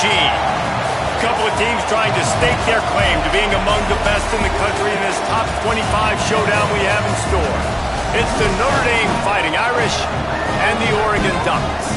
Eugene. A couple of teams trying to stake their claim to being among the best in the country in this top 25 showdown we have in store. It's the Notre Dame Fighting Irish and the Oregon Ducks.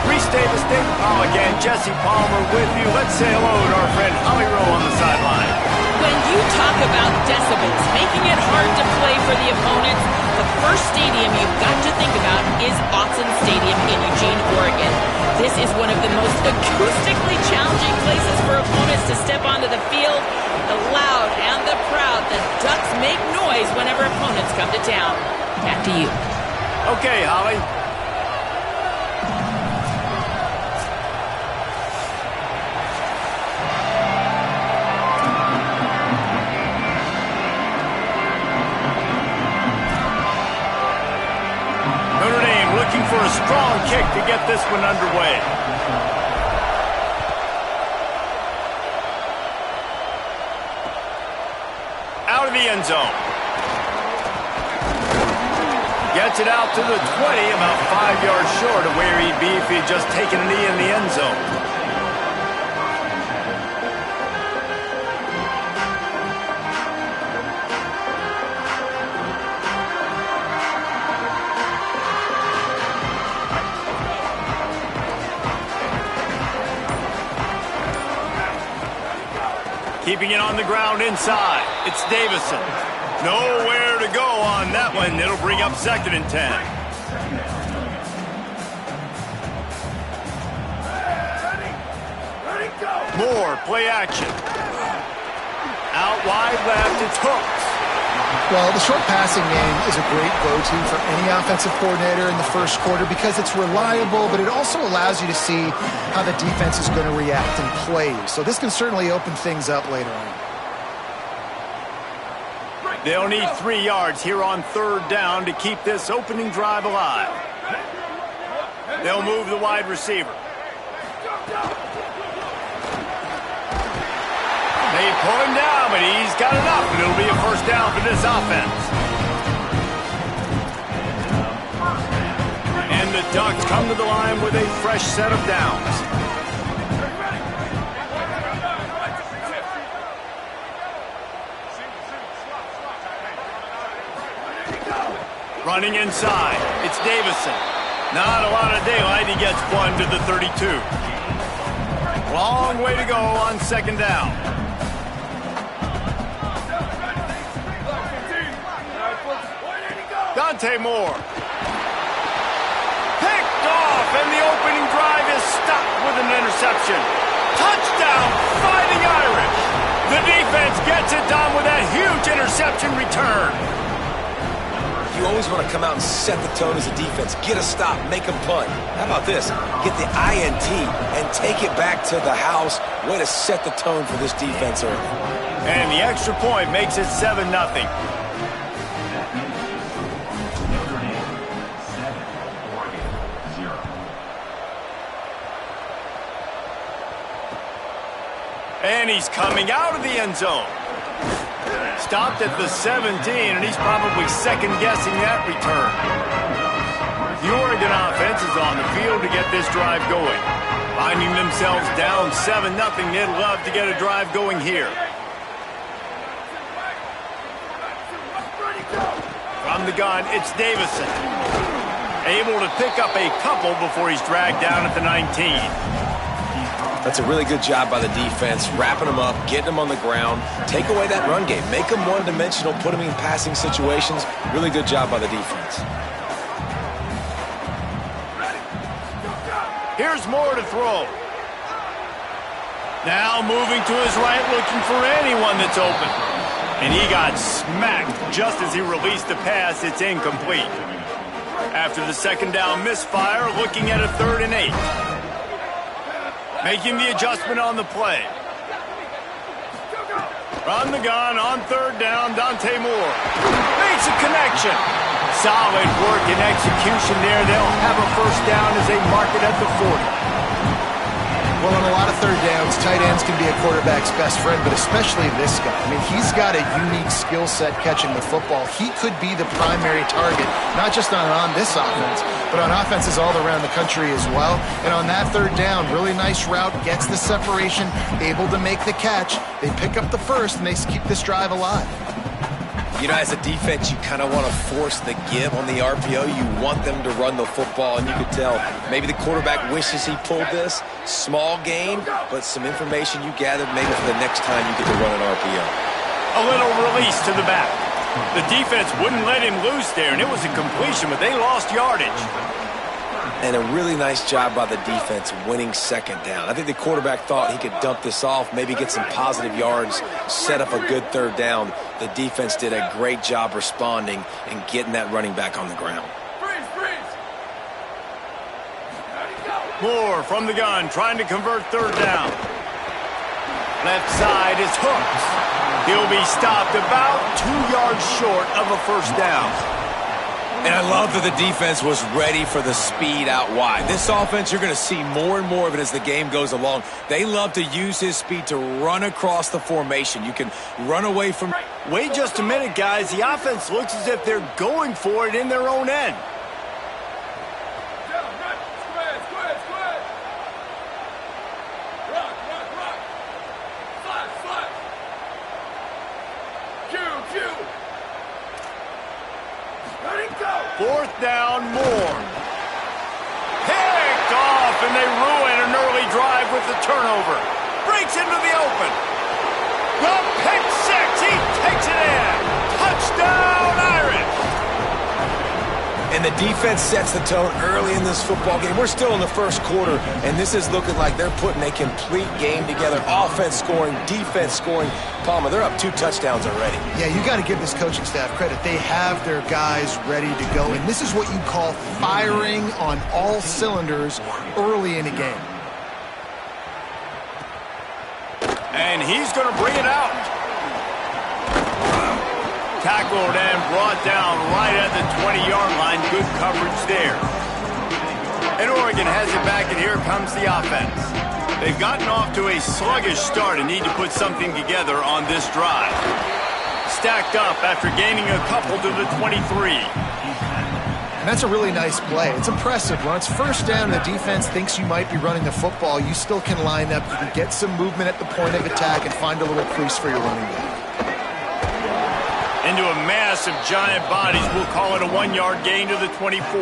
Reese Davis, Dave Powell again, Jesse Palmer with you. Let's say hello to our friend Holly Rowe on the sideline. When you talk about decibels, making it hard to play for the opponents, the first stadium you've got to think about is Autzen Stadium in Eugene, Oregon. This is one of the most acoustically challenging places for opponents to step onto the field. The loud and the proud, the Ducks make noise whenever opponents come to town. Back to you. Okay, Holly. Notre Dame looking for a strong kick to get this one underway. Out of the end zone. Gets it out to the 20, about 5 yards short of where he'd be if he'd just taken a knee in the end zone. Keeping it on the ground inside. It's Davison. Nowhere to go on that one. It'll bring up 2nd and 10. Moore, play action. Out wide left, it's Hooks. Well, the short passing game is a great go-to for any offensive coordinator in the first quarter because it's reliable, but it also allows you to see how the defense is going to react and play. So this can certainly open things up later on. They'll need 3 yards here on 3rd down to keep this opening drive alive. They'll move the wide receiver. They pull him down, but he's got enough, and it'll be a 1st down for this offense. And the Ducks come to the line with a fresh set of downs. Running inside, it's Davison. Not a lot of daylight, he gets one to the 32. Long way to go on 2nd down. Dante Moore. Picked off, and the opening drive is stopped with an interception. Touchdown, Fighting Irish. The defense gets it done with that huge interception return. You always want to come out and set the tone as a defense. Get a stop, make them punt. How about this? Get the INT and take it back to the house. Way to set the tone for this defense early. And the extra point makes it 7-0. And he's coming out of the end zone. Stopped at the 17, and he's probably second-guessing that return. The Oregon offense is on the field to get this drive going. Finding themselves down 7-0, they'd love to get a drive going here. From the gun, it's Davison. Able to pick up a couple before he's dragged down at the 19. That's a really good job by the defense, wrapping them up, getting them on the ground, take away that run game, make them one-dimensional, put them in passing situations. Really good job by the defense. Here's Moore to throw. Now moving to his right, looking for anyone that's open. And he got smacked just as he released the pass. It's incomplete. After the 2nd down misfire, looking at a 3rd and 8. Making the adjustment on the play. From the gun on 3rd down, Dante Moore. Makes a connection. Solid work and execution there. They'll have a 1st down as they mark it at the 40. Well, on a lot of third downs, tight ends can be a quarterback's best friend, but especially this guy. I mean, he's got a unique skill set catching the football. He could be the primary target, not just on this offense, but on offenses all around the country as well. And on that third down, really nice route, gets the separation, able to make the catch. They pick up the first, and they keep this drive alive. You know, as a defense, you kind of want to force the give on the RPO. You want them to run the football, and you could tell maybe the quarterback wishes he pulled this. Small gain, but some information you gathered maybe for the next time you get to run an RPO. A little release to the back. The defense wouldn't let him loose there, and it was a completion, but they lost yardage. And a really nice job by the defense winning second down. I think the quarterback thought he could dump this off, maybe get some positive yards, set up a good third down. The defense did a great job responding and getting that running back on the ground. Moore from the gun, trying to convert third down. Left side is Hooks. He'll be stopped about 2 yards short of a first down. And I love that the defense was ready for the speed out wide. This offense, you're going to see more and more of it as the game goes along. They love to use his speed to run across the formation. You can run away from... Wait just a minute, guys. The offense looks as if they're going for it in their own end. Fourth down, Moore. Picked off, and they ruin an early drive with the turnover. Breaks into the open. The pick six. He takes it in. Touchdown, Irish. And the defense sets the tone early in this football game. We're still in the first quarter, and this is looking like they're putting a complete game together. Offense scoring, defense scoring. Palmer, they're up 2 touchdowns already. Yeah, you got to give this coaching staff credit. They have their guys ready to go, and this is what you call firing on all cylinders early in a game. And he's going to bring it out. Tackled and brought down right at the 20-yard line. Good coverage there. And Oregon has it back, and here comes the offense. They've gotten off to a sluggish start and need to put something together on this drive. Stacked up after gaining a couple to the 23. And that's a really nice play. It's impressive. When it's first down, the defense thinks you might be running the football. You still can line up. You can get some movement at the point of attack and find a little crease for your running back. Into a mass of giant bodies. We'll call it a 1-yard gain to the 24.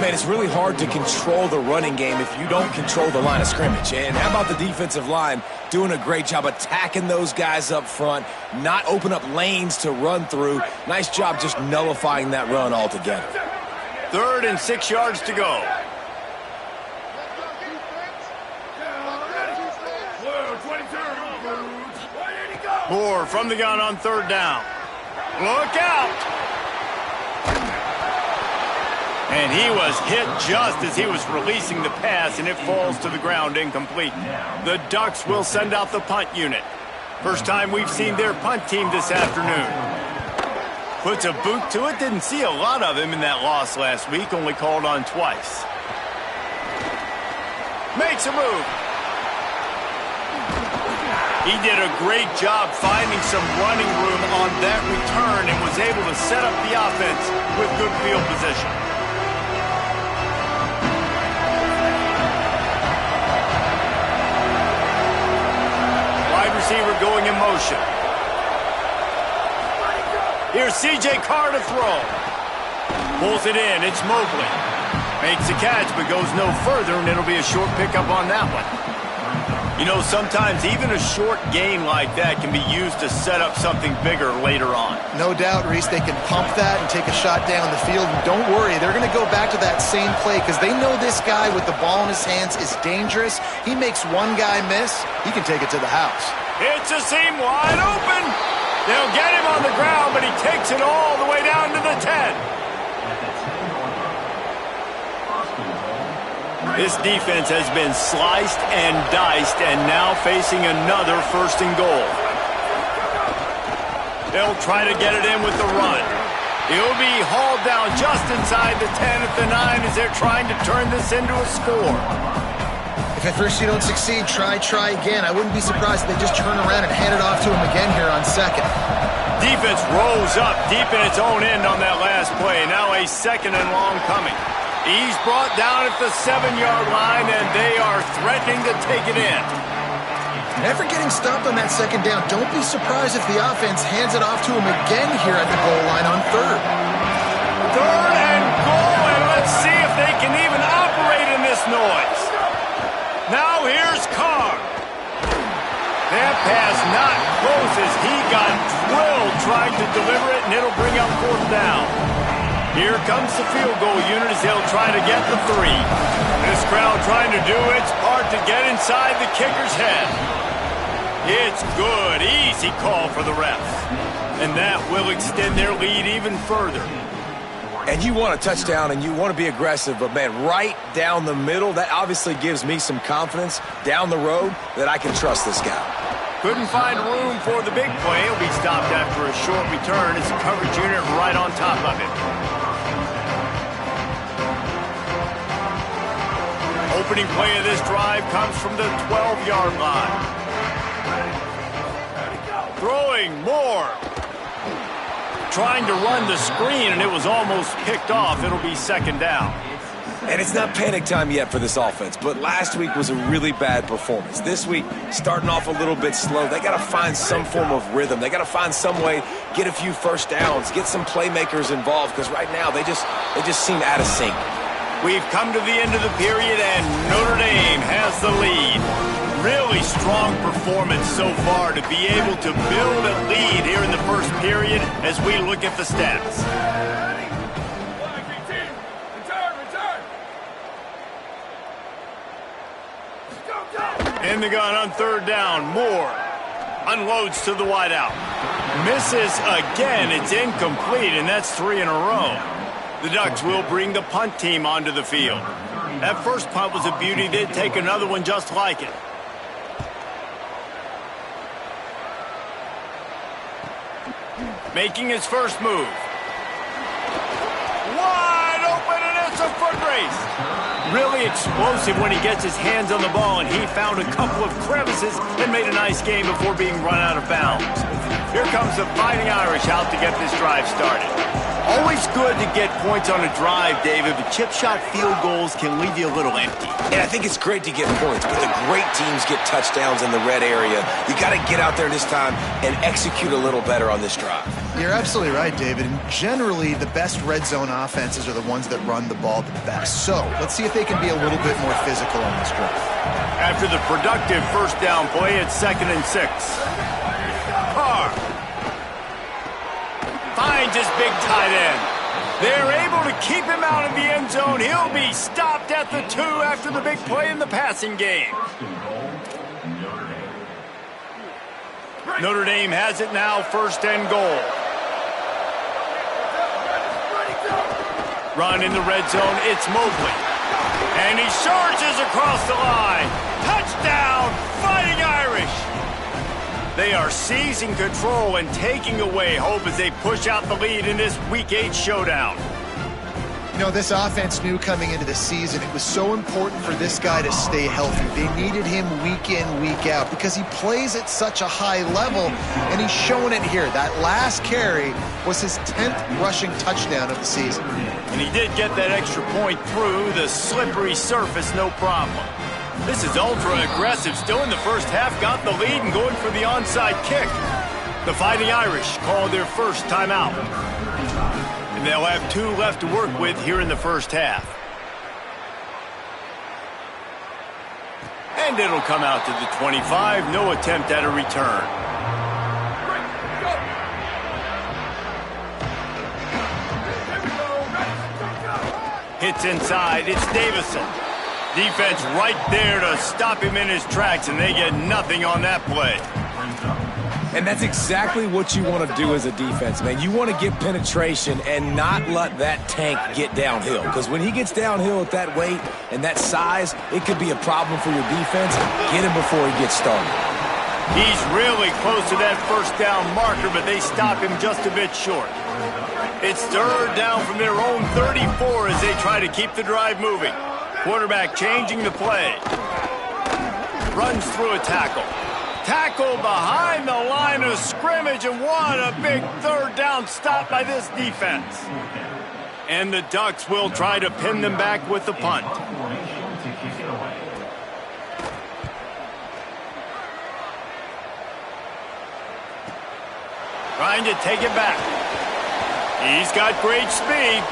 Man, it's really hard to control the running game if you don't control the line of scrimmage. And how about the defensive line doing a great job attacking those guys up front, not open up lanes to run through. Nice job just nullifying that run altogether. 3rd and 6 yards to go. Moore from the gun on 3rd down. Look out! And he was hit just as he was releasing the pass, and it falls to the ground incomplete. The Ducks will send out the punt unit. First time we've seen their punt team this afternoon. Puts a boot to it. Didn't see a lot of him in that loss last week, only called on twice. Makes a move. He did a great job finding some running room on that return and was able to set up the offense with good field position. Wide receiver going in motion. Here's C.J. Carr to throw. Pulls it in. It's Mobley. Makes the catch but goes no further, and it'll be a short pickup on that one. You know, sometimes even a short gain like that can be used to set up something bigger later on. No doubt, Reese, they can pump that and take a shot down the field. And don't worry, they're going to go back to that same play because they know this guy with the ball in his hands is dangerous. He makes one guy miss, he can take it to the house. It's a seam wide open. They'll get him on the ground, but he takes it all the way down to the 10. This defense has been sliced and diced and now facing another 1st and goal. They'll try to get it in with the run. He'll be hauled down just inside the 10 at the 9 as they're trying to turn this into a score. If If at first you don't succeed, try again. I wouldn't be surprised if they just turn around and hand it off to him again here on second. Defense rolls up deep in its own end on that last play. Now a second and long coming. He's brought down at the 7-yard line, and they are threatening to take it in. Never getting stopped on that second down. Don't be surprised if the offense hands it off to him again here at the goal line on third. Third and goal, and let's see if they can even operate in this noise. Now here's Carr. That pass not close as he got drilled trying to deliver it, and it'll bring up fourth down. Here comes the field goal unit as they'll try to get the 3. This crowd trying to do its part to get inside the kicker's head. It's good. Easy call for the refs. And that will extend their lead even further. And you want a touchdown and you want to be aggressive, but, man, right down the middle, that obviously gives me some confidence down the road that I can trust this guy. Couldn't find room for the big play. He'll be stopped after a short return. It's a coverage unit right on top of it. Opening play of this drive comes from the 12-yard line. Throwing more. Trying to run the screen, and it was almost picked off. It'll be second down. And it's not panic time yet for this offense, but last week was a really bad performance. This week, starting off a little bit slow. They got to find some form of rhythm. They got to find some way, get a few first downs, get some playmakers involved, because right now they just seem out of sync. We've come to the end of the period, and Notre Dame has the lead. Really strong performance so far to be able to build a lead here in the first period as we look at the stats. In the gun on third down, Moore unloads to the wideout. Misses again, it's incomplete, and that's 3 in a row. The Ducks will bring the punt team onto the field. That first punt was a beauty. They'd take another one just like it. Making his first move. Wide open, and it's a foot race. Really explosive when he gets his hands on the ball, and he found a couple of crevices and made a nice game before being run out of bounds. Here comes the Fighting Irish out to get this drive started. Always good to get points on a drive, David, but chip shot field goals can leave you a little empty. And I think it's great to get points, but the great teams get touchdowns in the red area. You got to get out there this time and execute a little better on this drive. You're absolutely right, David. And generally, the best red zone offenses are the ones that run the ball the best. So let's see if they can be a little bit more physical on this drive. After the productive first down play, it's 2nd and 6. Carr finds his big tight end. They're able to keep him out of the end zone. He'll be stopped at the 2 after the big play in the passing game. Notre Dame has it now, 1st and goal. Run in the red zone, it's Mobley. And he surges across the line. Touchdown, Fighting Irish! They are seizing control and taking away hope as they push out the lead in this Week 8 showdown. You know, this offense knew coming into the season it was so important for this guy to stay healthy. They needed him week in, week out because he plays at such a high level, and he's showing it here. That last carry was his 10th rushing touchdown of the season. And he did get that extra point through the slippery surface, no problem. This is ultra-aggressive. Still in the first half, got the lead and going for the onside kick. The Fighting Irish call their first timeout. And they'll have 2 left to work with here in the first half. And it'll come out to the 25. No attempt at a return. Hits inside. It's Davison. Defense right there to stop him in his tracks, and they get nothing on that play. And that's exactly what you want to do as a defense, man. You want to get penetration and not let that tank get downhill. Because when he gets downhill at that weight and that size, it could be a problem for your defense. Get him before he gets started. He's really close to that first down marker, but they stop him just a bit short. It's 3rd down from their own 34 as they try to keep the drive moving. Quarterback changing the play. runs through a tackle. Tackle behind the line of scrimmage, and what a big third down stop by this defense. And the Ducks will try to pin them back with the punt. Trying to take it back. He's got great speed.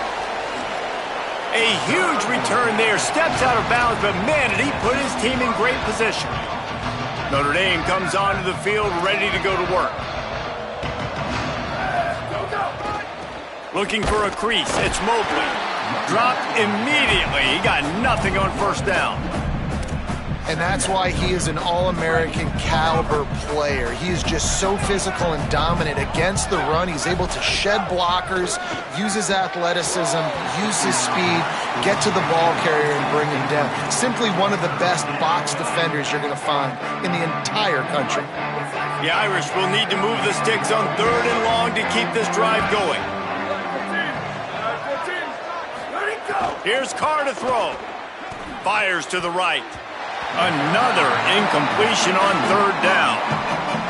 A huge return there. Steps out of bounds, but man, did he put his team in great position. Notre Dame comes onto the field ready to go to work. Looking for a crease. It's Mobley. Dropped immediately. He got nothing on first down. And that's why he is an All-American caliber player. He is just so physical and dominant against the run. He's able to shed blockers, use his athleticism, use his speed, get to the ball carrier and bring him down. Simply one of the best box defenders you're going to find in the entire country. The Irish will need to move the sticks on 3rd and long to keep this drive going. Here's Carr to throw. Fires to the right. Another incompletion on 3rd down.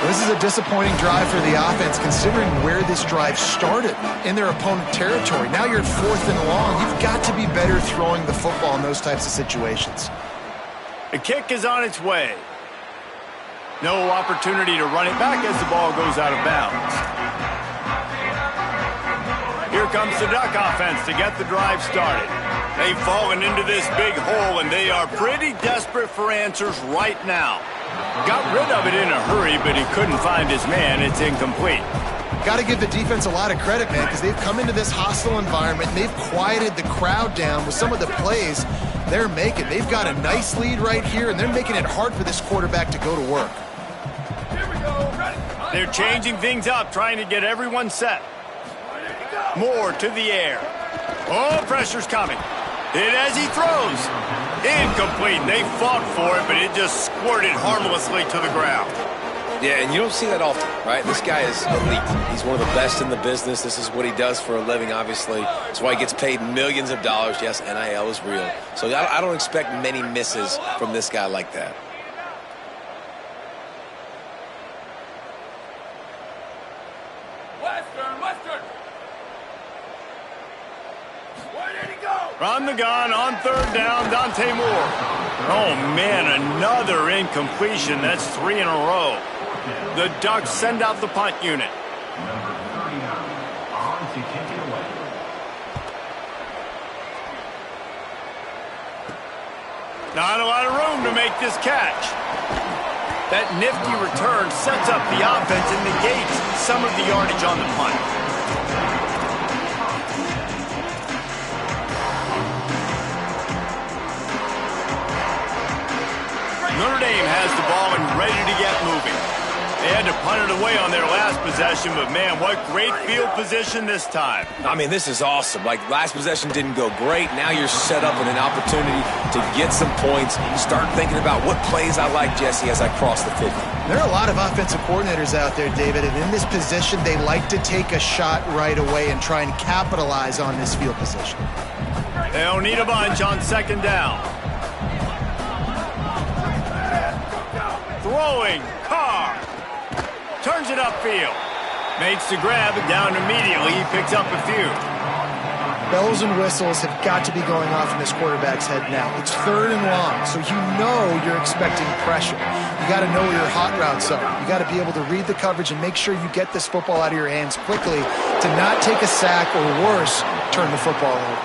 This is a disappointing drive for the offense considering where this drive started, in their opponent territory. Now you're at 4th and long. You've got to be better throwing the football in those types of situations. The kick is on its way. No opportunity to run it back as the ball goes out of bounds. Here comes the Duck offense to get the drive started. They've fallen into this big hole, and they are pretty desperate for answers right now. Got rid of it in a hurry, but he couldn't find his man. It's incomplete. Got to give the defense a lot of credit, man, because they've come into this hostile environment, and they've quieted the crowd down with some of the plays they're making. They've got a nice lead right here, and they're making it hard for this quarterback to go to work. They're changing things up, trying to get everyone set. Moore to the air. Oh, pressure's coming. Hit as he throws. Incomplete. They fought for it, but it just squirted harmlessly to the ground. Yeah, and you don't see that often, right? This guy is elite. He's one of the best in the business. This is what he does for a living, obviously. That's why he gets paid millions of dollars. Yes, NIL is real. So I don't expect many misses from this guy like that. From the gun on 3rd down, Dante Moore. Oh, man, another incompletion. That's 3 in a row. The Ducks send out the punt unit. Not a lot of room to make this catch. That nifty return sets up the offense and negates some of the yardage on the punt. Notre Dame has the ball and ready to get moving. They had to punt it away on their last possession, but man, what great field position this time. I mean, this is awesome. Like, last possession didn't go great. Now you're set up with an opportunity to get some points. Start thinking about what plays I like, Jesse, as I cross the 50. There are a lot of offensive coordinators out there, David, and in this position, they like to take a shot right away and try and capitalize on this field position. They'll need a bunch on 2nd down. Throwing, Carr. Turns it upfield. Makes the grab, and down immediately. He picks up a few. Bells and whistles have got to be going off in this quarterback's head now. It's 3rd and long, so you know you're expecting pressure. You got to know where your hot routes are. You got to be able to read the coverage and make sure you get this football out of your hands quickly to not take a sack or worse, turn the football over.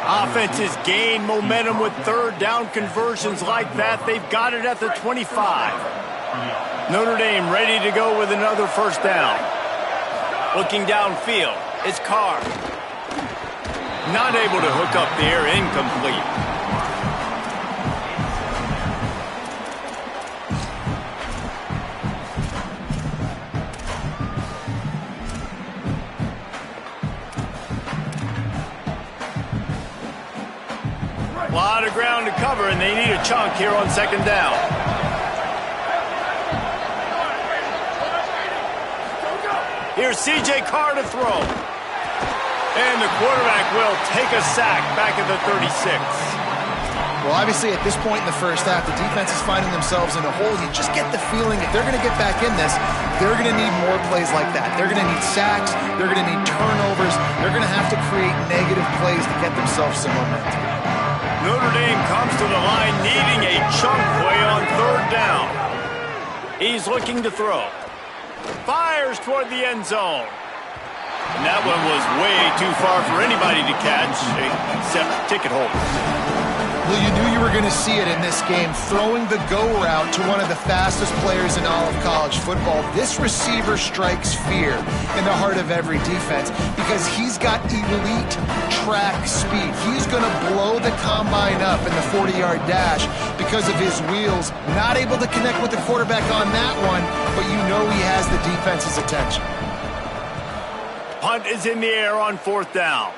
Offenses gain momentum with 3rd down conversions like that. They've got it at the 25. Notre Dame ready to go with another 1st down. Looking downfield, it's Carr. Not able to hook up there, incomplete. A lot of ground to cover, and they need a chunk here on 2nd down. Here's C.J. Carr to throw. And the quarterback will take a sack back at the 36. Well, obviously, at this point in the first half, the defense is finding themselves in a hole. You just get the feeling if they're going to get back in this, they're going to need more plays like that. They're going to need sacks. They're going to need turnovers. They're going to have to create negative plays to get themselves some momentum. Notre Dame comes to the line needing a chunk play on third down. He's looking to throw. Fires toward the end zone. And that one was way too far for anybody to catch, except ticket holders. Well, you knew you were going to see it in this game, throwing the go route to one of the fastest players in all of college football. This receiver strikes fear in the heart of every defense because he's got elite track speed. He's going to blow the combine up in the 40-yard dash because of his wheels. Not able to connect with the quarterback on that one, but you know he has the defense's attention. Punt is in the air on fourth down.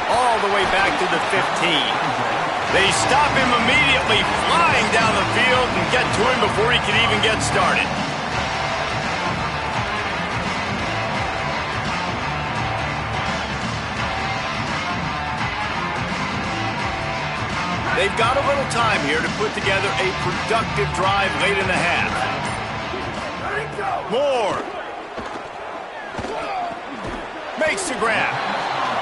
All the way back to the 15. They stop him immediately, flying down the field and get to him before he can even get started. They've got a little time here to put together a productive drive late in the half. Moore makes the grab.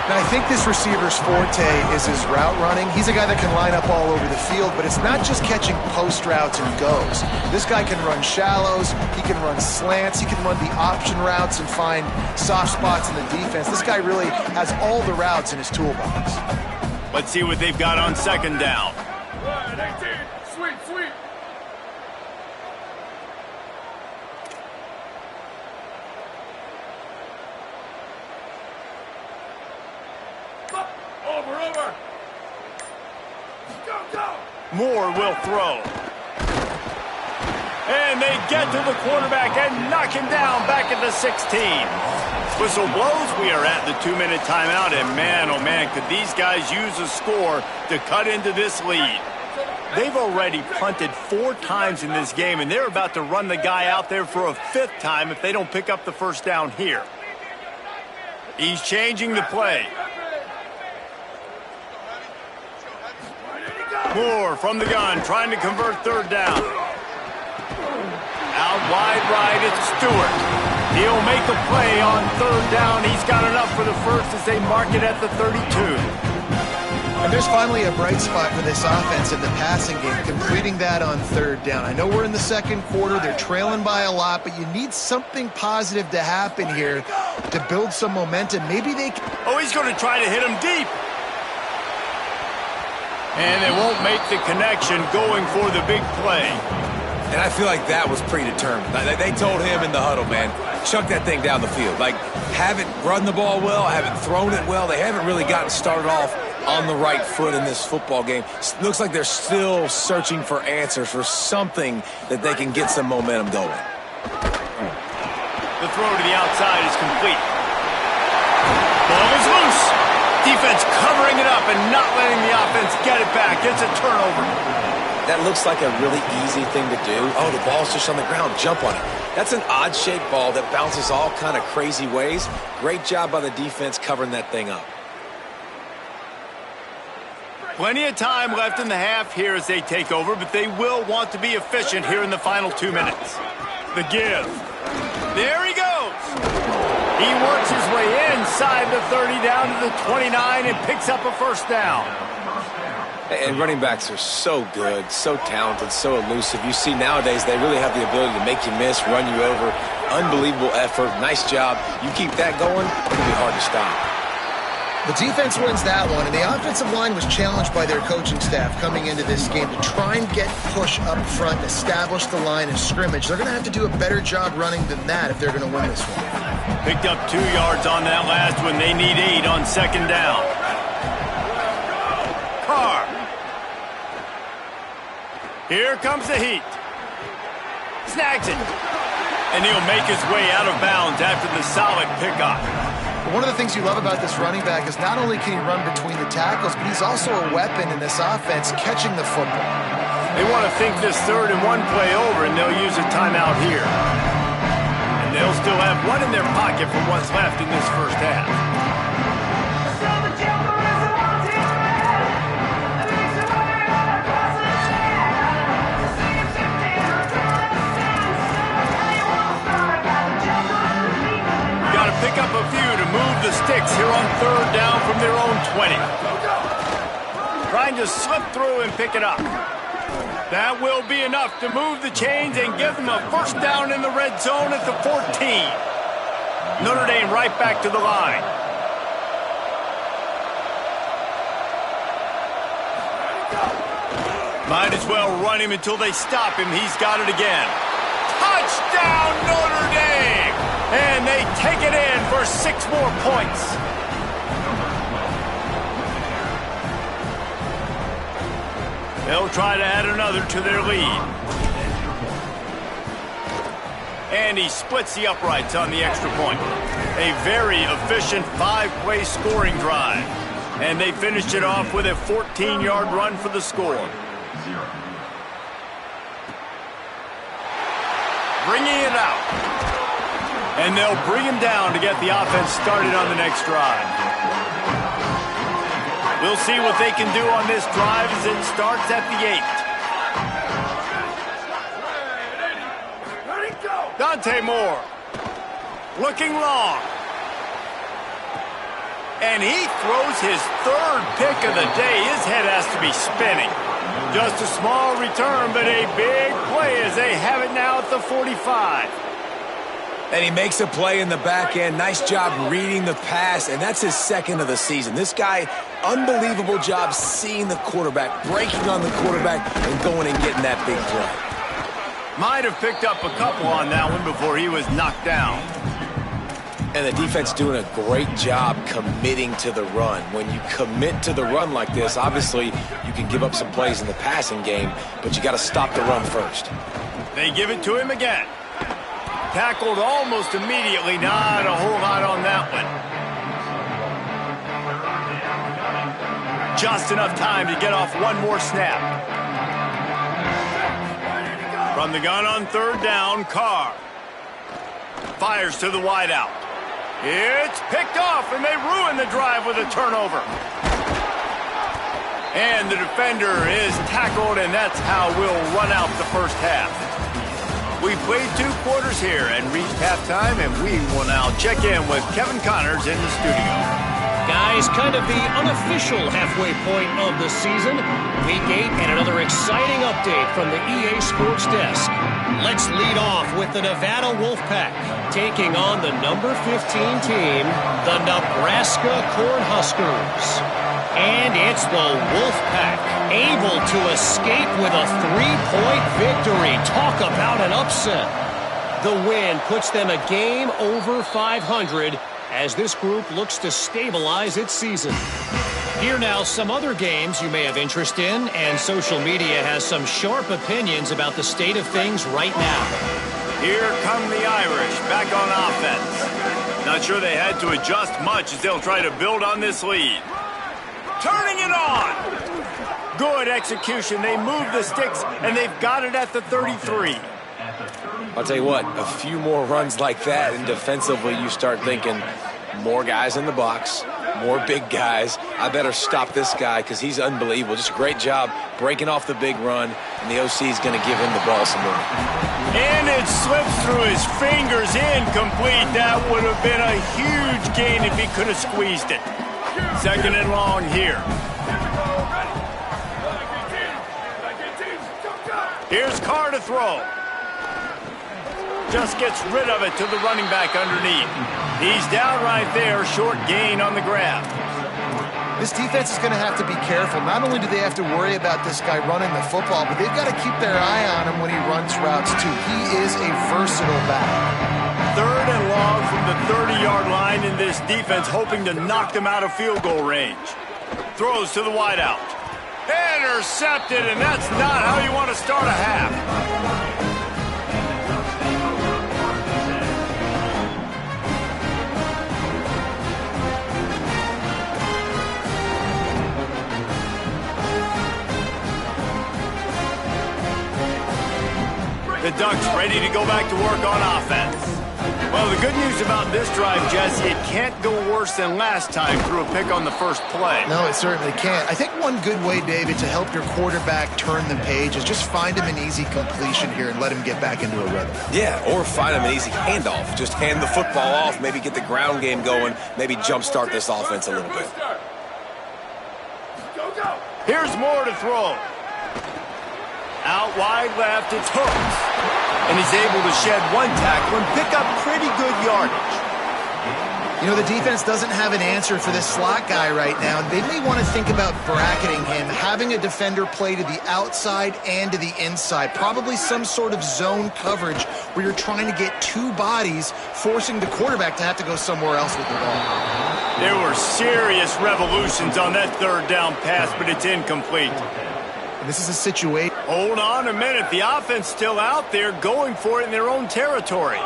And I think this receiver's forte is his route running. He's a guy that can line up all over the field, but it's not just catching post routes and goes. This guy can run shallows, he can run slants, he can run the option routes and find soft spots in the defense. This guy really has all the routes in his toolbox. Let's see what they've got on second down. Sweet. Over. Go. Moore will throw. And they get to the quarterback and knock him down back at the 16. Whistle blows. We are at the 2-minute timeout. And man, oh man, could these guys use a score to cut into this lead. They've already punted 4 times in this game, and they're about to run the guy out there for a 5th time if they don't pick up the first down here. He's changing the play. Moore from the gun, trying to convert third down. Out wide right, it's Stewart. He'll make a play on third down. He's got enough for the first as they mark it at the 32. And there's finally a bright spot for this offense in the passing game, completing that on third down. I know we're in the second quarter. They're trailing by a lot, but you need something positive to happen here to build some momentum. Maybe they can... Oh, he's going to try to hit him deep. And they won't make the connection going for the big play. And I feel like that was predetermined. They told him in the huddle, man, chuck that thing down the field. Like, haven't run the ball well, haven't thrown it well. They haven't really gotten started off on the right foot in this football game. Looks like they're still searching for answers, for something that they can get some momentum going. The throw to the outside is complete. Ball is loose. Defense covering it up and not letting the offense get it back. It's a turnover. That looks like a really easy thing to do. Oh, the ball's just on the ground. Jump on it. That's an odd-shaped ball that bounces all kind of crazy ways. Great job by the defense covering that thing up. Plenty of time left in the half here as they take over, but they will want to be efficient here in the final 2 minutes. The give. There he goes. He works his way inside the 30 down to the 29 and picks up a first down. And running backs are so good, so talented, so elusive. You see nowadays they really have the ability to make you miss, run you over. Unbelievable effort. Nice job. You keep that going, it's going to be hard to stop. The defense wins that one, and the offensive line was challenged by their coaching staff coming into this game to try and get push up front and establish the line of scrimmage. They're going to have to do a better job running than that if they're going to win this one. Picked up 2 yards on that last one. They need 8 on second down. Carr. Here comes the heat. Snags it. And he'll make his way out of bounds after the solid pickup. One of the things you love about this running back is not only can he run between the tackles, but he's also a weapon in this offense catching the football. They want to think this 3rd and 1 play over, and they'll use a timeout here. And they'll still have one in their pocket for what's left in this first half. up a few to move the sticks here on third down from their own 20. Trying to slip through and pick it up. That will be enough to move the chains and give them a first down in the red zone at the 14. Notre Dame right back to the line. Might as well run him until they stop him. He's got it again. Touchdown, Notre Dame! And they take it in for 6 more points. They'll try to add another to their lead. And he splits the uprights on the extra point. A very efficient 5-play scoring drive. And they finished it off with a 14-yard run for the score. Bringing it out. And they'll bring him down to get the offense started on the next drive. We'll see what they can do on this drive as it starts at the 8. Dante Moore. Looking long. And he throws his 3rd pick of the day. His head has to be spinning. Just a small return, but a big play as they have it now at the 45. And he makes a play in the back end. Nice job reading the pass, and that's his 2nd of the season. This guy, unbelievable job seeing the quarterback, breaking on the quarterback, and going and getting that big play. Might have picked up a couple on that one before he was knocked down. And the defense doing a great job committing to the run. When you commit to the run like this, obviously you can give up some plays in the passing game, but you got to stop the run first. They give it to him again. Tackled almost immediately. Not a whole lot on that one. Just enough time to get off one more snap. From the gun on 3rd down, Carr fires to the wideout. It's picked off, and they ruin the drive with a turnover. And the defender is tackled, and that's how we'll run out the first half. We played 2 quarters here and reached halftime, and we will now check in with Kevin Connors in the studio. Guys, kind of the unofficial halfway point of the season. Week 8 and another exciting update from the EA Sports Desk. Let's lead off with the Nevada Wolfpack taking on the number 15 team, the Nebraska Cornhuskers. And it's the Wolfpack able to escape with a 3-point victory. Talk about an upset. The win puts them a game over 500 as this group looks to stabilize its season. Here now, some other games you may have interest in, and social media has some sharp opinions about the state of things right now. Here come the Irish back on offense. Not sure they had to adjust much as they'll try to build on this lead. Turning it on! Good execution. They move the sticks, and they've got it at the 33. I'll tell you what, a few more runs like that, and defensively you start thinking more guys in the box, more big guys. I better stop this guy because he's unbelievable. Just a great job breaking off the big run, and the OC is going to give him the ball some more. And it slips through his fingers, incomplete. That would have been a huge gain if he could have squeezed it. 2nd and long here. Here's Carr to throw. Just gets rid of it to the running back underneath. He's down right there, short gain on the grab. This defense is going to have to be careful. Not only do they have to worry about this guy running the football, but they've got to keep their eye on him when he runs routes too. He is a versatile back. 3rd and long from the 30-yard line, in this defense hoping to knock them out of field goal range. Throws to the wideout. Intercepted, and that's not how you want to start a half. The Ducks ready to go back to work on offense. Well, the good news about this drive, Jesse, it can't go worse than last time through a pick on the first play. No, it certainly can't. I think one good way, David, to help your quarterback turn the page is just find him an easy completion here and let him get back into a rhythm. Yeah, or find him an easy handoff. Just hand the football off, maybe get the ground game going, maybe jumpstart this offense a little bit. Here's Moore to throw. Out wide left, it's Hooks. And he's able to shed one tackle and pick up pretty good yardage. You know, the defense doesn't have an answer for this slot guy right now. They may want to think about bracketing him, having a defender play to the outside and to the inside. Probably some sort of zone coverage where you're trying to get two bodies, forcing the quarterback to have to go somewhere else with the ball. There were serious revolutions on that third down pass, but it's incomplete. And this is a situation. Hold on a minute. The offense still out there going for it in their own territory.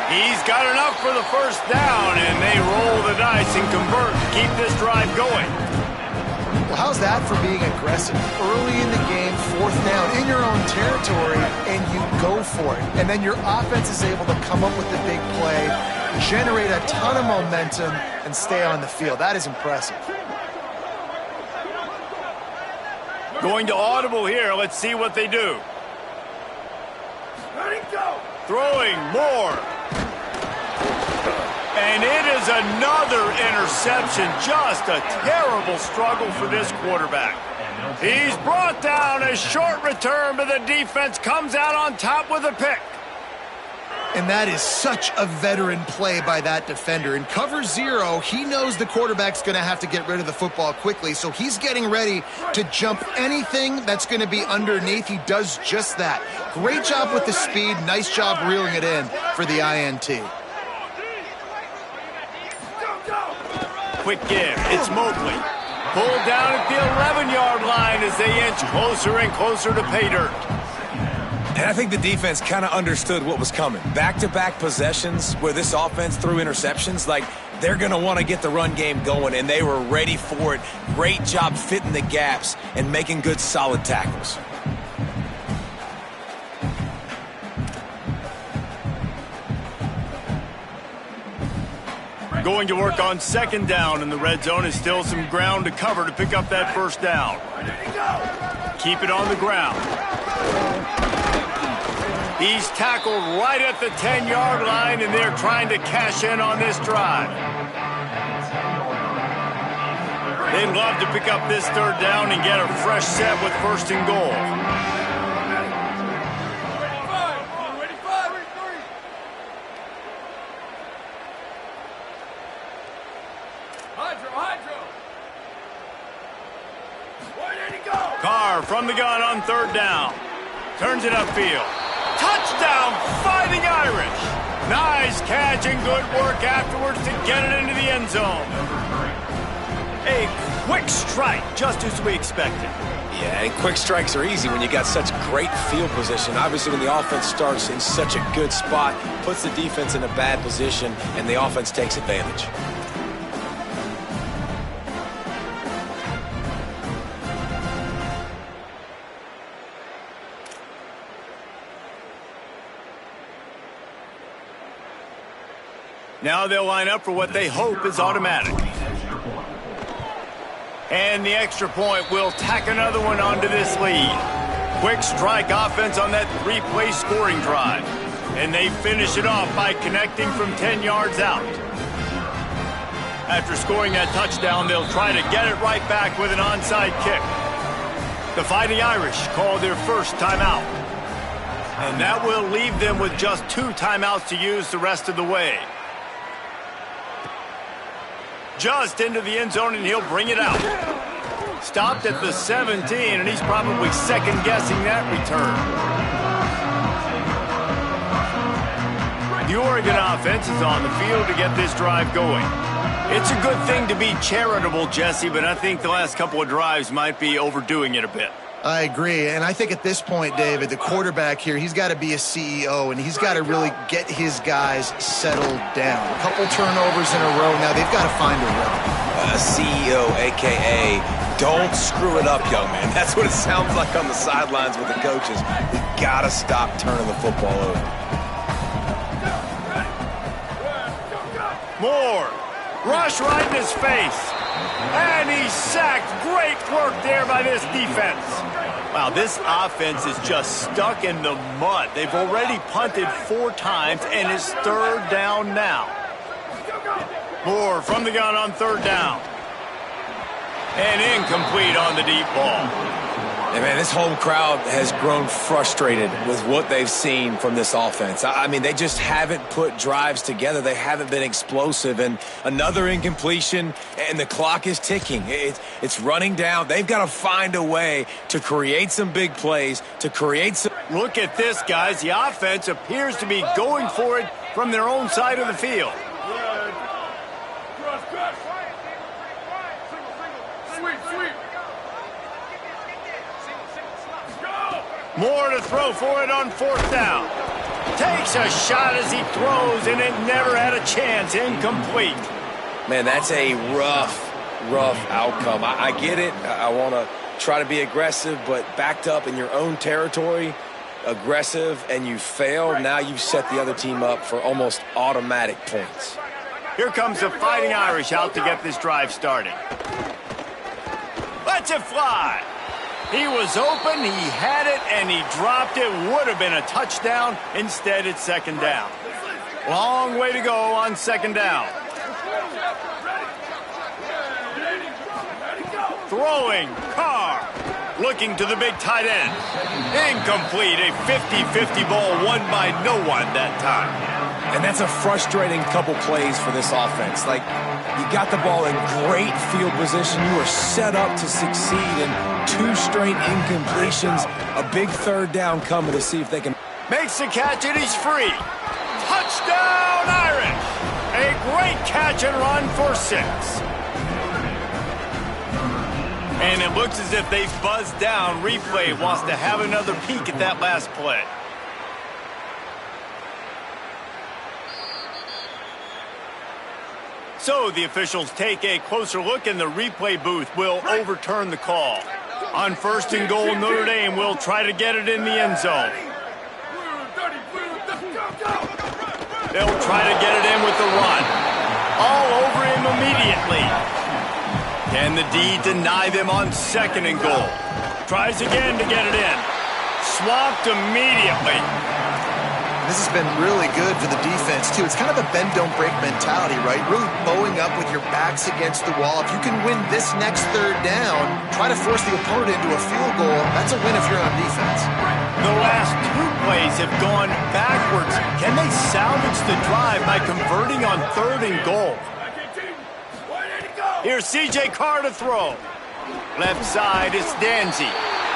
He's got enough for the first down, and they roll the dice and convert to keep this drive going. Well, how's that for being aggressive? Early in the game, fourth down in your own territory, and you go for it. And then your offense is able to come up with the big play, generate a ton of momentum, and stay on the field. That is impressive. Going to audible here. Let's see what they do. Throwing more. And it is another interception. Just a terrible struggle for this quarterback. He's brought down, a short return, but the defense comes out on top with a pick. And that is such a veteran play by that defender. In cover zero, he knows the quarterback's going to have to get rid of the football quickly, so he's getting ready to jump anything that's going to be underneath. He does just that. Great job with the speed. Nice job reeling it in for the INT. Quick give. It's Mobley. Pulled down at the 11-yard line as they inch closer and closer to pay dirt. And I think the defense kind of understood what was coming. Back-to-back possessions where this offense threw interceptions, like they're going to want to get the run game going, and they were ready for it. Great job fitting the gaps and making good, solid tackles. Going to work on second down in the red zone. Is still some ground to cover to pick up that first down. Keep it on the ground. He's tackled right at the 10-yard line, and they're trying to cash in on this drive. They'd love to pick up this third down and get a fresh set with first and goal. Carr from the gun on third down. Turns it upfield. Touchdown, Fighting Irish. Nice catch and good work afterwards to get it into the end zone. A quick strike, just as we expected. Yeah, and quick strikes are easy when you got such great field position. Obviously, when the offense starts in such a good spot, puts the defense in a bad position, and the offense takes advantage. Now they'll line up for what they hope is automatic. And the extra point will tack another one onto this lead. Quick strike offense on that three-play scoring drive. And they finish it off by connecting from 10 yards out. After scoring that touchdown, they'll try to get it right back with an onside kick. The Fighting Irish call their first timeout. And that will leave them with just 2 timeouts to use the rest of the way. Just into the end zone, and he'll bring it out. Stopped at the 17, and he's probably second-guessing that return. The Oregon offense is on the field to get this drive going. It's a good thing to be charitable, Jesse, but I think the last couple of drives might be overdoing it a bit. I agree, and I think at this point, David, the quarterback here, he's got to be a CEO, and he's got to really get his guys settled down. A couple turnovers in a row now. They've got to find a rhythm. CEO, a.k.a. Don't screw it up, young man. That's what it sounds like on the sidelines with the coaches. We gotta stop turning the football over. Moore. Rush right in his face. And he's sacked. Great work there by this defense. Wow, this offense is just stuck in the mud. They've already punted 4 times, and it's 3rd down now. Moore from the gun on 3rd down. And incomplete on the deep ball. Hey, man, this whole crowd has grown frustrated with what they've seen from this offense. I mean, they just haven't put drives together. They haven't been explosive. And another incompletion, and the clock is ticking. It's running down. They've got to find a way to create some big plays, to create some... Look at this, guys. The offense appears to be going for it from their own side of the field. Moore to throw for it on 4th down. Takes a shot as he throws, and it never had a chance. Incomplete. Man, that's a rough outcome. I get it. I want to try to be aggressive, but backed up in your own territory, aggressive, and you fail. Now you've set the other team up for almost automatic points. Here comes the Fighting Irish out to get this drive started. Lets it fly. He was open, he had it, and he dropped it. Would have been a touchdown. Instead, it's 2nd down. Long way to go on 2nd down. Throwing, Carr. Looking to the big tight end. Incomplete, a 50-50 ball won by no one that time. And that's a frustrating couple plays for this offense. Like, you got the ball in great field position. You are set up to succeed, and 2 straight incompletions. A big 3rd down coming to see if they can... Makes the catch, and he's free. Touchdown, Irish! A great catch and run for 6. And it looks as if they buzzed down. Replay wants to have another peek at that last play. So the officials take a closer look, and the replay booth will overturn the call. On 1st and goal, Notre Dame will try to get it in the end zone. They'll try to get it in with the run. All over him immediately. Can the D deny them on 2nd and goal? Tries again to get it in. Swamped immediately. This has been really good for the defense, too. It's kind of a bend-don't-break mentality, right? Really bowing up with your backs against the wall. If you can win this next 3rd down, try to force the opponent into a field goal. That's a win if you're on defense. The last 2 plays have gone backwards. Can they salvage the drive by converting on 3rd and goal? Here's C.J. Carr to throw. Left side, it's Danzy.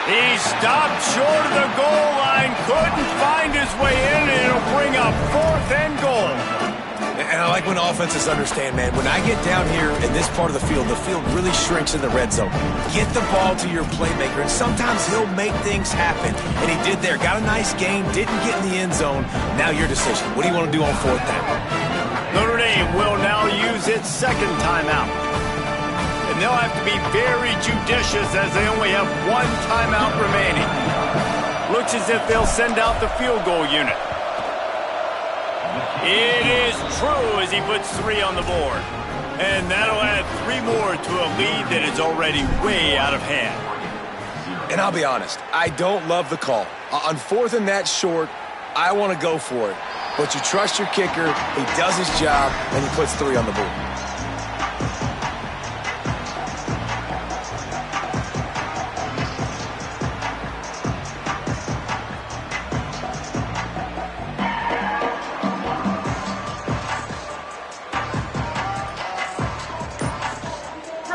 He stopped short of the goal line, couldn't find his way in, and it'll bring up 4th and goal. And I like when offenses understand, man, when I get down here in this part of the field really shrinks in the red zone. Get the ball to your playmaker, and sometimes he'll make things happen. And he did there. Got a nice gain, didn't get in the end zone. Now your decision. What do you want to do on 4th down? Notre Dame will now use its 2nd timeout. And they'll have to be very judicious as they only have 1 timeout remaining. Looks as if they'll send out the field goal unit. It is true as he puts 3 on the board. And that'll add 3 more to a lead that is already way out of hand. And I'll be honest, I don't love the call. On 4th and that short, I want to go for it. But you trust your kicker, he does his job, and he puts 3 on the board.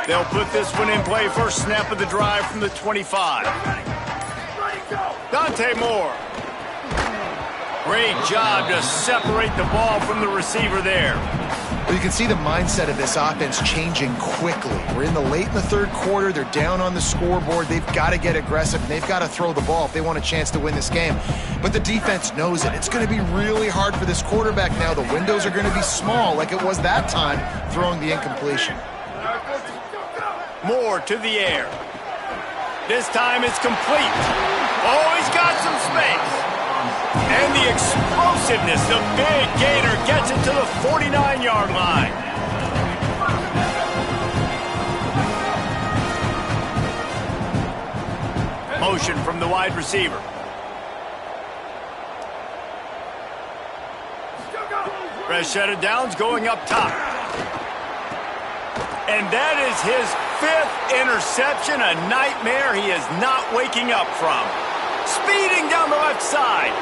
They'll put this one in play. First snap of the drive from the 25. Dante Moore. Great job to separate the ball from the receiver there. Well, you can see the mindset of this offense changing quickly. We're late in the 3rd quarter. They're down on the scoreboard. They've got to get aggressive, and they've got to throw the ball if they want a chance to win this game. But the defense knows it. It's going to be really hard for this quarterback now. The windows are going to be small like it was that time throwing the incompletion. Moore to the air. This time it's complete. Oh, he's got some space. And the explosiveness, the big gainer gets it to the 49-yard line. Motion from the wide receiver. Rashad Downs going up top. And that is his 5th interception, a nightmare he is not waking up from. Speeding down the left side.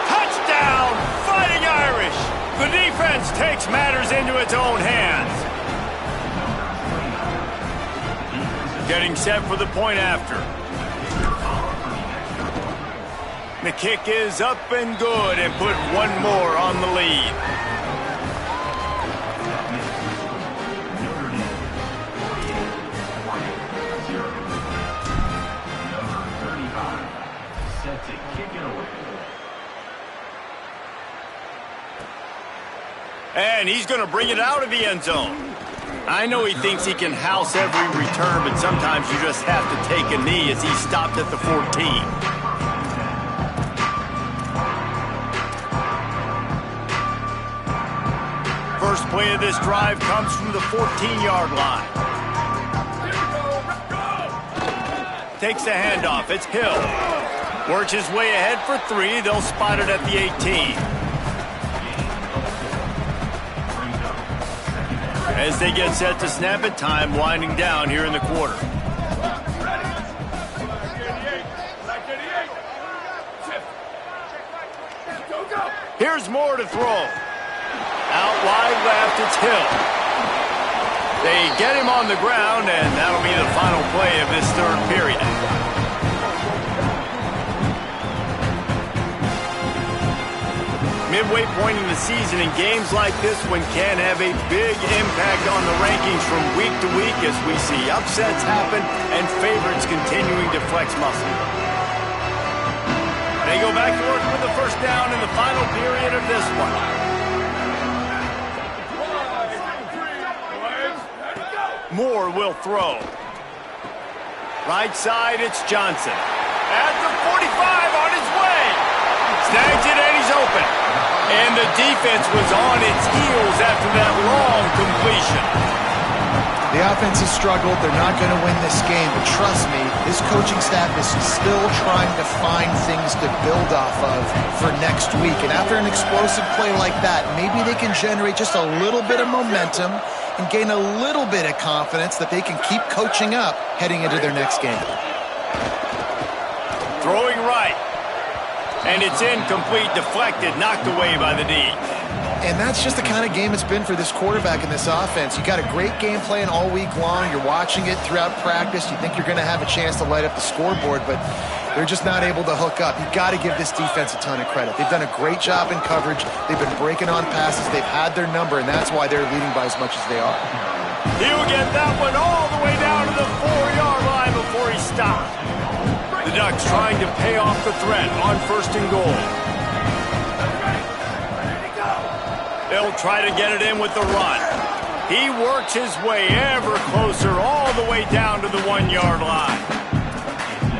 Touchdown, Fighting Irish. The defense takes matters into its own hands. Getting set for the point after. The kick is up and good and put one more on the lead. And he's going to bring it out of the end zone. I know he thinks he can house every return, but sometimes you just have to take a knee as he stopped at the 14. First play of this drive comes from the 14-yard line. Takes the handoff. It's Hill. Works his way ahead for 3. They'll spot it at the 18. As they get set to snap it, time winding down here in the quarter. Here's Moore to throw. Out wide left, it's Hill. They get him on the ground, and that'll be the final play of this third period. Midway point in the season, and games like this one can have a big impact on the rankings from week to week as we see upsets happen and favorites continuing to flex muscle. They go back to work with the first down in the final period of this one. Moore will throw. Right side, it's Johnson. At the 45, on his way. Snags it, and he's open. And the defense was on its heels after that long completion. The offense has struggled. They're not going to win this game, but trust me, this coaching staff is still trying to find things to build off of for next week. And after an explosive play like that, maybe they can generate just a little bit of momentum and gain a little bit of confidence that they can keep coaching up heading into their next game. Throwing right. And it's incomplete, deflected, knocked away by the D. And that's just the kind of game it's been for this quarterback in this offense. You got a great game plan all week long. You're watching it throughout practice. You think you're going to have a chance to light up the scoreboard, but they're just not able to hook up. You've got to give this defense a ton of credit. They've done a great job in coverage. They've been breaking on passes. They've had their number, and that's why they're leading by as much as they are. He'll get that one all the way down to the 4-yard line before he stopped. The Ducks trying to pay off the threat on 1st and goal. They'll try to get it in with the run. He works his way ever closer all the way down to the 1-yard line.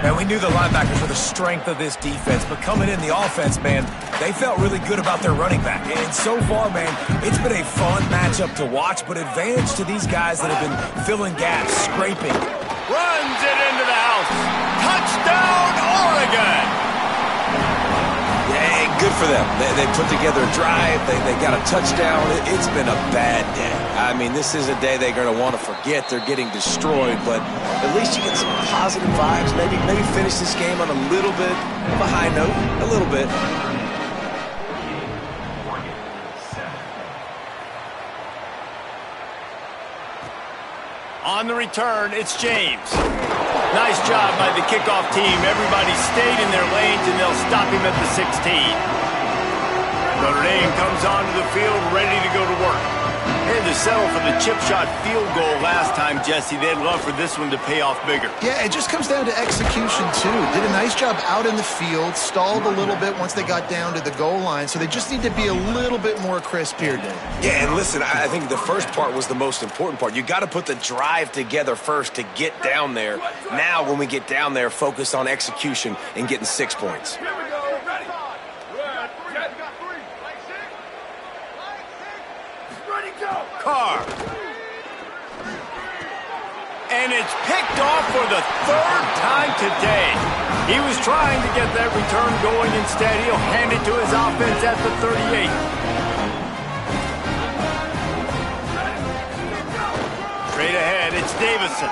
Man, we knew the linebackers were the strength of this defense, but coming in the offense, man, they felt really good about their running back. And so far, man, it's been a fun matchup to watch, but advantage to these guys that have been filling gaps, scraping. Runs it into the house. Touchdown, Oregon! Yeah, good for them. They put together a drive. They got a touchdown. It's been a bad day. I mean, this is a day they're going to want to forget. They're getting destroyed, but at least you get some positive vibes. Maybe finish this game on a little bit of a high note. A little bit. On the return, it's James. Nice job by the kickoff team. Everybody stayed in their lanes, and they'll stop him at the 16. Notre Dame comes onto the field ready to go to work. They had to settle for the chip shot field goal last time, Jesse. They'd love for this one to pay off bigger. Yeah, it just comes down to execution, too. Did a nice job out in the field, stalled a little bit once they got down to the goal line, so they just need to be a little bit more crisp here, Dave. Yeah, and listen, I think the first part was the most important part. You got to put the drive together first to get down there. Now, when we get down there, focus on execution and getting 6 points. Carr. And it's picked off for the third time today. He was trying to get that return going. Instead, he'll hand it to his offense at the 38. Straight ahead, it's Davison.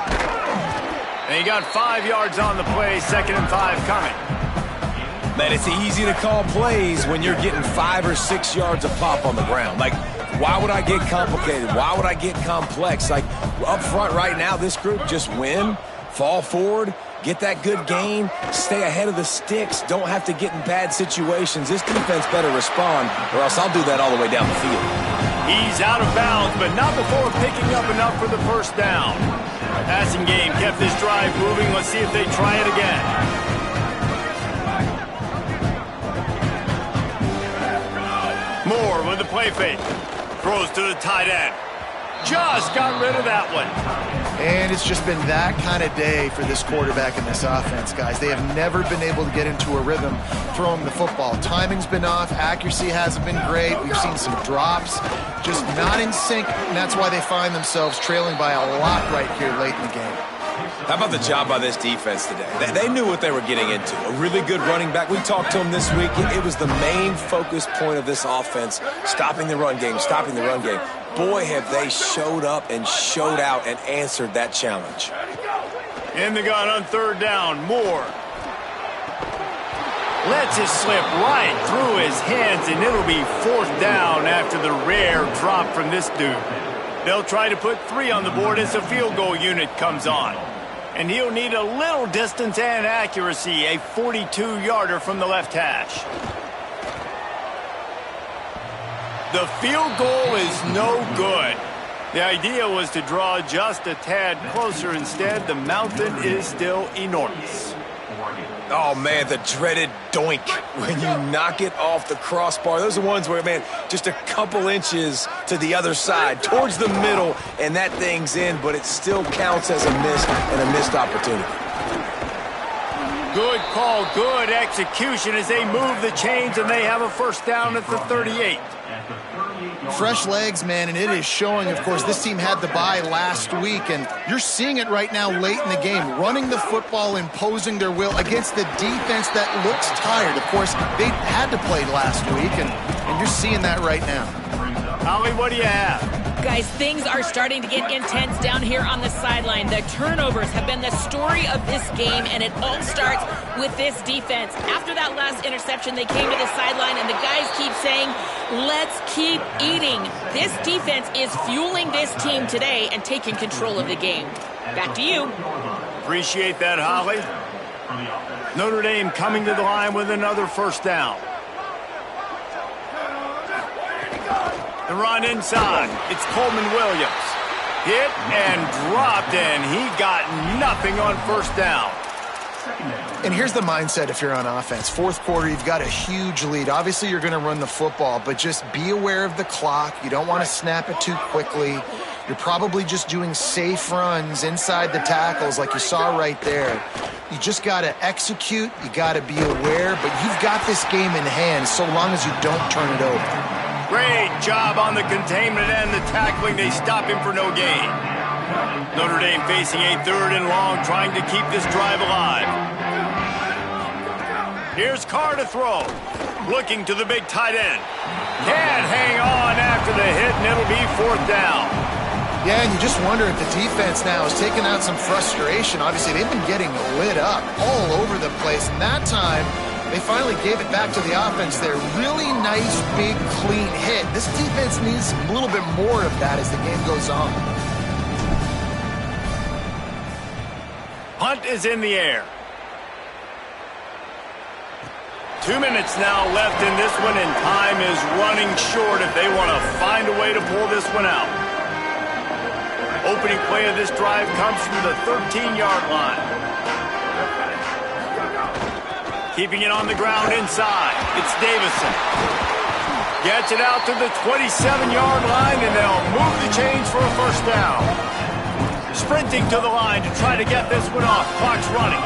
And he got 5 yards on the play, 2nd and 5 coming. Man, it's easy to call plays when you're getting 5 or 6 yards of pop on the ground. Like, why would I get complicated? Why would I get complex? Like, up front right now, this group just win, fall forward, get that good gain, stay ahead of the sticks, don't have to get in bad situations. This defense better respond, or else I'll do that all the way down the field. He's out of bounds, but not before picking up enough for the first down. Passing game kept this drive moving. Let's see if they try it again. Moore with the play fake. Throws to the tight end. Just got rid of that one. And it's just been that kind of day for this quarterback and this offense, guys. They have never been able to get into a rhythm throwing the football. Timing's been off. Accuracy hasn't been great. We've seen some drops. Just not in sync, and that's why they find themselves trailing by a lot right here late in the game. How about the job by this defense today? They knew what they were getting into. A really good running back. We talked to him this week. It was the main focus point of this offense, stopping the run game, stopping the run game. Boy, have they showed up and showed out and answered that challenge. In the gun on 3rd down, Moore. Lets it slip right through his hands, and it'll be 4th down after the rare drop from this dude. They'll try to put 3 on the board as the field goal unit comes on. And he'll need a little distance and accuracy, a 42-yarder from the left hash. The field goal is no good. The idea was to draw just a tad closer. Instead, the mountain is still enormous. Oh, man, the dreaded doink when you knock it off the crossbar. Those are ones where, man, just a couple inches to the other side, towards the middle, and that thing's in, but it still counts as a miss and a missed opportunity. Good call, good execution as they move the chains, and they have a first down at the 38. Fresh legs, man, and it is showing. Of course, this team had the bye last week, and you're seeing it right now late in the game, running the football, imposing their will against the defense that looks tired. Of course, they had to play last week, and you're seeing that right now. Holly, what do you have? Guys, things are starting to get intense down here on the sideline. The turnovers have been the story of this game, and it all starts with this defense. After that last interception, they came to the sideline, and the guys keep saying, let's keep eating. This defense is fueling this team today and taking control of the game. Back to you. Appreciate that, Holly. Notre Dame coming to the line with another first down. The run inside. It's Coleman Williams. Hit and dropped, and he got nothing on first down. And here's the mindset if you're on offense. 4th quarter, you've got a huge lead. Obviously, you're going to run the football, but just be aware of the clock. You don't want to snap it too quickly. You're probably just doing safe runs inside the tackles like you saw right there. You just got to execute. You got to be aware, but you've got this game in hand so long as you don't turn it over. Great job on the containment and the tackling. They stop him for no gain. Notre Dame facing a 3rd and long, trying to keep this drive alive. Here's Carr to throw. Looking to the big tight end. Can't hang on after the hit, and it'll be 4th down. Yeah, and you just wonder if the defense now is taking out some frustration. Obviously, they've been getting lit up all over the place, and that time, they finally gave it back to the offense there. Really nice, big, clean hit. This defense needs a little bit more of that as the game goes on. Punt is in the air. 2 minutes now left in this one, and time is running short if they want to find a way to pull this one out. Opening play of this drive comes from the 13-yard line. Keeping it on the ground inside. It's Davison. Gets it out to the 27-yard line, and they'll move the chains for a first down. Sprinting to the line to try to get this one off. Clock's running.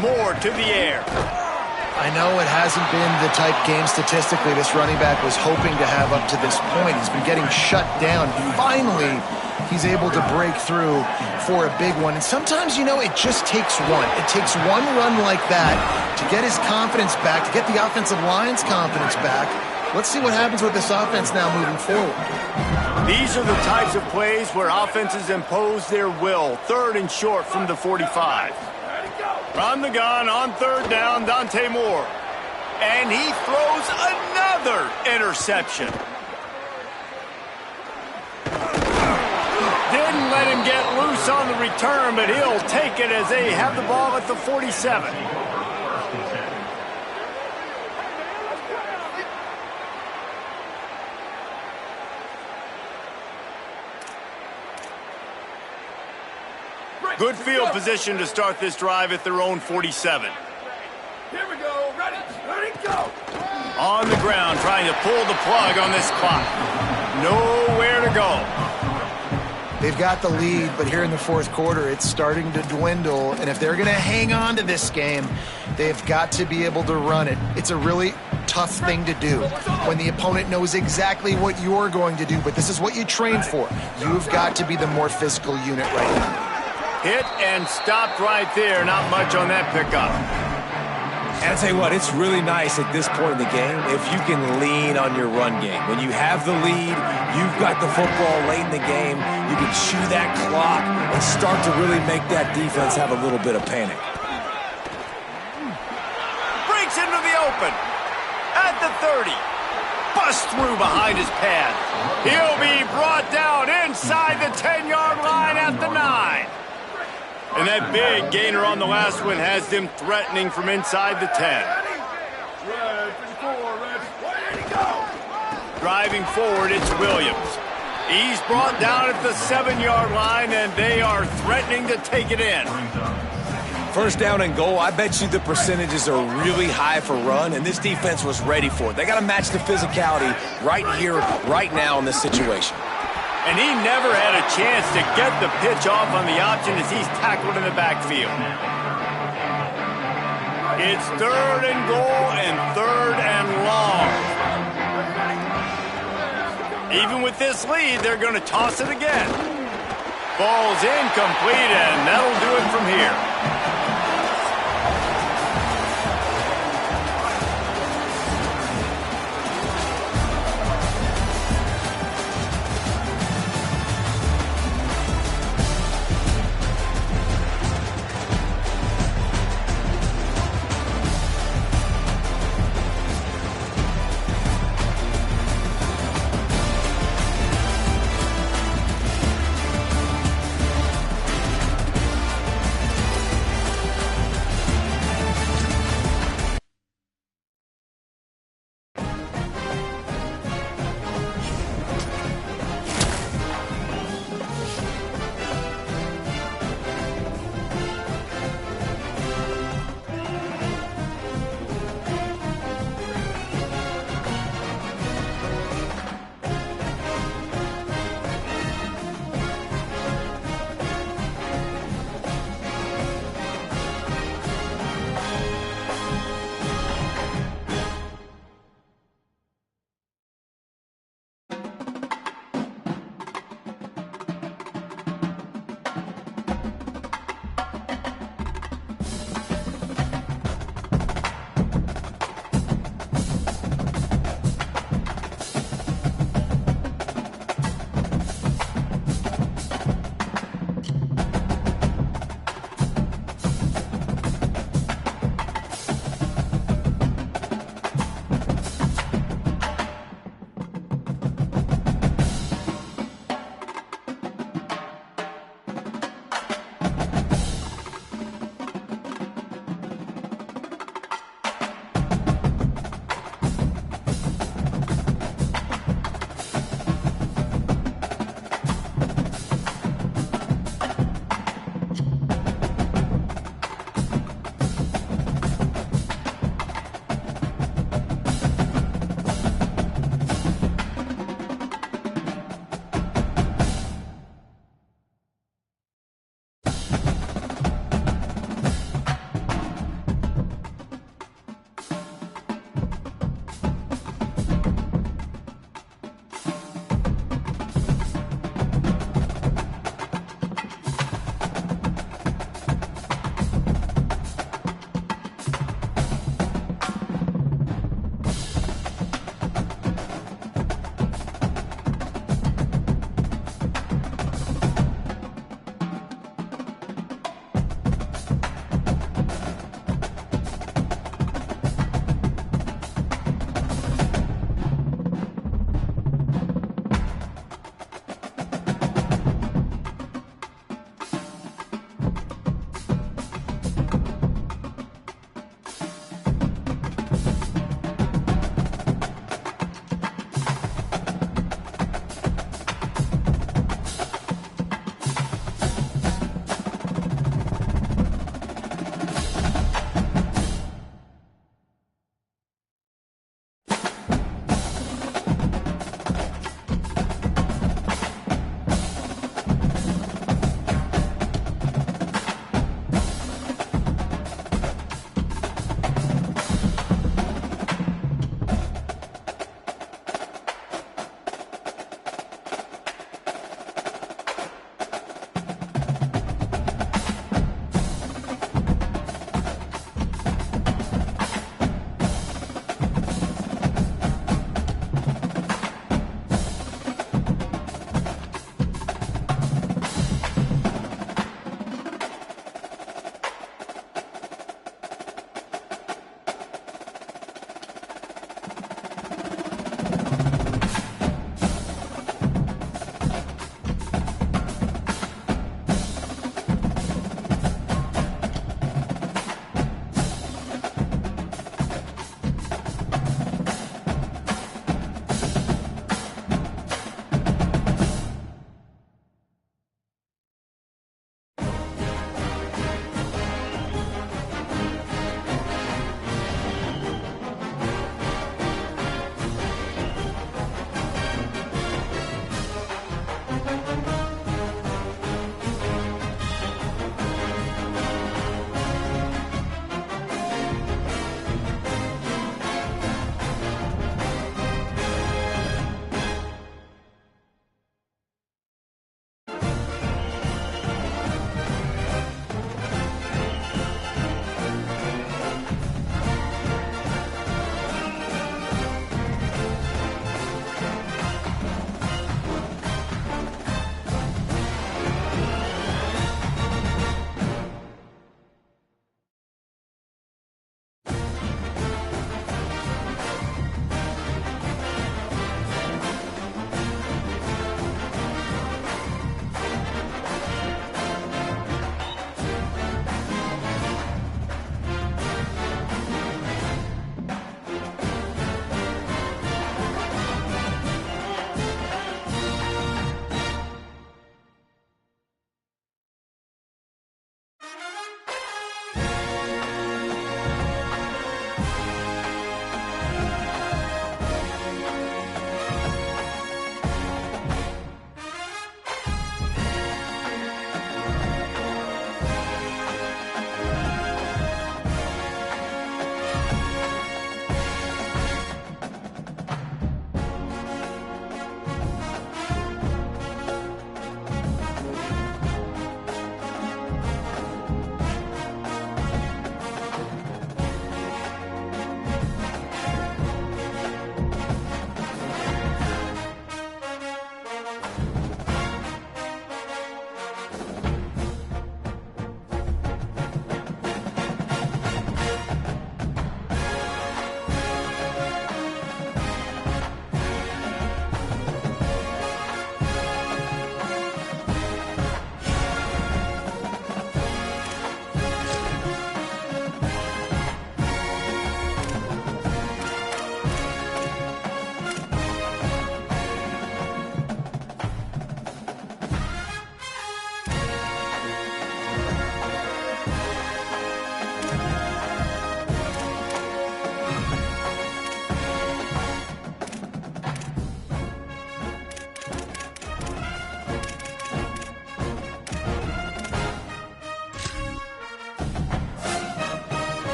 Moore to the air. I know it hasn't been the type game statistically this running back was hoping to have up to this point. He's been getting shut down. Finally, he's able to break through for a big one. And sometimes, you know, it just takes one. It takes one run like that to get his confidence back, to get the offensive line's confidence back. Let's see what happens with this offense now moving forward. These are the types of plays where offenses impose their will. 3rd and short from the 45. From the gun on 3rd down, Dante Moore. And he throws another interception. Didn't let him get loose on the return, but he'll take it as they have the ball at the 47. Good field position to start this drive at their own 47. Here we go. Ready, go. On the ground, trying to pull the plug on this clock. Nowhere to go. They've got the lead, but here in the 4th quarter, it's starting to dwindle. And if they're going to hang on to this game, they've got to be able to run it. It's a really tough thing to do when the opponent knows exactly what you're going to do, but this is what you train for. You've got to be the more physical unit right now. Hit and stopped right there. Not much on that pickup. And I tell you what, it's really nice at this point in the game if you can lean on your run game. When you have the lead, you've got the football late in the game, you can chew that clock and start to really make that defense have a little bit of panic. Breaks into the open. At the 30. Busts through behind his pad. He'll be brought down inside the 10-yard line at the 9. And that big gainer on the last one has them threatening from inside the 10. Driving forward, it's Williams. He's brought down at the 7-yard line, and they are threatening to take it in. First down and goal, I bet you the percentages are really high for run, and this defense was ready for it. They got to match the physicality right here, right now in this situation. And he never had a chance to get the pitch off on the option as he's tackled in the backfield. It's 3rd and goal and 3rd and long. Even with this lead, they're going to toss it again. Ball's incomplete, and that'll do it from here.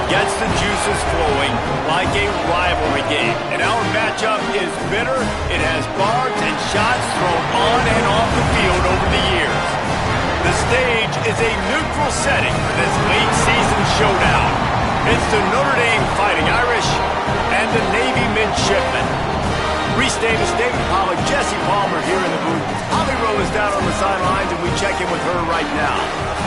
Gets the juices flowing like a rivalry game. And our matchup is bitter. It has barbs and shots thrown on and off the field over the years. The stage is a neutral setting for this late season showdown. It's the Notre Dame Fighting Irish and the Navy Midshipmen. Reese Davis, David Pollack, Jesse Palmer here in the booth. Holly Rowe is down on the sidelines, and we check in with her right now.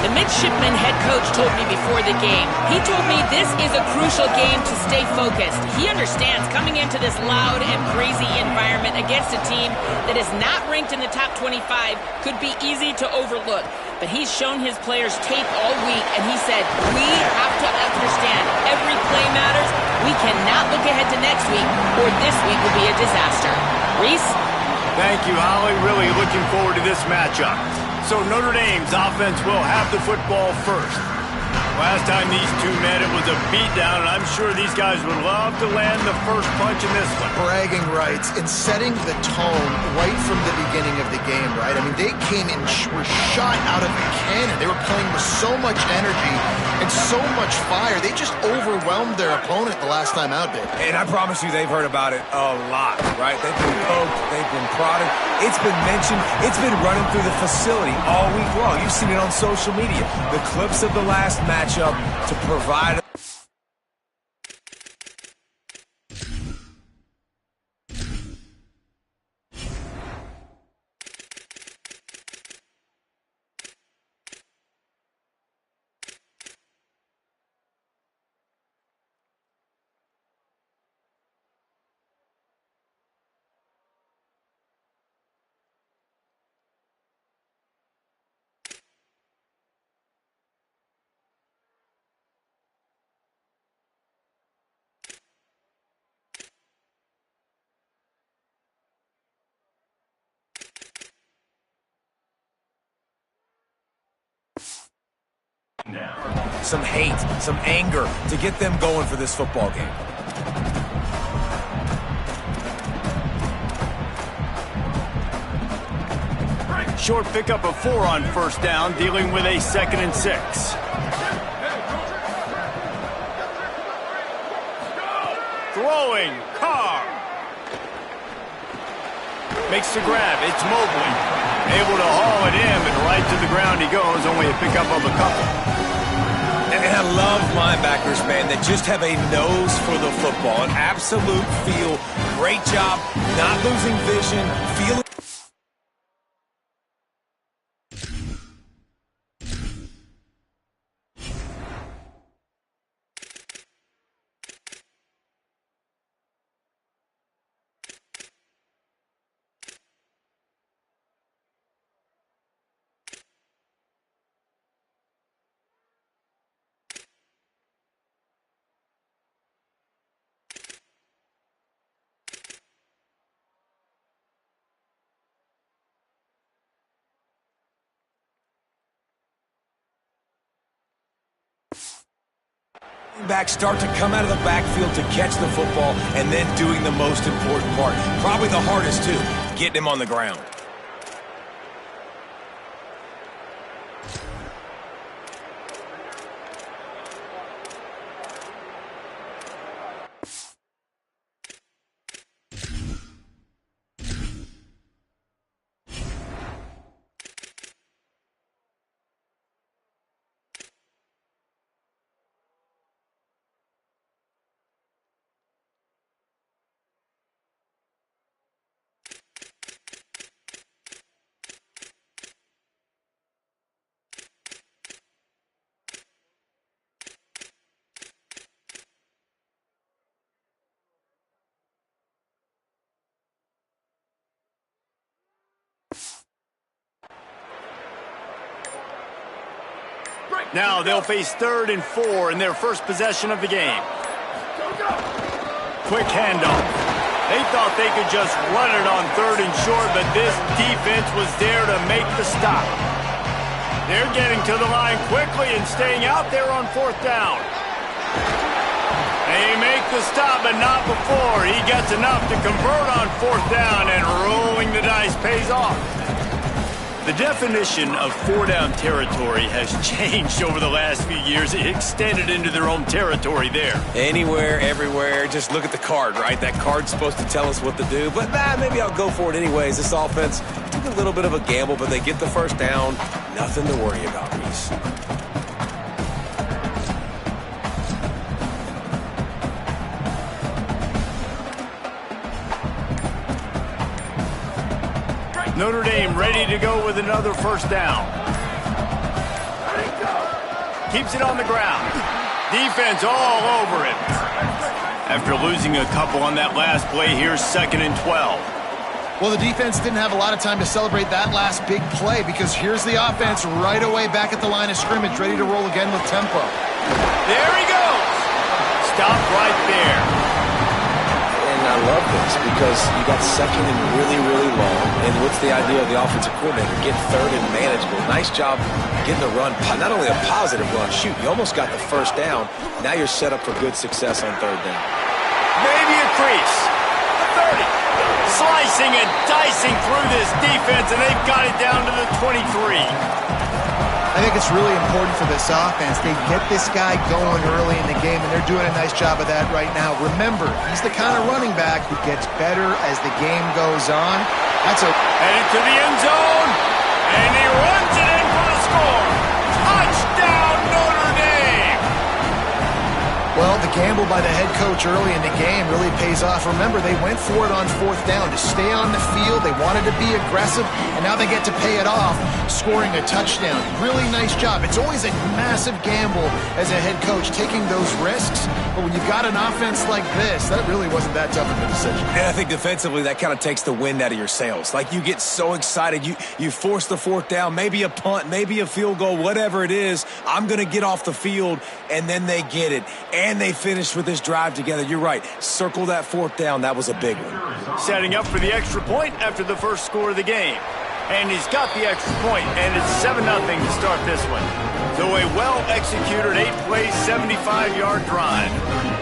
The midshipman head coach told me before the game, he told me this is a crucial game to stay focused. He understands coming into this loud and crazy environment against a team that is not ranked in the top 25 could be easy to overlook. But he's shown his players tape all week, and he said, we have to understand every play matters. We cannot look ahead to next week, or this week will be a disaster. Reese? Thank you, Holly. Really looking forward to this matchup. So Notre Dame's offense will have the football first. Last time these two met, it was a beatdown, and I'm sure these guys would love to land the first punch in this one. Bragging rights in setting the tone right from the beginning of the game, right? I mean, they came in, were shot out of a cannon. They were playing with so much energy and so much fire. They just overwhelmed their opponent the last time out there. And I promise you, they've heard about it a lot, right? They've been poked, they've been prodded. It's been mentioned, it's been running through the facility all week long. You've seen it on social media. The clips of the last matchup to provide some hate, some anger to get them going for this football game. Short pickup of 4 on first down, dealing with a 2nd and 6. Throwing, Carr. Makes the grab, it's Mobley. Able to haul it in, but right to the ground he goes, only a pickup of a couple. And I love linebackers, man, that just have a nose for the football, an absolute feel. Great job, not losing vision, feeling. Backs start to come out of the backfield to catch the football and then doing the most important part. Probably the hardest, too, getting him on the ground. Now they'll face 3rd and 4 in their first possession of the game. Quick handoff. They thought they could just run it on 3rd and short, but this defense was there to make the stop. They're getting to the line quickly and staying out there on 4th down. They make the stop, but not before. He gets enough to convert on 4th down, and rolling the dice pays off. The definition of 4-down territory has changed over the last few years. It extended into their own territory there. Anywhere, everywhere, just look at the card, right? That card's supposed to tell us what to do, but maybe I'll go for it anyways. This offense took a little bit of a gamble, but they get the first down. Nothing to worry about, Reese. Notre Dame ready to go with another first down. Keeps it on the ground. Defense all over it. After losing a couple on that last play, here's 2nd and 12. Well, the defense didn't have a lot of time to celebrate that last big play because here's the offense right away back at the line of scrimmage, ready to roll again with tempo. There he goes. Stop right there. And I love this because you got 2nd and really, really long. And what's the idea of the offensive coordinator? Get 3rd and manageable. Nice job getting the run. Not only a positive run, shoot, you almost got the first down. Now you're set up for good success on 3rd down. Maybe a crease. 30. Slicing and dicing through this defense, and they've got it down to the 23. I think it's really important for this offense. They get this guy going early in the game, and they're doing a nice job of that right now. Remember, he's the kind of running back who gets better as the game goes on. Headed to the end zone, and he runs it in for the score. Touchdown, Notre Dame! Well, the gamble by the head coach early in the game really pays off. Remember, they went for it on 4th down to stay on the field. They wanted to be aggressive, and now they get to pay it off, scoring a touchdown. Really nice job. It's always a massive gamble as a head coach taking those risks, but when you've got an offense like this, that really wasn't that tough of a decision. And I think defensively, that kind of takes the wind out of your sails. Like, you get so excited. You force the 4th down, maybe a punt, maybe a field goal, whatever it is. I'm going to get off the field, and then they get it. And they finish with this drive together. You're right. Circle that 4th down. That was a big one. Setting up for the extra point after the first score of the game. And he's got the extra point, and it's 7-0 to start this one. So a well-executed 8-play, 75-yard drive.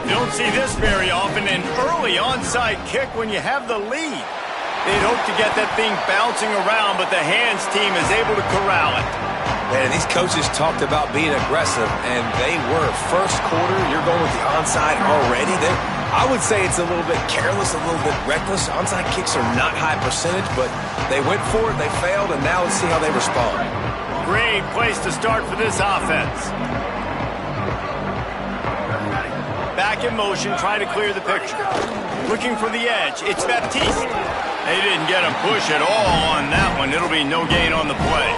You don't see this very often, an early onside kick when you have the lead. They'd hope to get that thing bouncing around, but the hands team is able to corral it. Man, these coaches talked about being aggressive, and they were. First quarter, you're going with the onside already. I would say it's a little bit careless, a little bit reckless. Onside kicks are not high percentage, but they went for it, they failed, and now let's see how they respond. Great place to start for this offense. Back in motion, trying to clear the picture. Looking for the edge. It's Baptiste. They didn't get a push at all on that one. It'll be no gain on the play.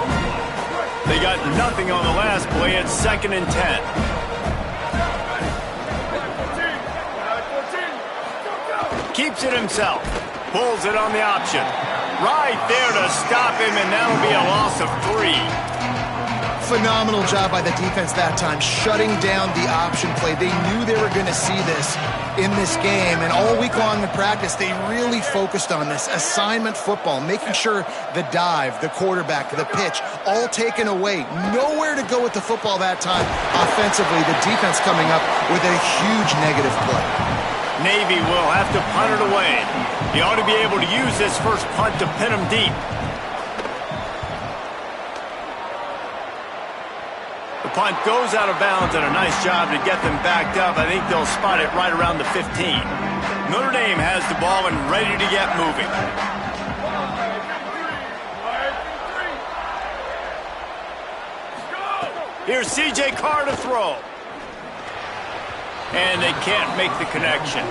They got nothing on the last play. It's 2nd and 10. Keeps it himself. Pulls it on the option. Right there to stop him, and that'll be a loss of 3. Phenomenal job by the defense that time, shutting down the option play. They knew they were going to see this in this game, and all week long in practice, they really focused on this assignment football, making sure the dive, the quarterback, the pitch, all taken away. Nowhere to go with the football that time. Offensively, the defense coming up with a huge negative play. Navy will have to punt it away. He ought to be able to use this first punt to pin him deep. The punt goes out of bounds, and a nice job to get them backed up. I think they'll spot it right around the 15. Notre Dame has the ball and ready to get moving. Here's C.J. Carr to throw. And they can't make the connection.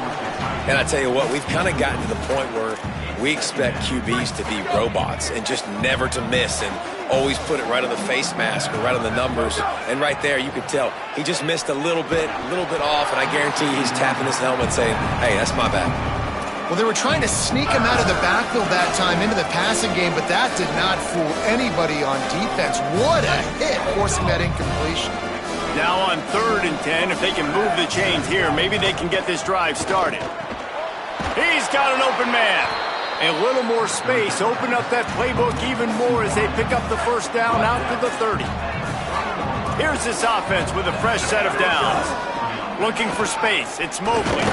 And I tell you what, we've kind of gotten to the point where we expect QBs to be robots and just never to miss and always put it right on the face mask or right on the numbers. And right there, you could tell he just missed a little bit off, and I guarantee he's tapping his helmet saying, hey, that's my bad. Well, they were trying to sneak him out of the backfield that time into the passing game, but that did not fool anybody on defense. What a hit, forcing that incompletion. Now on 3rd and 10, if they can move the chains here, maybe they can get this drive started. He's got an open man. A little more space, open up that playbook even more as they pick up the first down out to the 30. Here's this offense with a fresh set of downs. Looking for space, it's Mobley.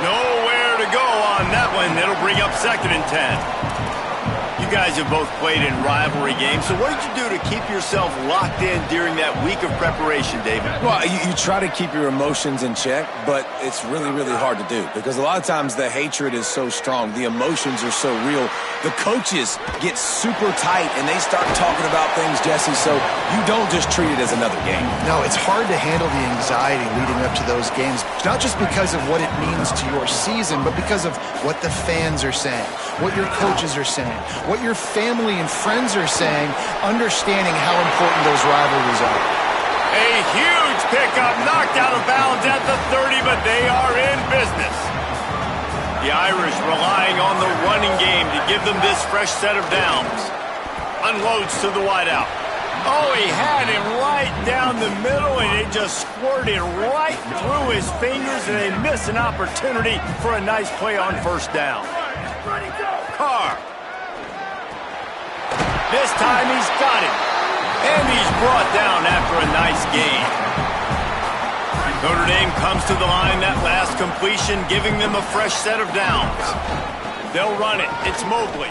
Nowhere to go on that one. It'll bring up 2nd and 10. You guys have both played in rivalry games, so what did you do to keep yourself locked in during that week of preparation, David? Well, you try to keep your emotions in check, but it's really, really hard to do because a lot of times the hatred is so strong. The emotions are so real. The coaches get super tight, and they start talking about things, Jesse, so you don't just treat it as another game. No, it's hard to handle the anxiety leading up to those games, not just because of what it means to your season, but because of what the fans are saying, what your coaches are saying, what your family and friends are saying, understanding how important those rivalries are. A huge pickup, knocked out of bounds at the 30, but they are in business. The Irish relying on the running game to give them this fresh set of downs. Unloads to the wideout. Oh, he had him right down the middle, and it just squirted right through his fingers, and they miss an opportunity for a nice play on 1st down. Carr. This time he's got him. And he's brought down after a nice gain. Notre Dame comes to the line that last completion, giving them a fresh set of downs. They'll run it. It's Mobley.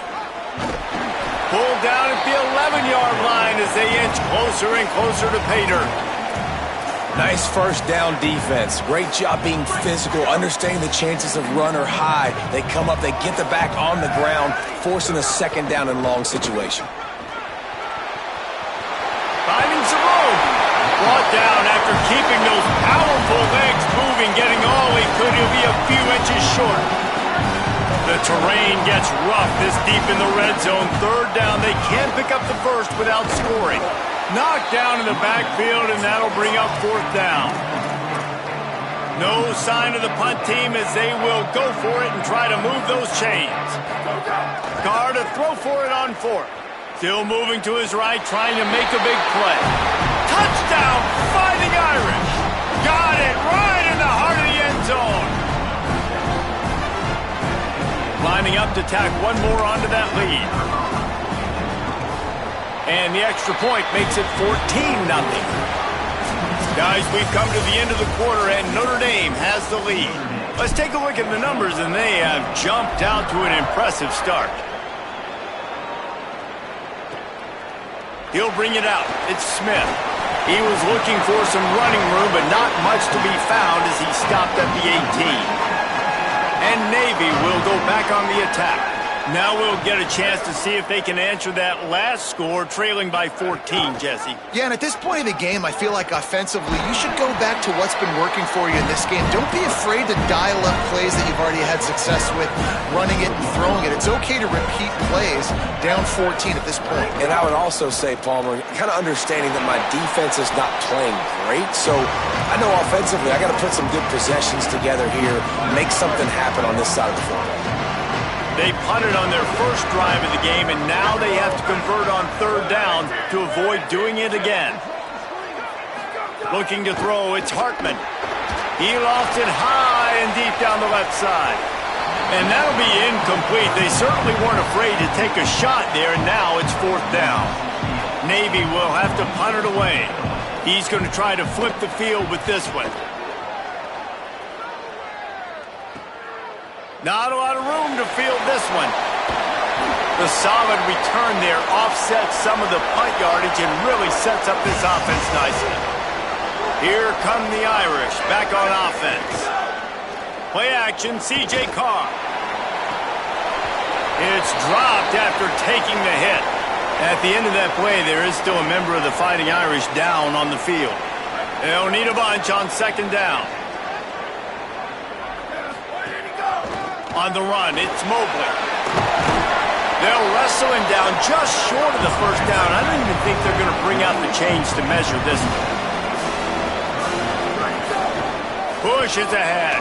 Pulled down at the 11-yard line as they inch closer and closer to pay dirt. Nice 1st down defense. Great job being physical, understanding the chances of run are high. They come up, they get the back on the ground, forcing a 2nd down and long situation. Finding some room. Brought down after keeping those powerful legs moving, getting all he could. He'll be a few inches short. The terrain gets rough this deep in the red zone. 3rd down, they can't pick up the first without scoring. Knocked down in the backfield, and that'll bring up 4th down. No sign of the punt team as they will go for it and try to move those chains. Carr to throw for it on 4th. Still moving to his right, trying to make a big play. Touchdown, Fighting Irish. Got it right in the heart of the end zone. Lining up to tack one more onto that lead. And the extra point makes it 14-0. Guys, we've come to the end of the quarter, and Notre Dame has the lead. Let's take a look at the numbers, and they have jumped out to an impressive start. He'll bring it out. It's Smith. He was looking for some running room, but not much to be found as he stopped at the 18. And Navy will go back on the attack. Now we'll get a chance to see if they can answer that last score, trailing by 14, Jesse. Yeah, and at this point of the game, I feel like offensively, you should go back to what's been working for you in this game. Don't be afraid to dial up plays that you've already had success with, running it and throwing it. It's okay to repeat plays down 14 at this point. And I would also say, Palmer, kind of understanding that my defense is not playing great, so I know offensively I got to put some good possessions together here, make something happen on this side of the football. They punted on their first drive of the game, and now they have to convert on 3rd down to avoid doing it again. Looking to throw, it's Hartman. He lost it high and deep down the left side. And that'll be incomplete. They certainly weren't afraid to take a shot there, and now it's 4th down. Navy will have to punt it away. He's going to try to flip the field with this one. Not a lot of room to field this one. The solid return there offsets some of the punt yardage and really sets up this offense nicely. Here come the Irish back on offense. Play action, C.J. Carr. It's dropped after taking the hit. At the end of that play, there is still a member of the Fighting Irish down on the field. They'll need a bunch on 2nd down. On the run, it's Mobley. They'll wrestle him down just short of the 1st down. I don't even think they're going to bring out the chains to measure this one. Push is ahead.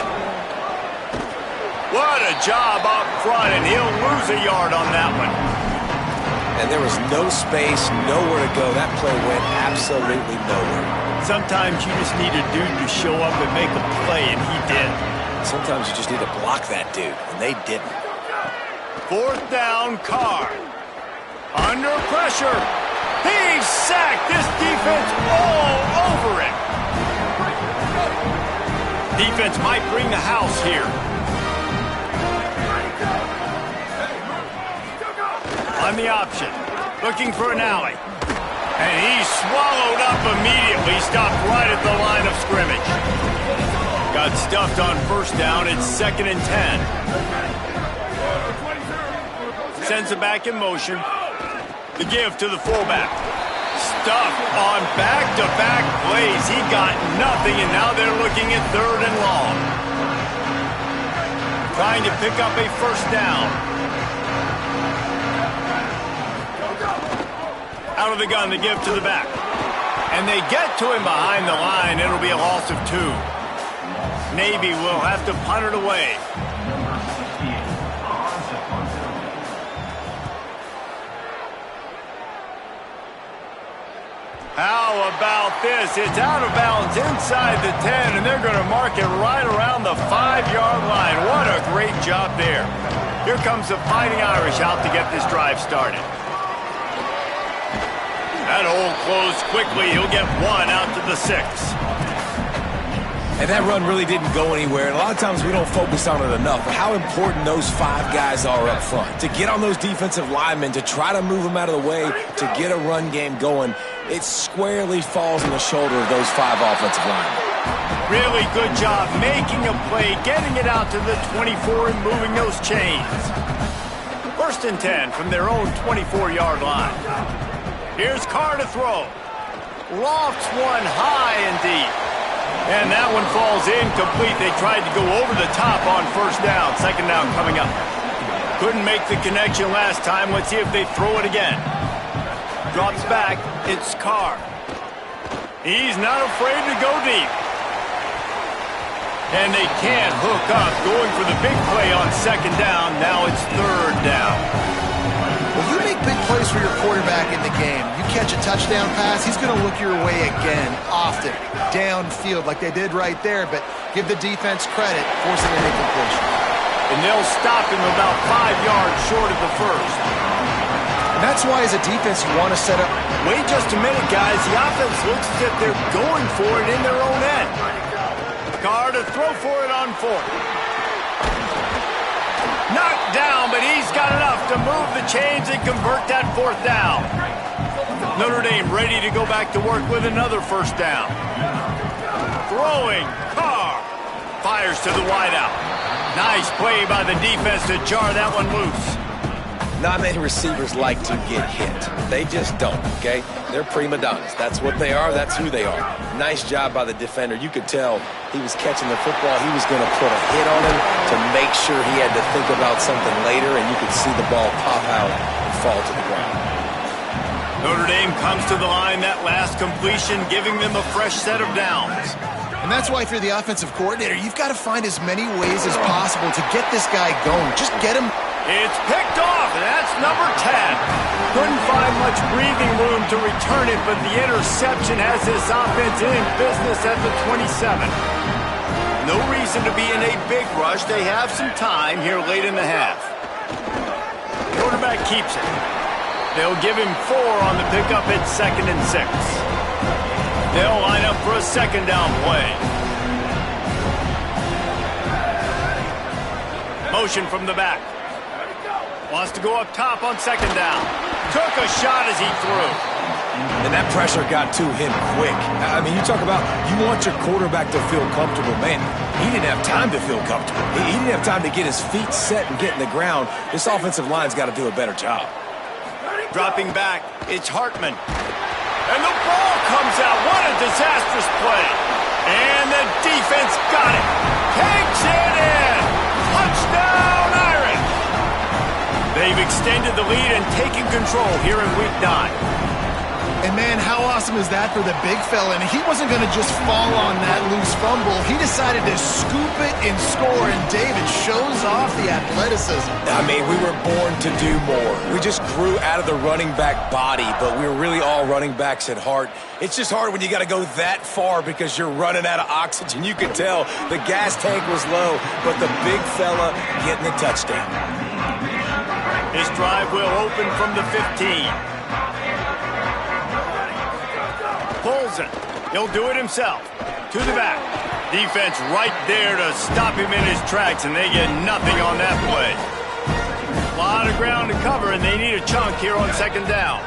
What a job up front, and he'll lose a yard on that one. And there was no space, nowhere to go. That play went absolutely nowhere. Sometimes you just need a dude to show up and make a play, and he did. Sometimes you just need to block that dude, and they didn't. 4th down, Carr. Under pressure. He's sacked. This defense all over it. Defense might bring the house here. On the option, looking for an alley. And he's swallowed up immediately, stopped right at the line of scrimmage. Got stuffed on 1st down, it's 2nd and 10. Sends it back in motion. The give to the fullback. Stuffed on back-to-back plays. He got nothing, and now they're looking at 3rd and long. Trying to pick up a 1st down. Out of the gun, the give to the back. And they get to him behind the line. It'll be a loss of 2. Navy will have to punt it away. How about this? It's out of bounds inside the 10, and they're going to mark it right around the 5-yard line. What a great job there. Here comes the Fighting Irish out to get this drive started. That hole closed quickly. He'll get 1 out to the 6. And that run really didn't go anywhere. And a lot of times we don't focus on it enough. But how important those 5 guys are up front. To get on those defensive linemen, to try to move them out of the way, to get a run game going, it squarely falls on the shoulder of those 5 offensive linemen. Really good job making a play, getting it out to the 24 and moving those chains. 1st and 10 from their own 24-yard line. Here's Carr to throw. Lofts one high and deep. And that one falls incomplete. They tried to go over the top on 1st down. 2nd down coming up. Couldn't make the connection last time. Let's see if they throw it again. Drops back. It's Carr. He's not afraid to go deep. And they can't hook up. Going for the big play on 2nd down. Now it's 3rd down. Well, you make big plays for your quarterback in the game. You catch a touchdown pass, he's going to look your way again, often, downfield like they did right there, but give the defense credit, forcing an incompletion. And they'll stop him about 5 yards short of the 1st. And that's why, as a defense, you want to set up. Wait just a minute, guys. The offense looks as if they're going for it in their own end. Carr to throw for it on 4th. Knocked down, but he's got enough to move the chains and convert that 4th down. Notre Dame ready to go back to work with another 1st down. Throwing, Carr fires to the wideout. Nice play by the defense to jar that one loose. Not many receivers like to get hit. They just don't, okay? They're prima donnas. That's what they are. That's who they are. Nice job by the defender. You could tell he was catching the football. He was going to put a hit on him to make sure he had to think about something later, and you could see the ball pop out and fall to the ground. Notre Dame comes to the line. That last completion giving them a fresh set of downs. And that's why, if you're the offensive coordinator, you've got to find as many ways as possible to get this guy going. Just get him. It's picked off, and that's number 10. Couldn't find much breathing room to return it, but the interception has this offense in business at the 27. No reason to be in a big rush. They have some time here late in the half. Quarterback keeps it. They'll give him 4 on the pickup at 2nd and 6. They'll line up for a 2nd down play. Motion from the back. Wants to go up top on 2nd down. Took a shot as he threw. And that pressure got to him quick. I mean, you talk about you want your quarterback to feel comfortable. Man, he didn't have time to feel comfortable. He didn't have time to get his feet set and get in the ground. This offensive line's got to do a better job. Dropping back, it's Hartman. And the ball comes out. What a disastrous play. And the defense got it. Takes it in. Touchdown, Irish. They've extended the lead and taken control here in Week 9. And, man, how awesome is that for the big fella? And he wasn't going to just fall on that loose fumble. He decided to scoop it and score, and David shows off the athleticism. I mean, we were born to do more. We just grew out of the running back body, but we were really all running backs at heart. It's just hard when you got to go that far because you're running out of oxygen. You could tell the gas tank was low, but the big fella getting the touchdown. His drive will open from the 15. Pulls it. He'll do it himself. To the back. Defense right there to stop him in his tracks, and they get nothing on that play. A lot of ground to cover, and they need a chunk here on second down.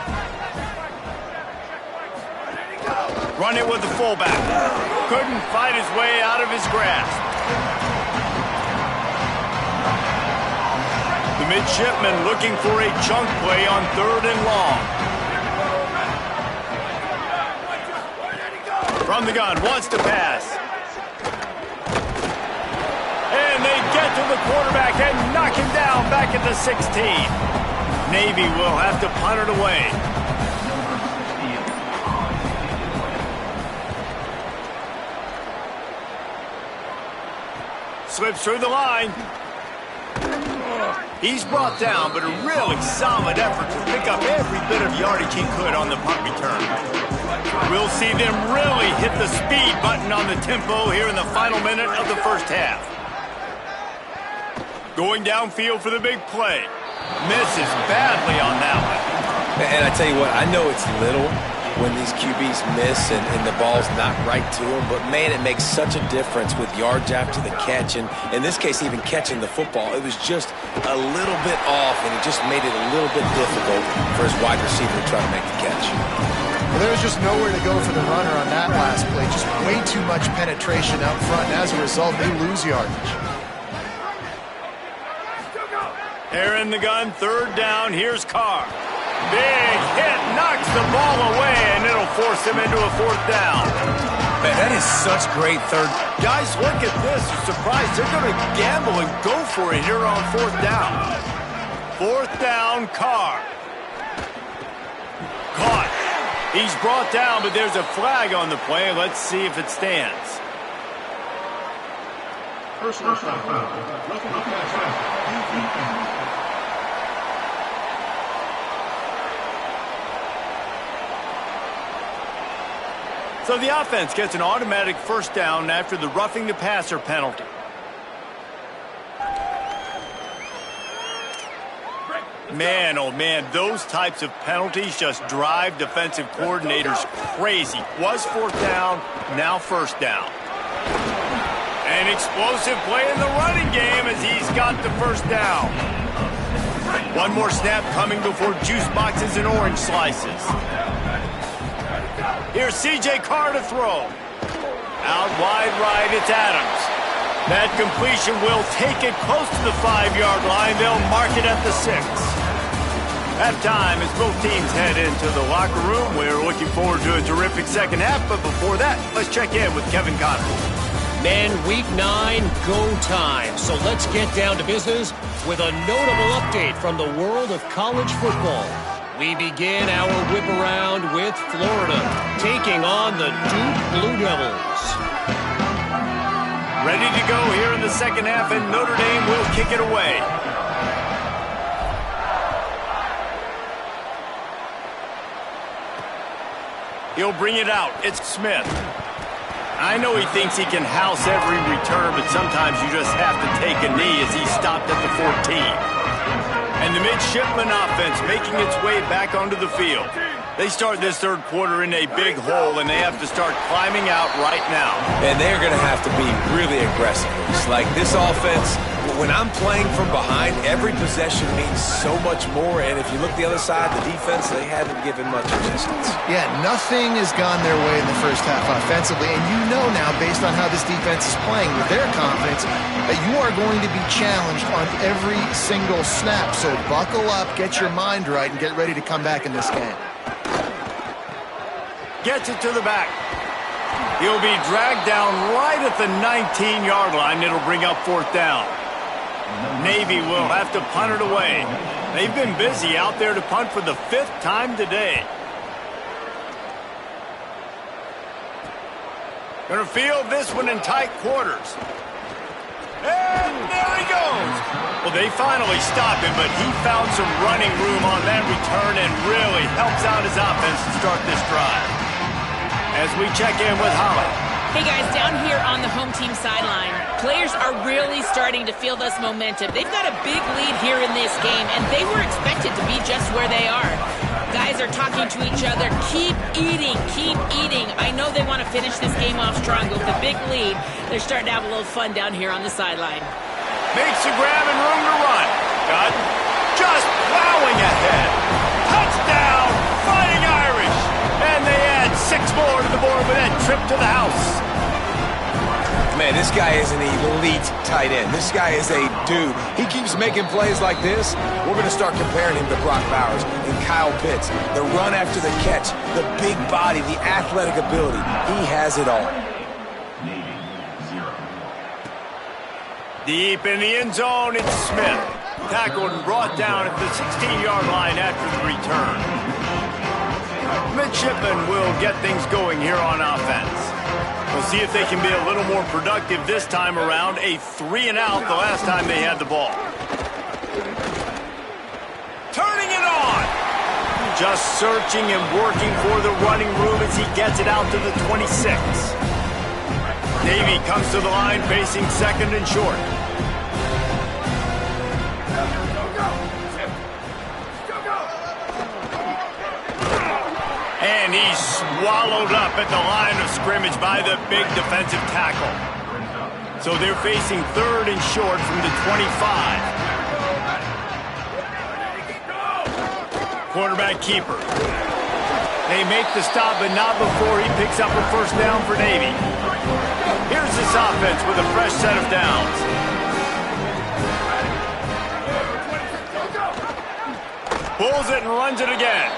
Run it with the fullback. Couldn't fight his way out of his grasp. The midshipman looking for a chunk play on 3rd and long. From the gun, wants to pass. And they get to the quarterback and knock him down back at the 16. Navy will have to punt it away. Slips through the line. He's brought down, but a really solid effort to pick up every bit of yardage he could on the punt return. We'll see them really hit the speed button on the tempo here in the final minute of the first half. Going downfield for the big play. Misses badly on that one. And I tell you what, I know it's little when these QBs miss and the ball's not right to them, but man, it makes such a difference with yards after the catch, and in this case, even catching the football. It was just a little bit off, and it just made it a little bit difficult for his wide receiver to try to make the catch. Well, there was just nowhere to go for the runner on that last play. Just way too much penetration up front, and as a result, they lose yardage. Here in the gun, 3rd down, here's Carr. Big hit, knocks the ball away, and it'll force him into a 4th down. Man, that is such great third. Guys, look at this. You're surprised. They're going to gamble and go for it here on 4th down. 4th down, Carr. Caught. He's brought down, but there's a flag on the play. Let's see if it stands. First down. So the offense gets an automatic 1st down after the roughing the passer penalty. Man, oh man, those types of penalties just drive defensive coordinators crazy. Was 4th down, now 1st down. An explosive play in the running game as he's got the 1st down. One more snap coming before juice boxes and orange slices. Here's C.J. Carr to throw. Out wide right, it's Adams. That completion will take it close to the 5-yard line. They'll mark it at the 6. Halftime as both teams head into the locker room. We're looking forward to a terrific second half, but before that, let's check in with Kevin Conner. Men, week 9, go time. So let's get down to business with a notable update from the world of college football. We begin our whip around with Florida, taking on the Duke Blue Devils. Ready to go here in the second half, and Notre Dame will kick it away. He'll bring it out. It's Smith. I know he thinks he can house every return, but sometimes you just have to take a knee as he stopped at the 14. And the midshipman offense making its way back onto the field. They start this 3rd quarter in a big hole, and they have to start climbing out right now. And they're going to have to be really aggressive. It's like this offense, when I'm playing from behind, every possession means so much more. And if you look the other side, the defense, they haven't given much resistance. Yeah, nothing has gone their way in the first half offensively. And you know now, based on how this defense is playing with their confidence, that you are going to be challenged on every single snap. So buckle up, get your mind right, and get ready to come back in this game. Gets it to the back. He'll be dragged down right at the 19-yard line. It'll bring up 4th down. Navy will have to punt it away. They've been busy out there to punt for the 5th time today. Gonna field this one in tight quarters. And there he goes. Well, they finally stopped him, but he found some running room on that return and really helps out his offense to start this drive. As we check in with Holly. Hey guys, down here on the home team sideline, players are really starting to feel this momentum. They've got a big lead here in this game, and they were expected to be just where they are. Guys are talking to each other, keep eating, keep eating. I know they want to finish this game off strong, but with a big lead, they're starting to have a little fun down here on the sideline. Makes a grab and room to run. Got just plowing ahead. Touchdown, Fighting Irish. And they add 6 more to the board with that trip to the house. Man, this guy is an elite tight end. This guy is a dude. He keeps making plays like this. We're going to start comparing him to Brock Bowers and Kyle Pitts. The run after the catch, the big body, the athletic ability. He has it all. Deep in the end zone, it's Smith. Tackled and brought down at the 16-yard line after the return. Midshipmen will get things going here on offense. We'll see if they can be a little more productive this time around. A 3-and-out the last time they had the ball. Turning it on. Just searching and working for the running room as he gets it out to the 26. Navy comes to the line facing second and short. And he's swallowed up at the line of scrimmage by the big defensive tackle. So they're facing third and short from the 25. Quarterback keeper. They make the stop, but not before he picks up a first down for Navy. Here's this offense with a fresh set of downs. Pulls it and runs it again.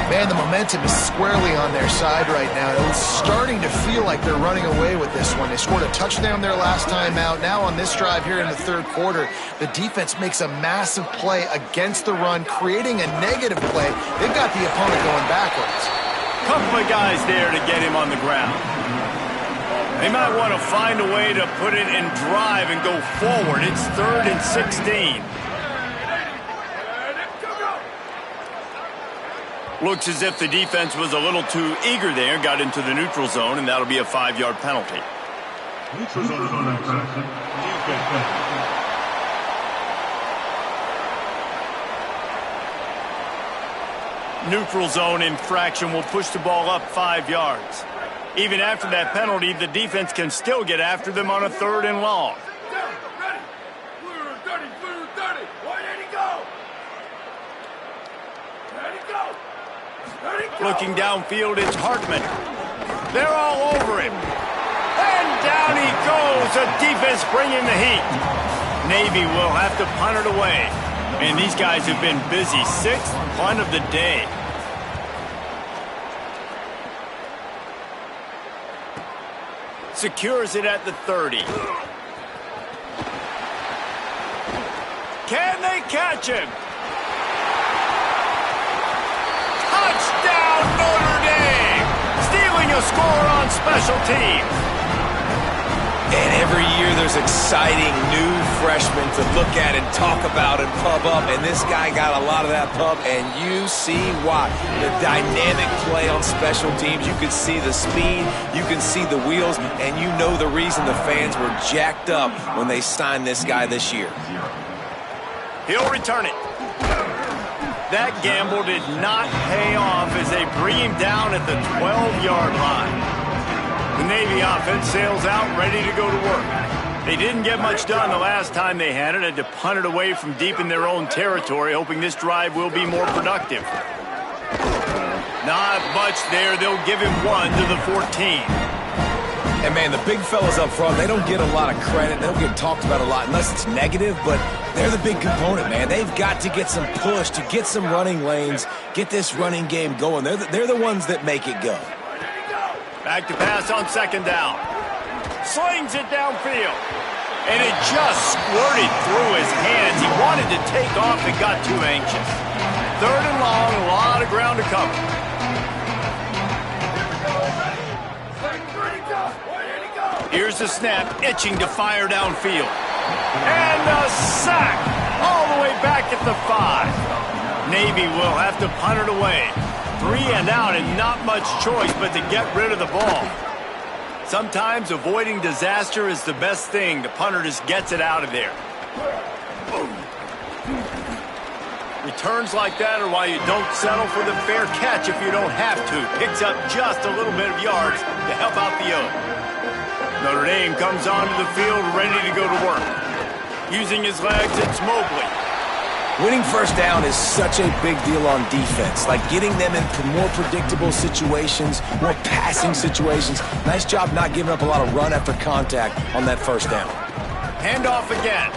Man, the momentum is squarely on their side right now. It's starting to feel like they're running away with this one. They scored a touchdown their last time out. Now on this drive here in the third quarter, the defense makes a massive play against the run, creating a negative play. They've got the opponent going backwards. Couple of guys there to get him on the ground. They might want to find a way to put it in drive and go forward. It's 3rd and 16. Looks as if the defense was a little too eager there, got into the neutral zone, and that'll be a 5-yard penalty. Neutral zone infraction. Neutral zone infraction will push the ball up 5 yards. Even after that penalty, the defense can still get after them on a 3rd and long. Looking downfield, it's Hartman. They're all over him. And down he goes. The defense bringing the heat. Navy will have to punt it away. And these guys have been busy. 6th punt of the day. Secures it at the 30. Can they catch him? Touchdown, Notre Dame! Stealing a score on special teams. And every year there's exciting new freshmen to look at and talk about and pub up. And this guy got a lot of that pub, and you see why. The dynamic play on special teams. You can see the speed. You can see the wheels. And you know the reason the fans were jacked up when they signed this guy this year. He'll return it. That gamble did not pay off as they bring him down at the 12-yard line. The Navy offense sails out, ready to go to work. They didn't get much done the last time they had it. Had to punt it away from deep in their own territory, hoping this drive will be more productive. Not much there. They'll give him 1 to the 14. And, man, the big fellas up front, they don't get a lot of credit. They don't get talked about a lot unless it's negative, but they're the big component, man. They've got to get some push, to get some running lanes, get this running game going. They're the ones that make it go. Back to pass on 2nd down. Slings it downfield. And it just squirted through his hands. He wanted to take off and got too anxious. 3rd and long, a lot of ground to cover. Here's the snap, itching to fire downfield. And a sack all the way back at the 5. Navy will have to punt it away. 3 and out and not much choice but to get rid of the ball. Sometimes avoiding disaster is the best thing. The punter just gets it out of there. Returns like that are why you don't settle for the fair catch if you don't have to. Picks up just a little bit of yards to help out the Oak. Notre Dame comes onto the field ready to go to work. Using his legs, it's Mobley. Winning first down is such a big deal on defense, like getting them into more predictable situations, more passing situations. Nice job not giving up a lot of run after contact on that first down. Handoff again.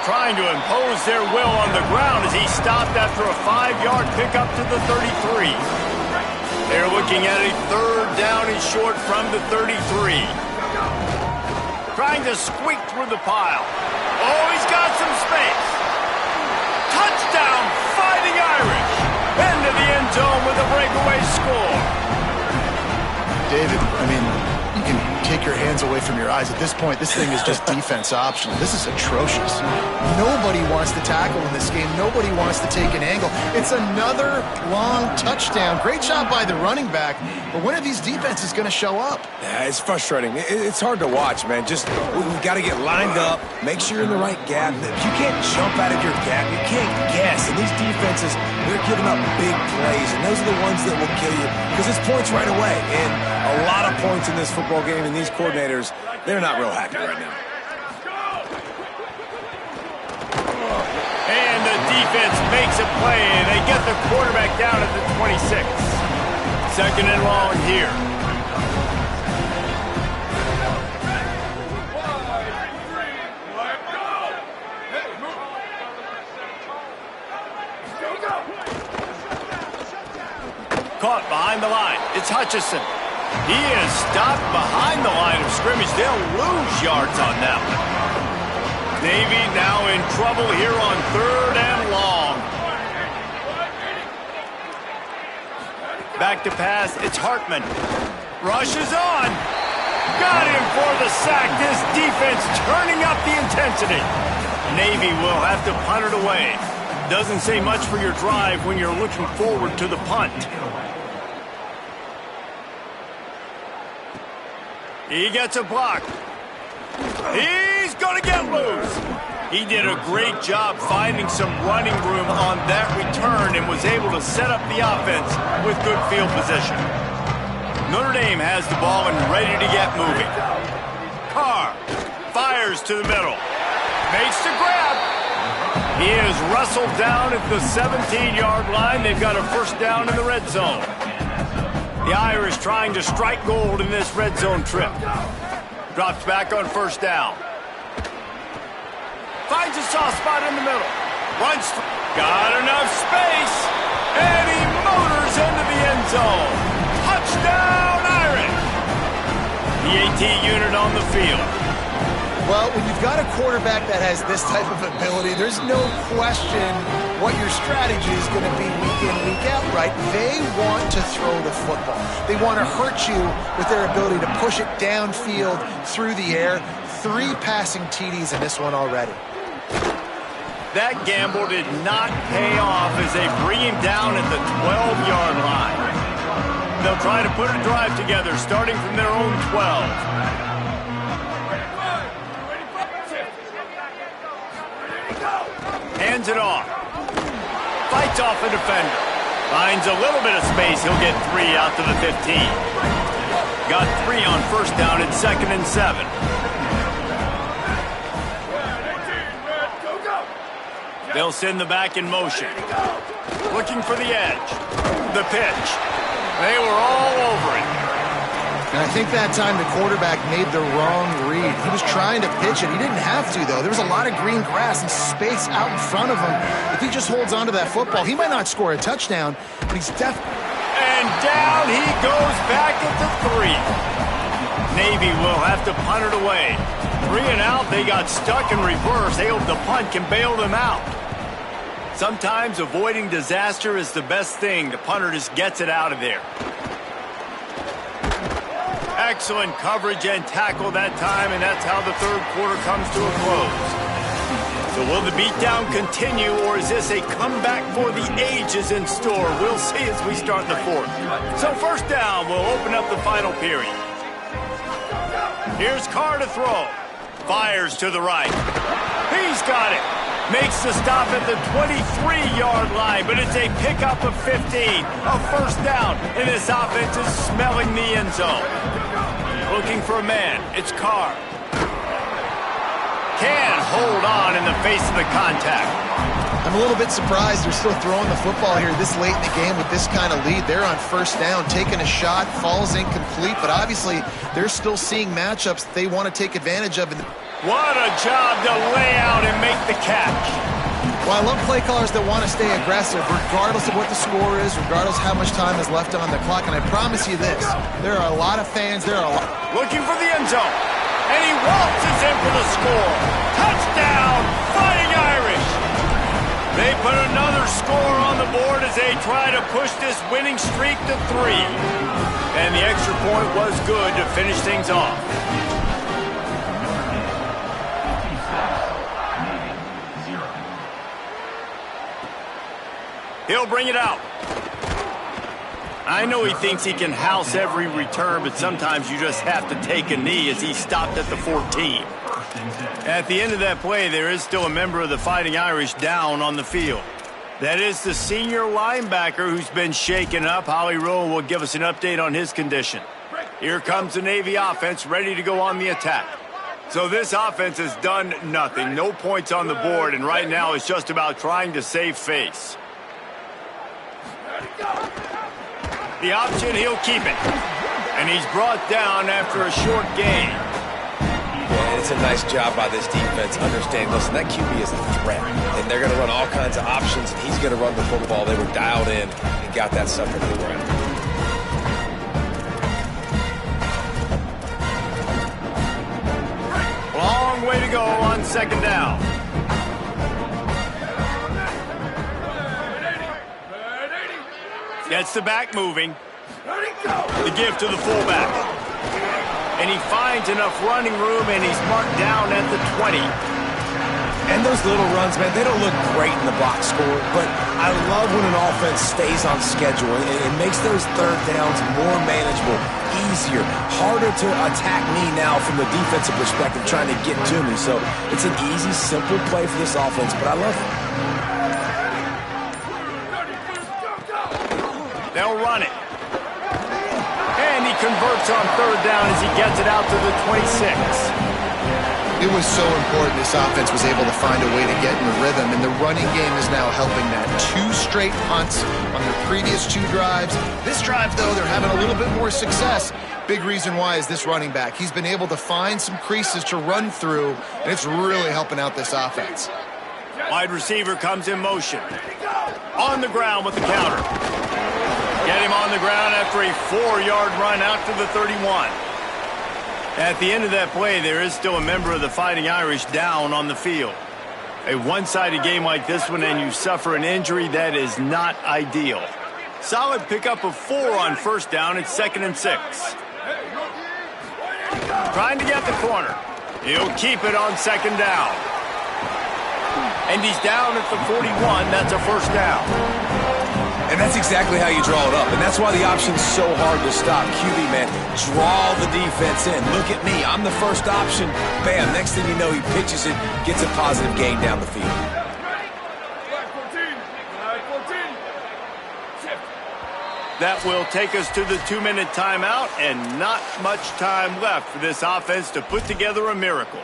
Trying to impose their will on the ground as he stopped after a 5-yard pickup to the 33. They're looking at a 3rd down and short from the 33. Trying to squeak through the pile. Oh, he's got some space. Touchdown, Fighting Irish. Into the end zone with a breakaway score. David, I mean, you can take your hands away from your eyes. At this point, this thing is just defense optional. This is atrocious. Nobody wants to tackle in this game. Nobody wants to take an angle. It's another long touchdown. Great job by the running back. But when are these defenses going to show up? Yeah, it's frustrating. It's hard to watch, man. Just, we've got to get lined up, make sure you're in the right gap. You can't jump out of your gap. You can't guess. And these defenses, they're giving up big plays, and those are the ones that will kill you because it's points right away. And a lot of points in this football game, and these coordinators, they're not real happy right now. And the defense makes a play, and they get the quarterback down at the 26. 2nd and long here. Caught behind the line. It's Hutchinson. He is stopped behind the line of scrimmage. They'll lose yards on that one. Navy now in trouble here on 3rd and long. Back to pass. It's Hartman. Rushes on. Got him for the sack. This defense turning up the intensity. Navy will have to punt it away. Doesn't say much for your drive when you're looking forward to the punt. He gets a block. He's going to get loose. He did a great job finding some running room on that return and was able to set up the offense with good field position. Notre Dame has the ball and ready to get moving. Carr fires to the middle. Makes the grab. He is wrestled down at the 17-yard line. They've got a 1st down in the red zone. The Irish trying to strike gold in this red zone trip. Drops back on 1st down. Finds a soft spot in the middle. Runs. Got enough space. And he motors into the end zone. Touchdown, Irish. The AT unit on the field. Well, when you've got a quarterback that has this type of ability, there's no question what your strategy is going to be week in, week out, right? They want to throw the football. They want to hurt you with their ability to push it downfield through the air. 3 passing TDs in this one already. That gamble did not pay off as they bring him down at the 12-yard line. They'll try to put a drive together starting from their own 12. Hands it off. Fights off a defender. Finds a little bit of space. He'll get 3 out to the 15. Got 3 on 1st down at 2nd and 7. They'll send the back in motion. Looking for the edge. The pitch. They were all over it. And I think that time the quarterback made the wrong read. He was trying to pitch it. He didn't have to, though. There was a lot of green grass and space out in front of him. If he just holds on to that football, he might not score a touchdown, but he's definitely... And down he goes back at the 3. Navy will have to punt it away. 3 and out, they got stuck in reverse. They hope the punt can bail them out. Sometimes avoiding disaster is the best thing. The punter just gets it out of there. Excellent coverage and tackle that time, and that's how the third quarter comes to a close. So will the beatdown continue, or is this a comeback for the ages in store? We'll see as we start the fourth. So first down, we'll open up the final period. Here's Carr to throw. Fires to the right. He's got it. Makes the stop at the 23-yard line, but it's a pickup of 15. A first down, and this offense is smelling the end zone. Looking for a man. It's Carr. Can hold on in the face of the contact. I'm a little bit surprised they're still throwing the football here this late in the game with this kind of lead. They're on first down, taking a shot, falls incomplete, but obviously they're still seeing matchups that they want to take advantage of. What a job to lay out and make the catch. Well, I love play callers that want to stay aggressive regardless of what the score is, regardless of how much time is left on the clock, and I promise you this, there are a lot of fans, looking for the end zone, and he waltzes in for the score. Touchdown, Fighting Irish. They put another score on the board as they try to push this winning streak to 3. And the extra point was good to finish things off. He'll bring it out. I know he thinks he can house every return, but sometimes you just have to take a knee as he stopped at the 14. At the end of that play, there is still a member of the Fighting Irish down on the field. That is the senior linebacker who's been shaken up. Howie Rowe will give us an update on his condition. Here comes the Navy offense ready to go on the attack. So this offense has done nothing. No points on the board, and right now it's just about trying to save face. The option, he'll keep it. And he's brought down after a short gain. Yeah, it's a nice job by this defense. Understand, listen, that QB is a threat. And they're going to run all kinds of options, and he's going to run the football. They were dialed in and got that sucker to the ground. Long way to go on second down. Gets the back moving. The give to the fullback. And he finds enough running room, and he's marked down at the 20. And those little runs, man, they don't look great in the box score, but I love when an offense stays on schedule. It makes those third downs more manageable, easier, harder to attack me now from the defensive perspective trying to get to me. So it's an easy, simple play for this offense, but I love it. They'll run it. And he converts on third down as he gets it out to the 26. It was so important this offense was able to find a way to get in the rhythm, and the running game is now helping that. 2 straight punts on their previous 2 drives. This drive, though, they're having a little bit more success. Big reason why is this running back. He's been able to find some creases to run through, and it's really helping out this offense. Wide receiver comes in motion. On the ground with the counter. Get him on the ground after a 4-yard run out to the 31. At the end of that play, there is still a member of the Fighting Irish down on the field. A one-sided game like this one and you suffer an injury, that is not ideal. Solid pickup of 4 on first down. It's 2nd and 6. Trying to get the corner. He'll keep it on 2nd down. And he's down at the 41. That's a first down. And that's exactly how you draw it up. And that's why the option's so hard to stop. QB, man, draw the defense in. Look at me. I'm the first option. Bam. Next thing you know, he pitches it, gets a positive gain down the field. That will take us to the 2-minute timeout, and not much time left for this offense to put together a miracle.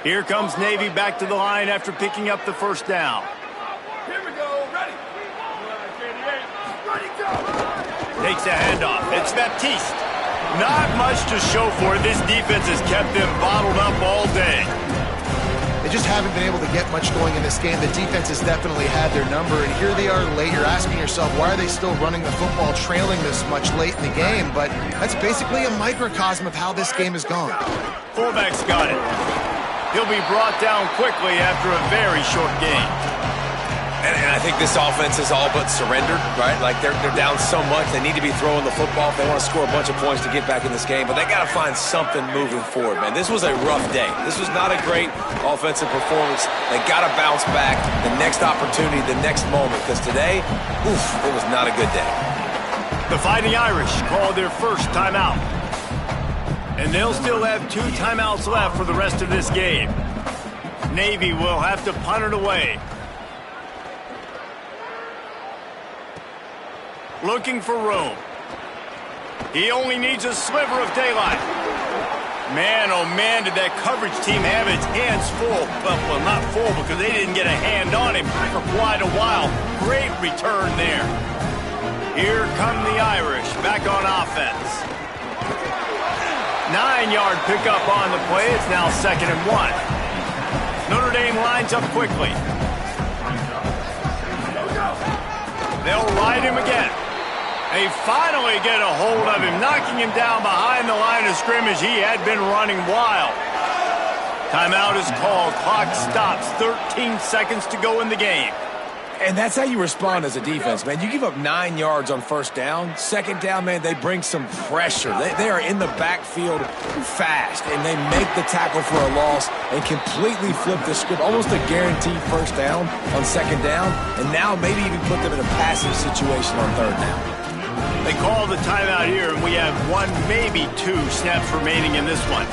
Here comes Navy back to the line after picking up the first down. Here we go. Ready. Ready, go. Takes a handoff. It's Baptiste. Not much to show for it. This defense has kept them bottled up all day. They just haven't been able to get much going in this game. The defense has definitely had their number, and here they are late. You're asking yourself, why are they still running the football, trailing this much late in the game? But that's basically a microcosm of how this game has gone. Fullback's got it. He'll be brought down quickly after a very short game. And I think this offense is all but surrendered, right? Like they're down so much, they need to be throwing the football if they want to score a bunch of points to get back in this game. But they got to find something moving forward, man. This was a rough day. This was not a great offensive performance. They got to bounce back the next opportunity, the next moment, because today, it was not a good day. The Fighting Irish called their first timeout. And they'll still have 2 timeouts left for the rest of this game. Navy will have to punt it away. Looking for room. He only needs a sliver of daylight. Man, oh man, did that coverage team have its hands full. Well, not full because they didn't get a hand on him for quite a while. Great return there. Here come the Irish back on offense. 9-yard pickup on the play. It's now 2nd and 1. Notre Dame lines up quickly. They'll ride him again. They finally get a hold of him, knocking him down behind the line of scrimmage. He had been running wild. Timeout is called. Clock stops. 13 seconds to go in the game. And that's how you respond as a defense, man. You give up 9 yards on first down. 2nd down, man, they bring some pressure. They are in the backfield fast, and they make the tackle for a loss and completely flip the script. Almost a guaranteed first down on 2nd down, and now maybe even put them in a passing situation on 3rd down. They call the timeout here, and we have 1, maybe 2 snaps remaining in this one.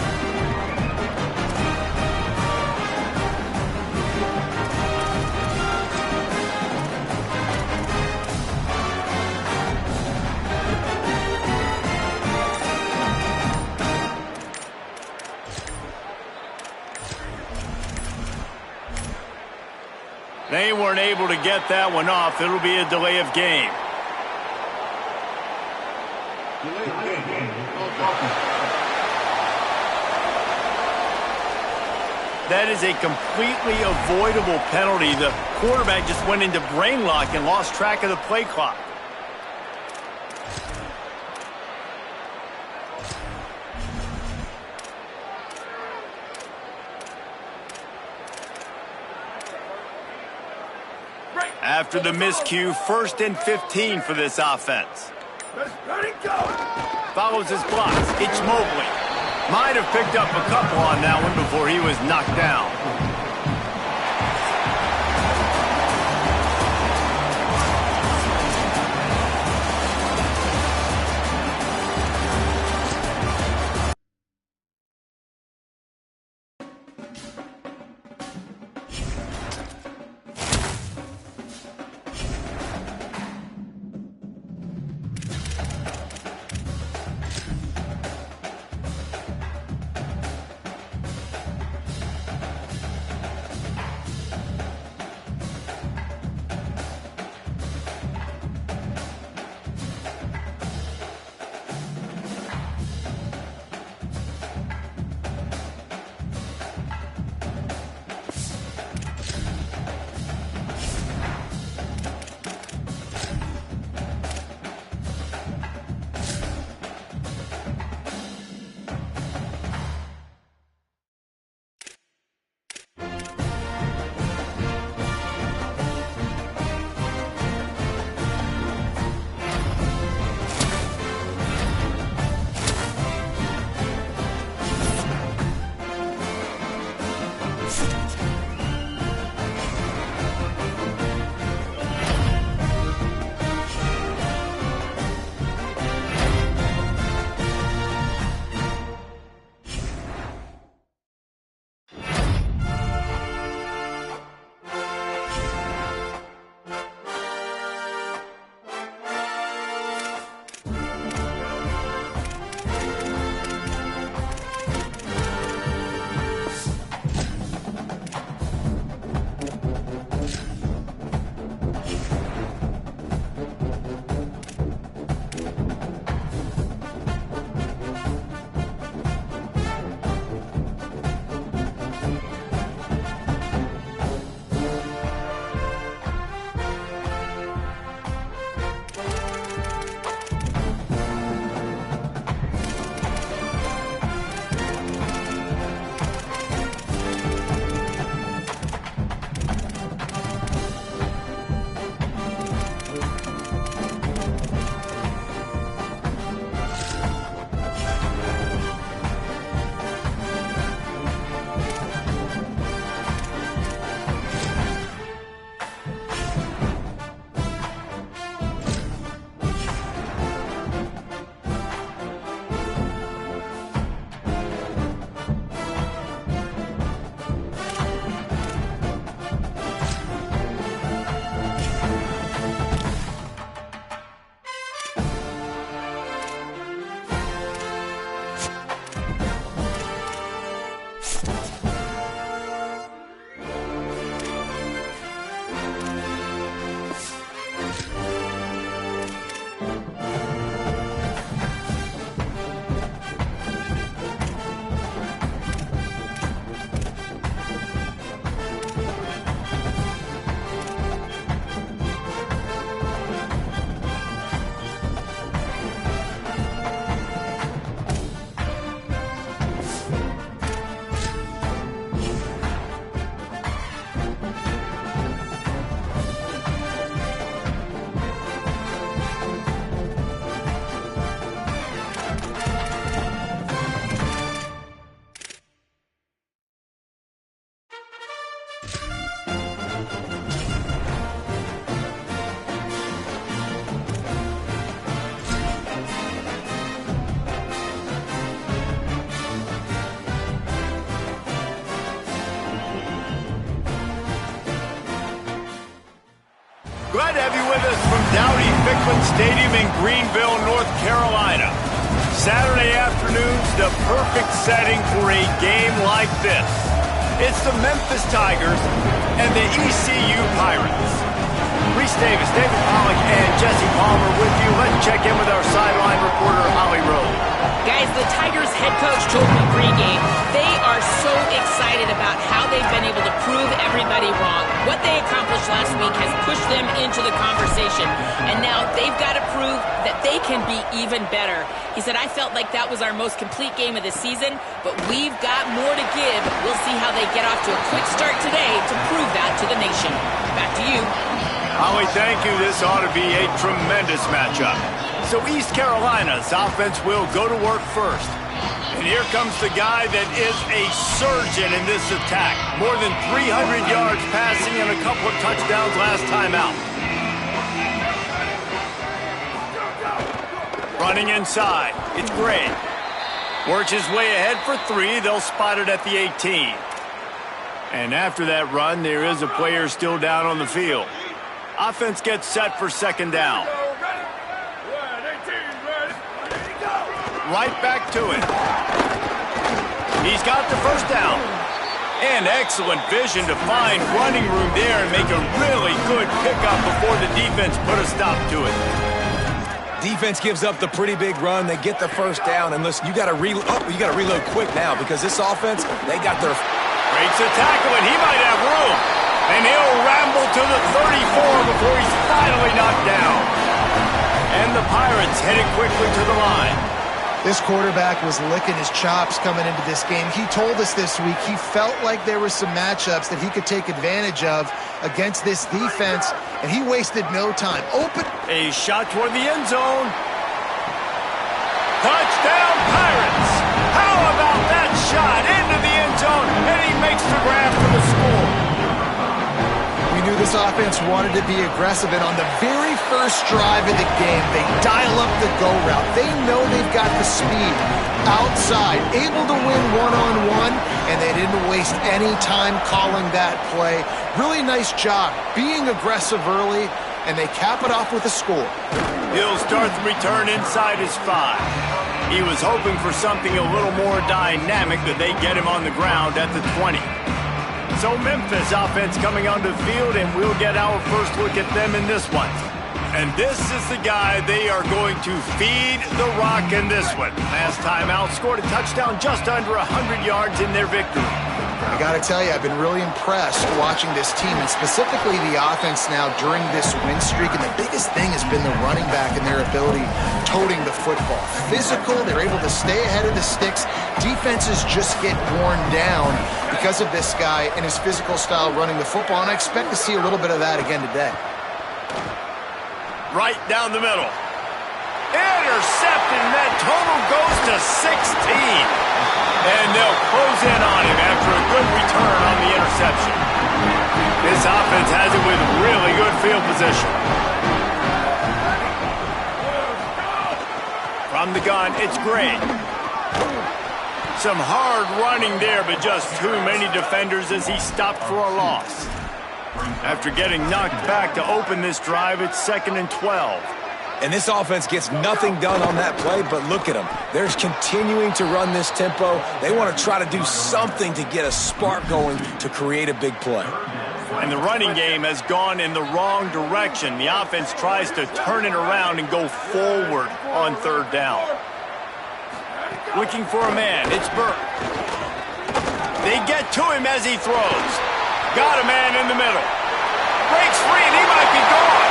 They weren't able to get that one off. It'll be a delay of game. That is a completely avoidable penalty. The quarterback just went into brain lock and lost track of the play clock. After the miscue, 1st and 15 for this offense. Ready, go! Follows his blocks. It's Mobley. Might have picked up a couple on that one before he was knocked down. Glad to have you with us from Dowdy-Ficklen Stadium in Greenville, North Carolina. Saturday afternoon's the perfect setting for a game like this. It's the Memphis Tigers and the ECU Pirates. Reese Davis, David Pollack, and Jesse Palmer with you. Let's check in with our sideline reporter, Holly Rowe. Guys, the Tigers head coach told me pregame they are so excited about how they've been able to prove everybody wrong. What they accomplished last week has pushed them into the conversation, and now they've got to prove that they can be even better. He said, I felt like that was our most complete game of the season, but we've got more to give. We'll see how they get off to a quick start today to prove that to the nation. Back to you. Holly, thank you. This ought to be a tremendous matchup. So East Carolina's offense will go to work first. And here comes the guy that is a surgeon in this attack. More than 300 yards passing and a couple of touchdowns last time out. Running inside. It's Gray. Works his way ahead for 3. They'll spot it at the 18. And after that run, there is a player still down on the field. Offense gets set for second down. Right back to it. He's got the first down. And excellent vision to find running room there and make a really good pickup before the defense put a stop to it. Defense gives up the pretty big run. They get the first down. And listen, you got to reload quick now because this offense, they got their... Breaks a tackle, and he might have room. And he'll ramble to the 34 before he's finally knocked down. And the Pirates headed quickly to the line. This quarterback was licking his chops coming into this game. He told us this week he felt like there were some matchups that he could take advantage of against this defense, and he wasted no time. Open. A shot toward the end zone. Touchdown, Pirates! How about that shot into the end zone, and he makes the grab for the score. We knew this offense wanted to be aggressive, and on the very first drive of the game, they dial up the go route. They know they've got the speed outside, able to win one-on-one, and they didn't waste any time calling that play. Really nice job being aggressive early, and they cap it off with a score. He'll start the return inside his 5. He was hoping for something a little more dynamic, that they get him on the ground at the 20. So Memphis offense coming onto the field, and we'll get our first look at them in this one. And this is the guy they are going to feed the rock in this one. Last time out, scored a touchdown just under 100 yards in their victory. I got to tell you, I've been really impressed watching this team, and specifically the offense now during this win streak. And the biggest thing has been the running back and their ability toting the football. Physical, they're able to stay ahead of the sticks. Defenses just get worn down because of this guy and his physical style running the football, and I expect to see a little bit of that again today. Right down the middle. Intercepted, and that total goes to 16. And they'll close in on him after a good return on the interception. This offense has it with really good field position. From the gun, it's Gray. Some hard running there, but just too many defenders as he stopped for a loss. After getting knocked back to open this drive, it's 2nd and 12. And this offense gets nothing done on that play, but look at them. They're continuing to run this tempo. They want to try to do something to get a spark going to create a big play. And the running game has gone in the wrong direction. The offense tries to turn it around and go forward on 3rd down. Looking for a man. It's Burke. They get to him as he throws. Got a man in the middle. Breaks free, and he might be gone.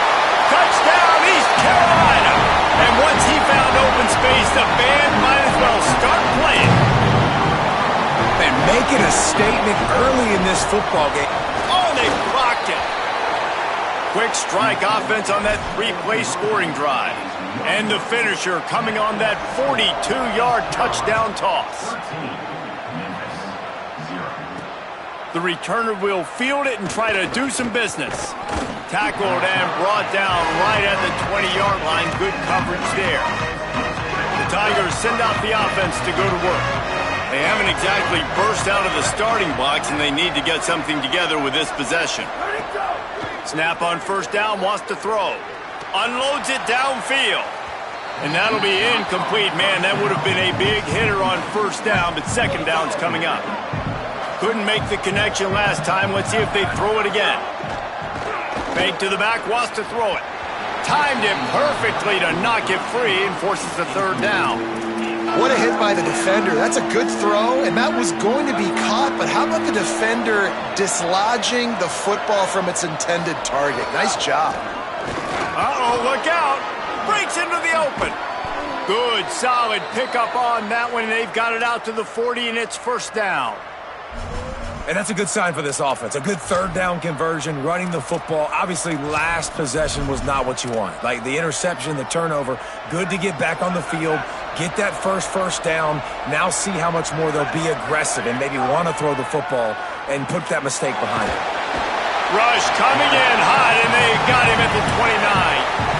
Touchdown, East Carolina. And once he found open space, the band might as well start playing. And making a statement early in this football game. Oh, they blocked it. Quick strike offense on that 3-play scoring drive. And the finisher coming on that 42-yard touchdown toss. The returner will field it and try to do some business. Tackled and brought down right at the 20-yard line. Good coverage there. The Tigers send out the offense to go to work. They haven't exactly burst out of the starting blocks, and they need to get something together with this possession. Snap on first down, wants to throw. Unloads it downfield. And that'll be incomplete. Man, that would have been a big hitter on first down, but second down's coming up. Couldn't make the connection last time. Let's see if they throw it again. Fake to the back, wants to throw it. Timed it perfectly to knock it free and forces the third down. What a hit by the defender. That's a good throw, and that was going to be caught, but how about the defender dislodging the football from its intended target? Nice job. Uh-oh, look out. Breaks into the open. Good, solid pickup on that one. They've got it out to the 40, and it's first down. And that's a good sign for this offense. A good third down conversion, running the football. Obviously, last possession was not what you want. Like the interception, the turnover, good to get back on the field, get that first down. Now see how much more they'll be aggressive and maybe want to throw the football and put that mistake behind them. Rush coming in hot, and they got him at the 29.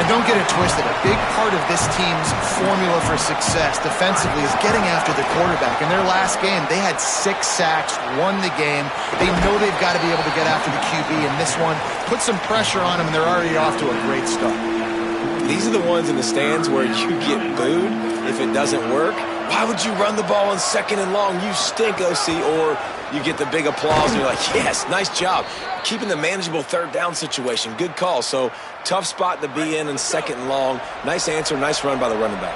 And don't get it twisted. A big part of this team's formula for success defensively is getting after the quarterback. In their last game, they had 6 sacks, won the game. They know they've got to be able to get after the QB, and this one put some pressure on them, and they're already off to a great start. These are the ones in the stands where you get booed if it doesn't work. Why would you run the ball on second and long? You stink, OC. Or you get the big applause, and you're like, yes, nice job. Keeping the manageable third down situation. Good call. So tough spot to be in second and long. Nice answer, nice run by the running back.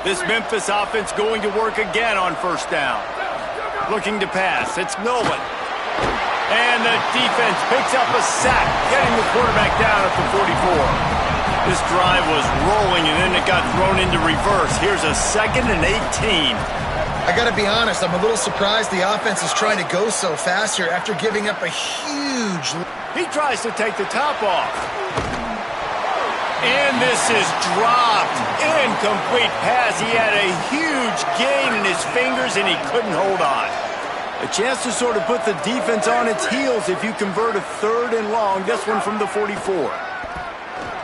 This Memphis offense going to work again on first down. Looking to pass. It's Nolan. And the defense picks up a sack, getting the quarterback down at the 44. This drive was rolling, and then it got thrown into reverse. Here's a 2nd and 18. I got to be honest, I'm a little surprised the offense is trying to go so fast here after giving up a huge... He tries to take the top off. And this is dropped. Incomplete pass. He had a huge gain in his fingers, and he couldn't hold on. A chance to sort of put the defense on its heels if you convert a 3rd and long. This one from the 44.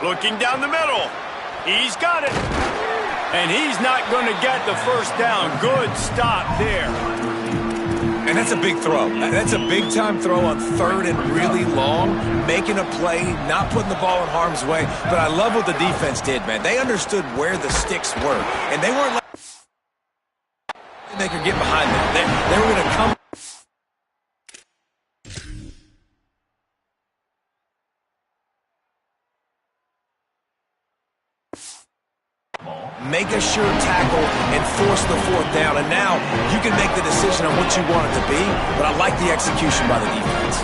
Looking down the middle. He's got it. And he's not going to get the first down. Good stop there. And that's a big throw. That's a big-time throw on 3rd and really long, making a play, not putting the ball in harm's way. But I love what the defense did, man. They understood where the sticks were, and they weren't letting they could get behind them. They were going to come. Make a sure tackle and force the 4th down. And now you can make the decision on what you want it to be, but I like the execution by the defense.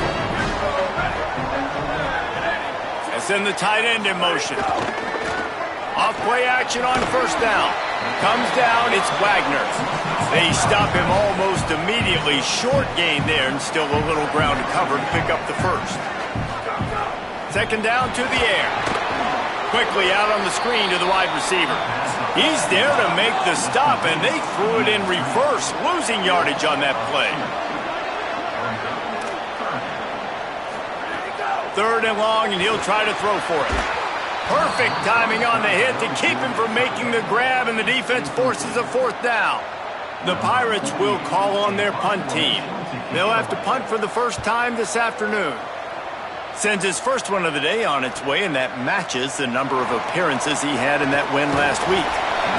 And send the tight end in motion. Off play action on first down. Comes down, it's Wagner. They stop him almost immediately. Short gain there, and still a little ground to cover to pick up the first. 2nd down to the air. Quickly out on the screen to the wide receiver. He's there to make the stop, and they threw it in reverse, losing yardage on that play. 3rd and long, and he'll try to throw for it. Perfect timing on the hit to keep him from making the grab, and the defense forces a 4th down. The Pirates will call on their punt team. They'll have to punt for the first time this afternoon. Sends his first one of the day on its way, and that matches the number of appearances he had in that win last week.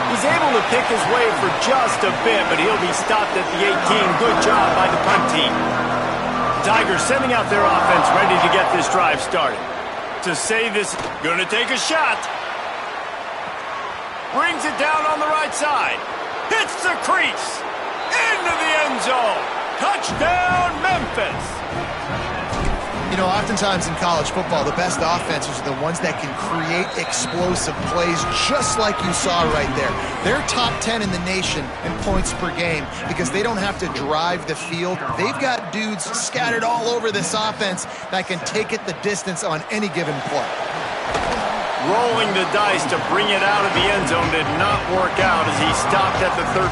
He's able to pick his way for just a bit, but he'll be stopped at the 18. Good job by the punt team. Tigers sending out their offense ready to get this drive started. To say this, gonna take a shot. Brings it down on the right side. Hits the crease. Into the end zone. Touchdown, Memphis. You know, oftentimes in college football, the best offenses are the ones that can create explosive plays just like you saw right there. They're top 10 in the nation in points per game because they don't have to drive the field. They've got dudes scattered all over this offense that can take it the distance on any given play. Rolling the dice to bring it out of the end zone did not work out as he stopped at the 13.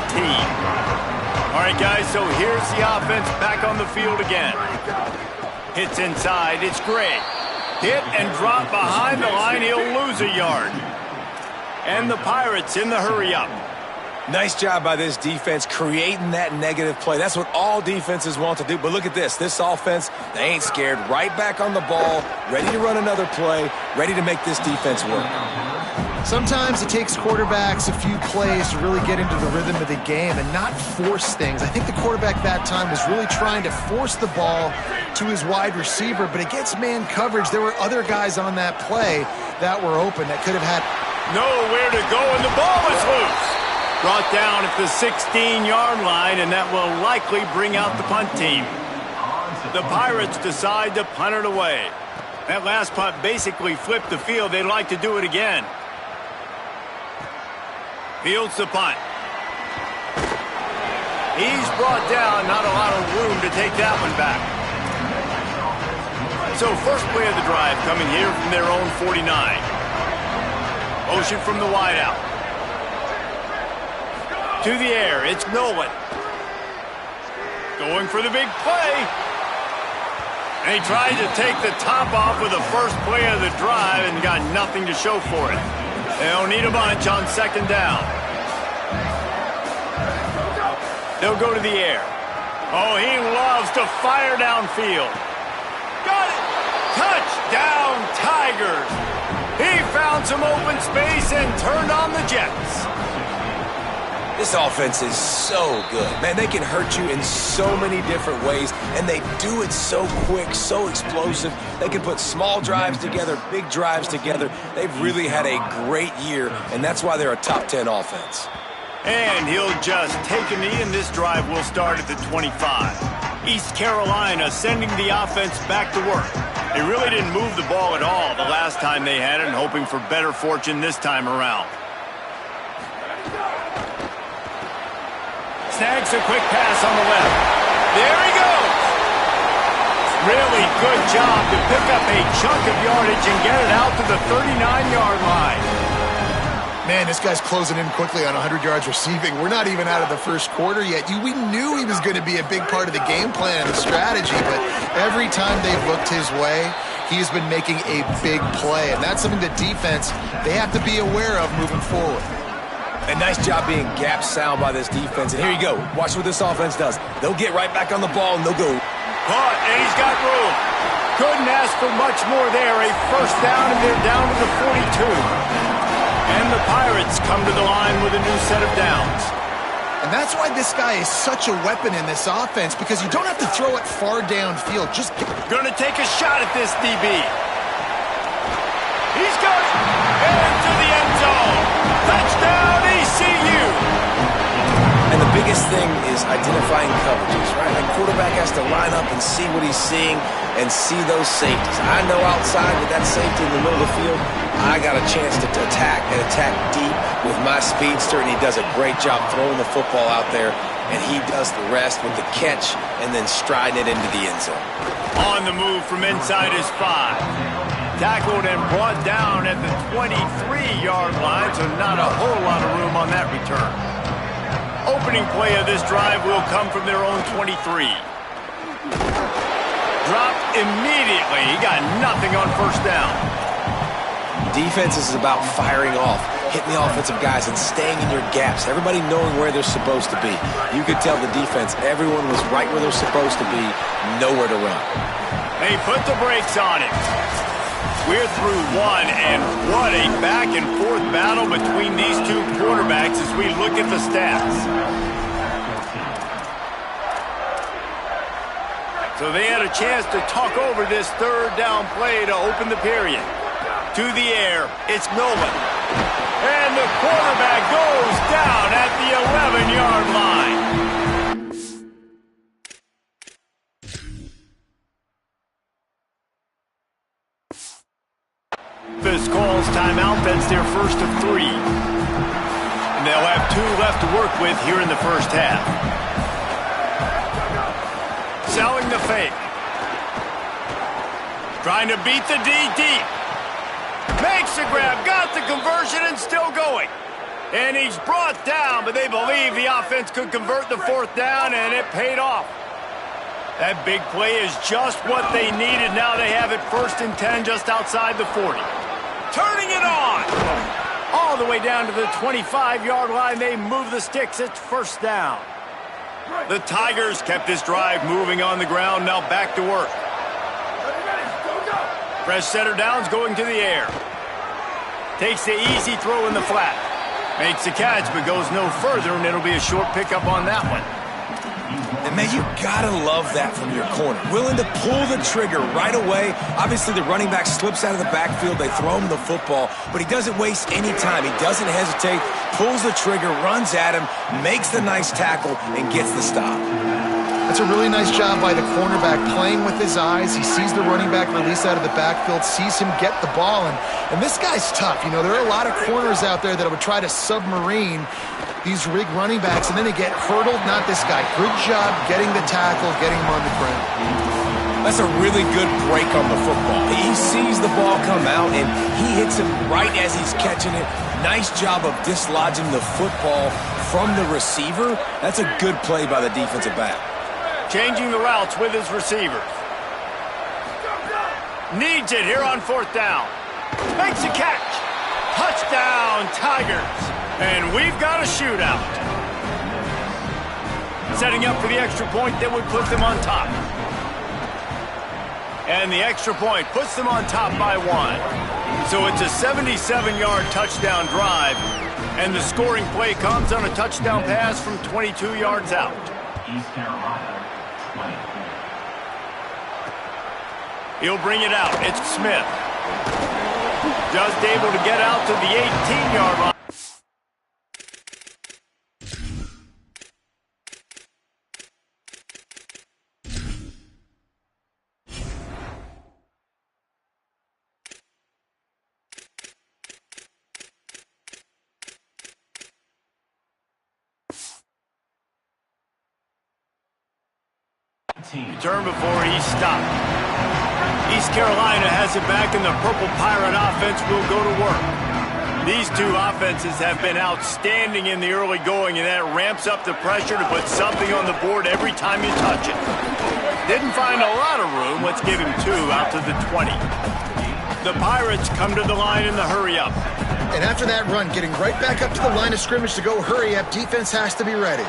All right, guys, so here's the offense back on the field again. Hits inside, it's Gray. Hit and drop behind the line, he'll lose a yard. And the Pirates in the hurry up. Nice job by this defense creating that negative play. That's what all defenses want to do. But look at this. This offense, they ain't scared. Right back on the ball, ready to run another play, ready to make this defense work. Sometimes it takes quarterbacks a few plays to really get into the rhythm of the game and not force things. I think the quarterback that time was really trying to force the ball to his wide receiver, but against man coverage, there were other guys on that play that were open that could have had nowhere to go, and the ball is loose. Brought down at the 16-yard line, and that will likely bring out the punt team. The Pirates decide to punt it away. That last punt basically flipped the field. They'd like to do it again. Fields the punt. He's brought down, not a lot of room to take that one back. So first play of the drive coming here from their own 49. Motion from the wideout. To the air, it's Nolan. Going for the big play. And he tried to take the top off with the first play of the drive and got nothing to show for it. They'll need a bunch on second down. They'll go to the air. Oh, he loves to fire downfield. Got it! Touchdown, Tigers! He found some open space and turned on the Jets. This offense is so good. Man, they can hurt you in so many different ways, and they do it so quick, so explosive. They can put small drives together, big drives together. They've really had a great year, and that's why they're a top 10 offense. And he'll just take a knee, and this drive will start at the 25. East Carolina sending the offense back to work. They really didn't move the ball at all the last time they had it, and hoping for better fortune this time around. Snags a quick pass on the left. There he goes. Really good job to pick up a chunk of yardage and get it out to the 39-yard line. Man, this guy's closing in quickly on 100 yards receiving. We're not even out of the first quarter yet. We knew he was going to be a big part of the game plan and the strategy, but every time they've looked his way, he's been making a big play, and that's something the defense, they have to be aware of moving forward. A nice job being gap sound by this defense. And here you go. Watch what this offense does. They'll get right back on the ball, and they'll go. Caught, and he's got room. Couldn't ask for much more there. A first down, and they're down to the 42. And the Pirates come to the line with a new set of downs. And that's why this guy is such a weapon in this offense, because you don't have to throw it far downfield. Just gonna take a shot at this DB. He's got it. And to the end zone. Touchdown, ECU. And the biggest thing is identifying coverages, right? The quarterback has to line up and see what he's seeing and see those safeties. I know outside with that safety in the middle of the field, I got a chance to attack and attack deep with my speedster, and he does a great job throwing the football out there, and he does the rest with the catch and then striding it into the end zone. On the move from inside his 5. Tackled and brought down at the 23-yard line, so not a whole lot of room on that return. Opening play of this drive will come from their own 23. Dropped immediately. He got nothing on first down. Defense is about firing off, hitting the offensive guys, and staying in your gaps. Everybody knowing where they're supposed to be. You could tell the defense, everyone was right where they're supposed to be, nowhere to run. They put the brakes on it. We're through one, and what a back-and-forth battle between these two quarterbacks as we look at the stats. So they had a chance to talk over this third down play to open the period. To the air, it's Nolan. And the quarterback goes down at the 11-yard line. This calls timeout. That's their first of 3. And they'll have 2 left to work with here in the first half. Selling the fake. Trying to beat the D deep. Makes the grab, got the conversion, and still going. And he's brought down, but they believe the offense could convert the 4th down, and it paid off. That big play is just what they needed. Now they have it 1st and 10 just outside the 40. Turning it on. All the way down to the 25-yard line. They move the sticks. It's first down. The Tigers kept this drive moving on the ground. Now back to work. Fresh setter downs going to the air. Takes the easy throw in the flat. Makes the catch, but goes no further, and it'll be a short pickup on that one. And, man, you got to love that from your corner. Willing to pull the trigger right away. Obviously, the running back slips out of the backfield. They throw him the football, but he doesn't waste any time. He doesn't hesitate, pulls the trigger, runs at him, makes the nice tackle, and gets the stop. That's a really nice job by the cornerback, playing with his eyes. He sees the running back release out of the backfield, sees him get the ball, and this guy's tough. You know, there are a lot of corners out there that would try to submarine these rig running backs, and then they get hurdled. Not this guy. Good job getting the tackle, getting him on the ground. That's a really good break on the football. He sees the ball come out, and he hits him right as he's catching it. Nice job of dislodging the football from the receiver. That's a good play by the defensive back. Changing the routes with his receivers. Needs it here on fourth down. Makes a catch. Touchdown, Tigers. And we've got a shootout. Setting up for the extra point that would put them on top. And the extra point puts them on top by 1. So it's a 77-yard touchdown drive. And the scoring play comes on a touchdown pass from 22 yards out. East Carolina, 20. He'll bring it out. It's Smith. Just able to get out to the 18-yard line. Turn before he stopped. East Carolina has it back, and the Purple Pirate offense will go to work. These two offenses have been outstanding in the early going, and that ramps up the pressure to put something on the board every time you touch it. Didn't find a lot of room. Let's give him 2 out to the 20. The Pirates come to the line in the hurry-up. And after that run, getting right back up to the line of scrimmage to go hurry up, defense has to be ready.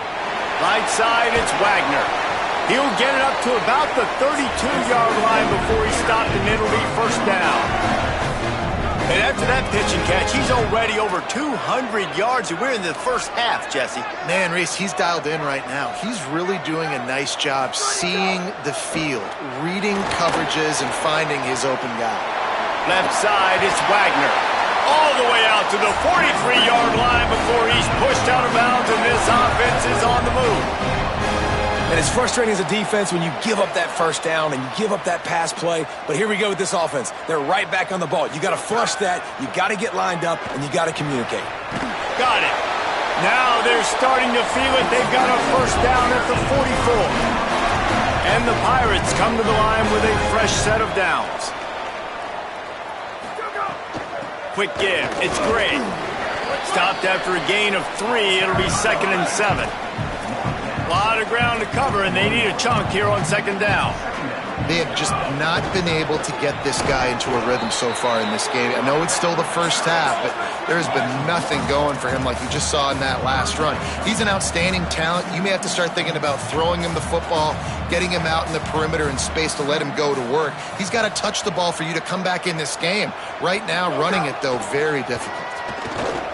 Right side, it's Wagner. He'll get it up to about the 32-yard line before he stopped, and it'll be first down. And after that pitch and catch, he's already over 200 yards, and we're in the first half, Jesse. Man, Reese, he's dialed in right now. He's really doing a nice job seeing the field, reading coverages, and finding his open guy. Left side, it's Wagner. All the way out to the 43-yard line before he's pushed out of bounds, and this offense is on the move. And it's frustrating as a defense when you give up that first down and you give up that pass play. But here we go with this offense. They're right back on the ball. You got to flush that. You got to get lined up, and you got to communicate. Got it. Now they're starting to feel it. They've got a first down at the 44. And the Pirates come to the line with a fresh set of downs. Quick give. It's Gray. Stopped after a gain of 3. It'll be 2nd and 7. A lot of ground to cover, and they need a chunk here on second down. They have just not been able to get this guy into a rhythm so far in this game. I know it's still the first half, but there's been nothing going for him like you just saw in that last run. He's an outstanding talent. You may have to start thinking about throwing him the football, getting him out in the perimeter in space to let him go to work. He's got to touch the ball for you to come back in this game. Right now, running it, though, very difficult.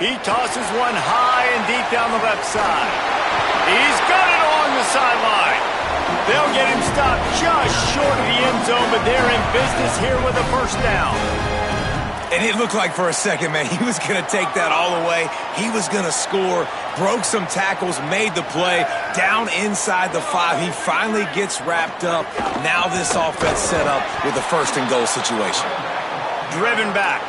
He tosses one high and deep down the left side. He's got it along the sideline. They'll get him stopped just short of the end zone, but they're in business here with a first down. And it looked like for a second, man, he was going to take that all the way. He was going to score, broke some tackles, made the play, down inside the 5. He finally gets wrapped up. Now this offense set up with a first-and-goal situation. Driven back.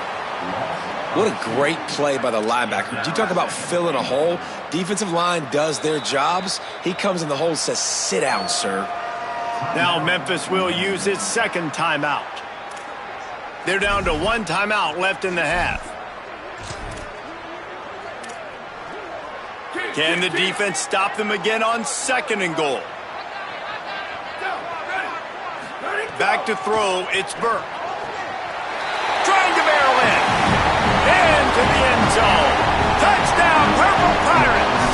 What a great play by the linebacker. You talk about filling a hole. Defensive line does their jobs. He comes in the hole and says, sit down, sir. Now Memphis will use its second timeout. They're down to 1 timeout left in the half. Can the defense stop them again on 2nd and goal? Back to throw, it's Burke. Trying to barrel in. And to the end zone. Touchdown, Purple Pirates!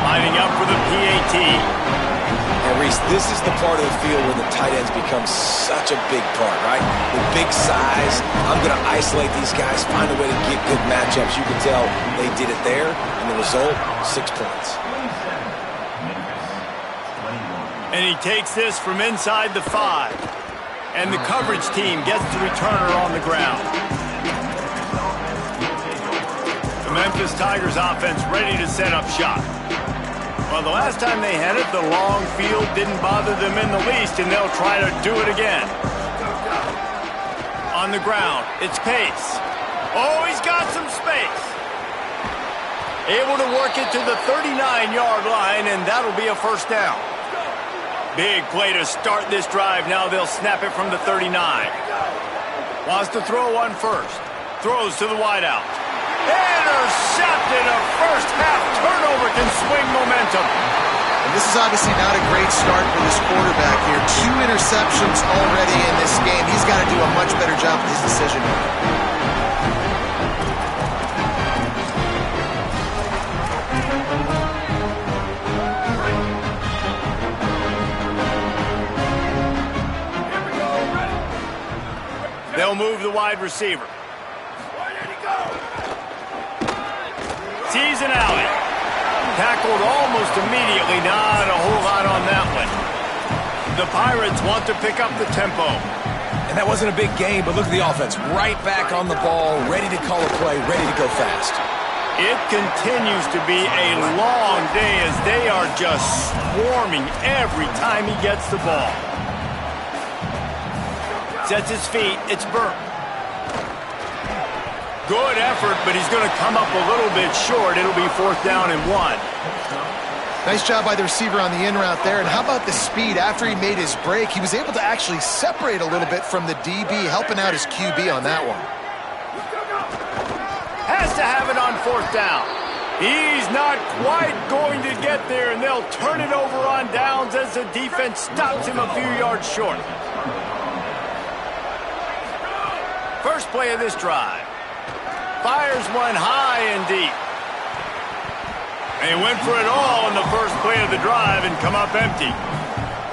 Lining up for the PAT. And Reese, this is the part of the field where the tight ends become such a big part, right? The big size. I'm going to isolate these guys, find a way to get good matchups. You can tell they did it there, and the result, 6 points. And he takes this from inside the 5. And the coverage team gets the returner on the ground. The Memphis Tigers offense ready to set up shop. Well, the last time they had it, the long field didn't bother them in the least, and they'll try to do it again. On the ground, it's Pace. Oh, he's got some space. Able to work it to the 39-yard line, and that'll be a first down. Big play to start this drive. Now they'll snap it from the 39. Wants to throw one first. Throws to the wideout. Intercepted. A first-half turnover can swing momentum. And this is obviously not a great start for this quarterback here. 2 interceptions already in this game. He's got to do a much better job with his decision making. They'll move the wide receiver. Sees an alley. Tackled almost immediately. Not a whole lot on that one. The Pirates want to pick up the tempo. And that wasn't a big game, but look at the offense. Right back on the ball, ready to call a play, ready to go fast. It continues to be a long day as they are just swarming every time he gets the ball. Sets his feet. It's Burke. Good effort, but he's going to come up a little bit short. It'll be 4th down and 1. Nice job by the receiver on the in route there. And how about the speed? After he made his break, he was able to actually separate a little bit from the DB, helping out his QB on that one. Has to have it on 4th down. He's not quite going to get there, and they'll turn it over on downs as the defense stops him a few yards short. First play of this drive. Fires one high and deep. They went for it all in the first play of the drive and come up empty.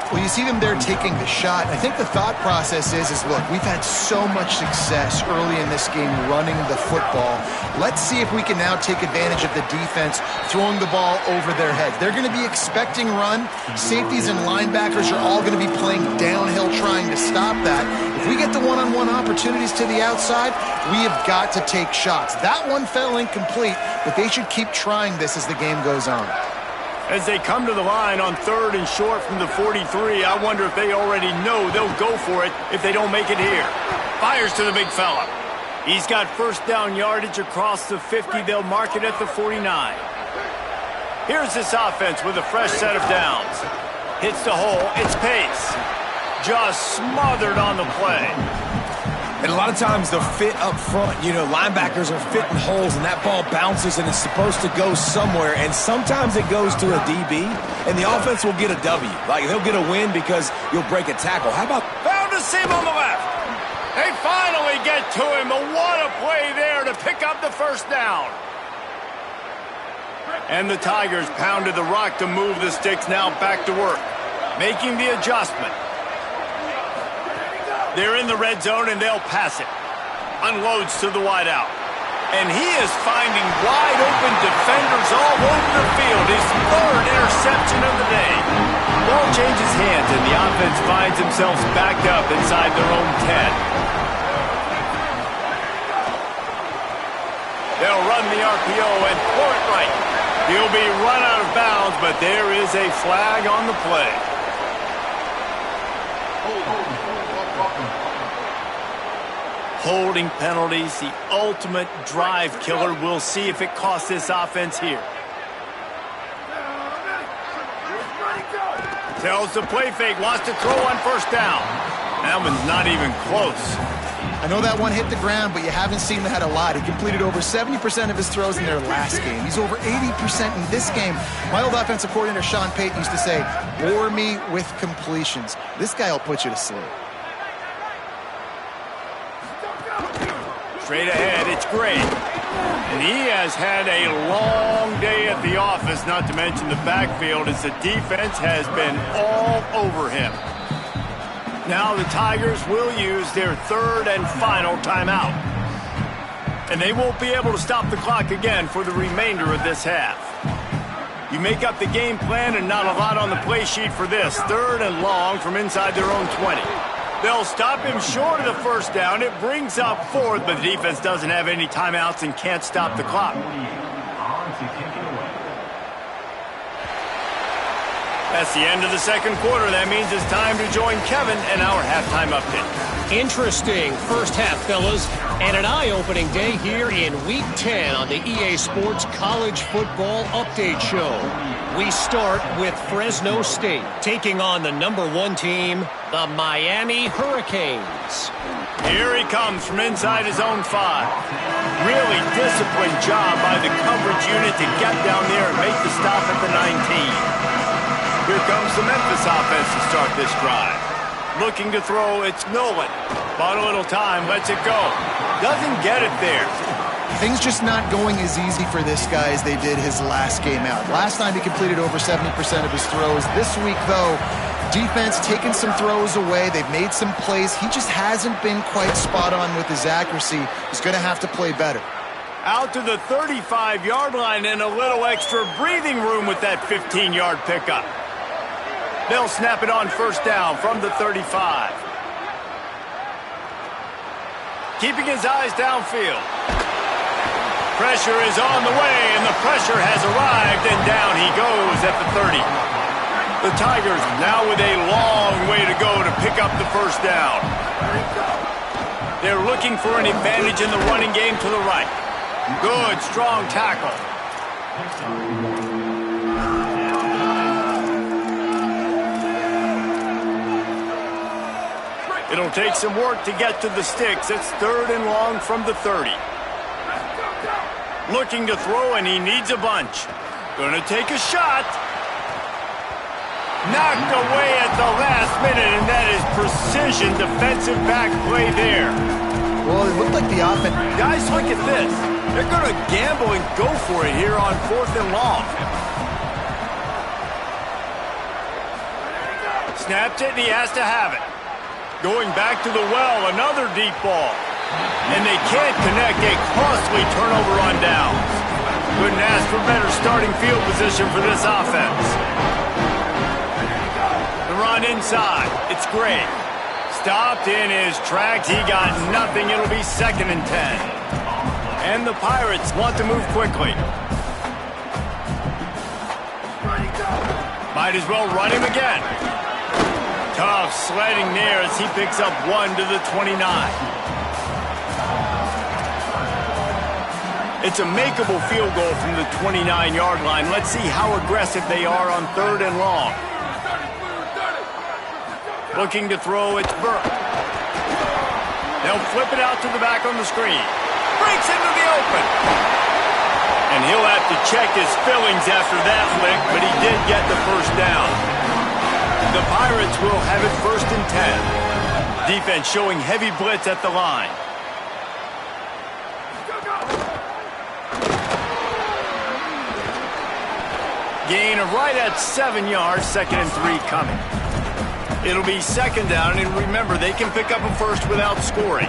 Well, you see them there taking the shot. I think the thought process is look, we've had so much success early in this game running the football. Let's see if we can now take advantage of the defense throwing the ball over their heads. They're going to be expecting run. Safeties and linebackers are all going to be playing downhill trying to stop that. If we get the one-on-one opportunities to the outside, we have got to take shots. That one fell incomplete, but they should keep trying this as the game goes on. As they come to the line on 3rd and short from the 43, I wonder if they already know they'll go for it if they don't make it here. Fires to the big fella. He's got first down yardage across the 50. They'll mark it at the 49. Here's this offense with a fresh set of downs. Hits the hole. It's Pace. Just smothered on the play. And a lot of times they'll fit up front. You know, linebackers are fitting holes, and that ball bounces, and it's supposed to go somewhere. And sometimes it goes to a DB, and the offense will get a W. Like, they'll get a win because you'll break a tackle. How about... Found a seam on the left. They finally get to him. But what a play there to pick up the first down. And the Tigers pounded the rock to move the sticks. Now back to work, making the adjustment. They're in the red zone, and they'll pass it. Unloads to the wideout. And he is finding wide-open defenders all over the field. His 3rd interception of the day. Ball changes hands, and the offense finds themselves backed up inside their own 10. They'll run the RPO and throw it right. He'll be run out of bounds, but there is a flag on the play. Holding penalties, the ultimate drive killer. We'll see if it costs this offense here. Tells the play fake, wants to throw on first down. That one's not even close. I know that one hit the ground, but you haven't seen that a lot. He completed over 70% of his throws in their last game. He's over 80% in this game. My old offensive coordinator, Sean Payton, used to say, bore me with completions. This guy will put you to sleep. Straight ahead, it's Gray. And he has had a long day at the office, not to mention the backfield, as the defense has been all over him. Now the Tigers will use their third and final timeout. And they won't be able to stop the clock again for the remainder of this half. You make up the game plan and not a lot on the play sheet for this. Third and long from inside their own 20. They'll stop him short of the first down. It brings up fourth, but the defense doesn't have any timeouts and can't stop the clock. That's the end of the second quarter. That means it's time to join Kevin and our halftime update. Interesting first half, fellas, and an eye-opening day here in Week 10 on the EA Sports College Football Update Show. We start with Fresno State taking on the #1 team, the Miami Hurricanes. Here he comes from inside his own 5. Really disciplined job by the coverage unit to get down there and make the stop at the 19. Here comes the Memphis offense to start this drive. Looking to throw, it's Nolan. Bought a little time, lets it go. Doesn't get it there. Things just not going as easy for this guy as they did his last game out. Last time he completed over 70% of his throws. This week, though, defense taking some throws away. They've made some plays. He just hasn't been quite spot on with his accuracy. He's going to have to play better. Out to the 35-yard line and a little extra breathing room with that 15-yard pickup. They'll snap it on first down from the 35. Keeping his eyes downfield. Pressure is on the way, and the pressure has arrived, and down he goes at the 30. The Tigers now with a long way to go to pick up the first down. They're looking for an advantage in the running game to the right. Good, strong tackle. It'll take some work to get to the sticks. It's third and long from the 30. Looking to throw, and he needs a bunch. Gonna take a shot. Knocked away at the last minute, and that is precision defensive back play there. Well, it looked like the offense. Guys, look at this. They're gonna gamble and go for it here on fourth and long. Snapped it, and he has to have it. Going back to the well, another deep ball. And they can't connect, a costly turnover on downs. Couldn't ask for better starting field position for this offense. The run inside, it's great. Stopped in his tracks, he got nothing, it'll be 2nd and 10. And the Pirates want to move quickly. Might as well run him again. Tough sledding there as he picks up 1 to the 29. It's a makeable field goal from the 29-yard line. Let's see how aggressive they are on third and long. Looking to throw, it's Burke. They'll flip it out to the back on the screen. Breaks into the open. And he'll have to check his fillings after that flick, but he did get the first down. The Pirates will have it 1st and 10. Defense showing heavy blitz at the line. Gain of right at 7 yards, 2nd and 3 coming. It'll be 2nd down, and remember, they can pick up a first without scoring.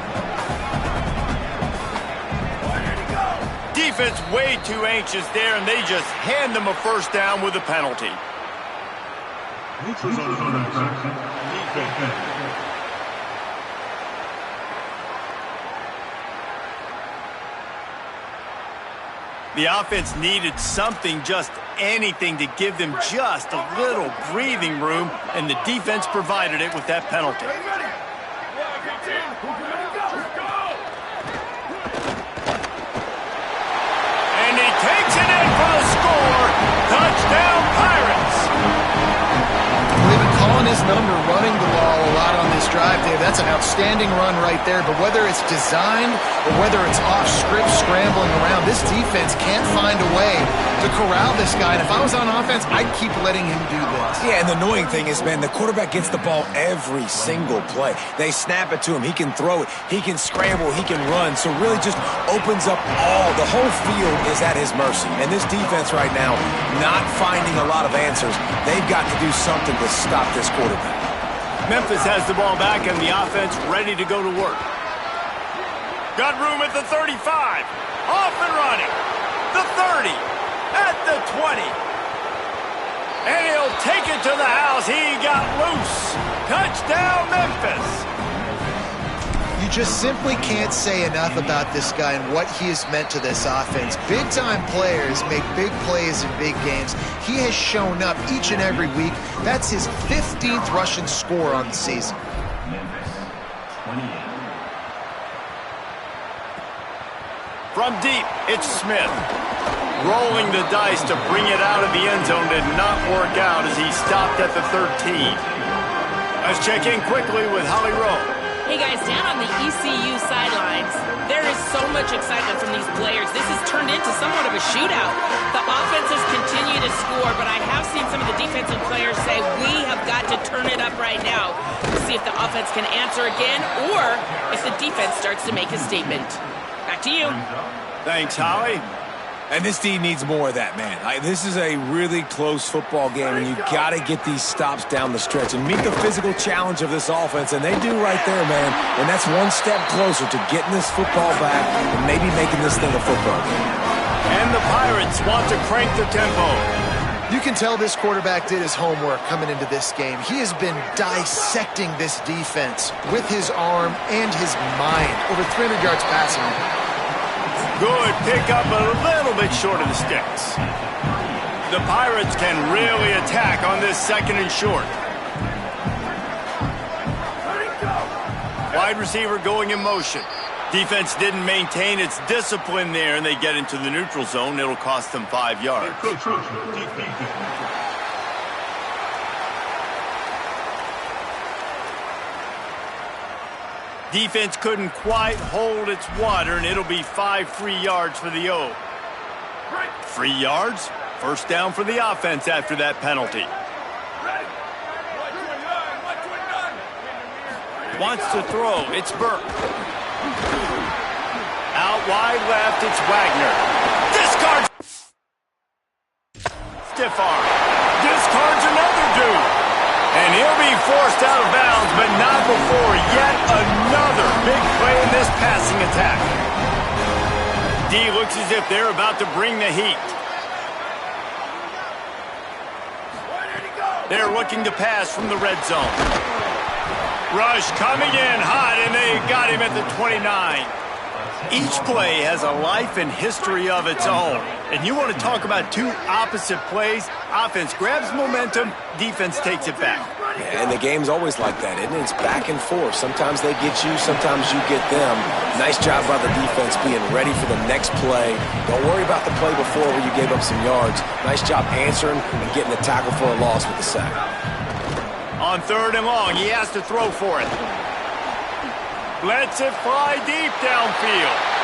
Defense way too anxious there, and they just hand them a first down with a penalty. The offense needed something, just anything, to give them just a little breathing room, and the defense provided it with that penalty. And he takes it in for the score. Touchdown, Pirates! They've been calling his number, running the ball a lot on this drive, Dave. That's an outstanding run right there, but whether it's designed or whether it's off script scrambling around, this defense can't find a way to corral this guy. And if I was on offense, I'd keep letting him do this. Yeah, and the annoying thing is, man, the quarterback gets the ball every single play. They snap it to him. He can throw it. He can scramble. He can run. So really just opens up the whole field is at his mercy. And this defense right now, not finding a lot of answers. They've got to do something to stop this quarterback. Memphis has the ball back and the offense ready to go to work. Got room at the 35. Off and running. The 30. At the 20. And he'll take it to the house. He got loose. Touchdown, Memphis. You just simply can't say enough about this guy and what he has meant to this offense. Big-time players make big plays in big games. He has shown up each and every week. That's his 15th rushing score on the season. Memphis, 28. From deep, it's Smith. Rolling the dice to bring it out of the end zone did not work out as he stopped at the 13. Let's check in quickly with Holly Rowe. Hey guys, down on the ECU sidelines, there is so much excitement from these players. This has turned into somewhat of a shootout. The offenses continue to score, but I have seen some of the defensive players say, we have got to turn it up right now to see if the offense can answer again or if the defense starts to make a statement. Back to you. Thanks, Holly. And this team needs more of that, man. This is a really close football game, and you got to get these stops down the stretch and meet the physical challenge of this offense, and they do right there, man. And that's one step closer to getting this football back and maybe making this thing a football game. And the Pirates want to crank the tempo. You can tell this quarterback did his homework coming into this game. He has been dissecting this defense with his arm and his mind. Over 300 yards passing. Good pick up a little bit short of the sticks. The Pirates can really attack on this second and short. Wide receiver going in motion. Defense didn't maintain its discipline there, and they get into the neutral zone. It'll cost them 5 yards. Defense couldn't quite hold its water, and it'll be 5 free yards for the O. Free yards? First down for the offense after that penalty. Wants to throw. It's Burke. Out wide left, it's Wagner. Discards. Stiff arm. Discards another dude. And he'll be forced out of bounds, but not before yet another big play in this passing attack. D looks as if they're about to bring the heat. They're looking to pass from the red zone. Rush coming in hot, and they got him at the 29. Each play has a life and history of its own. And you want to talk about two opposite plays. Offense grabs momentum, defense takes it back. Yeah, and the game's always like that, isn't it? It's back and forth. Sometimes they get you, sometimes you get them. Nice job by the defense being ready for the next play. Don't worry about the play before where you gave up some yards. Nice job answering and getting the tackle for a loss with the sack. On 3rd and long, he has to throw for it. Lets it fly deep downfield.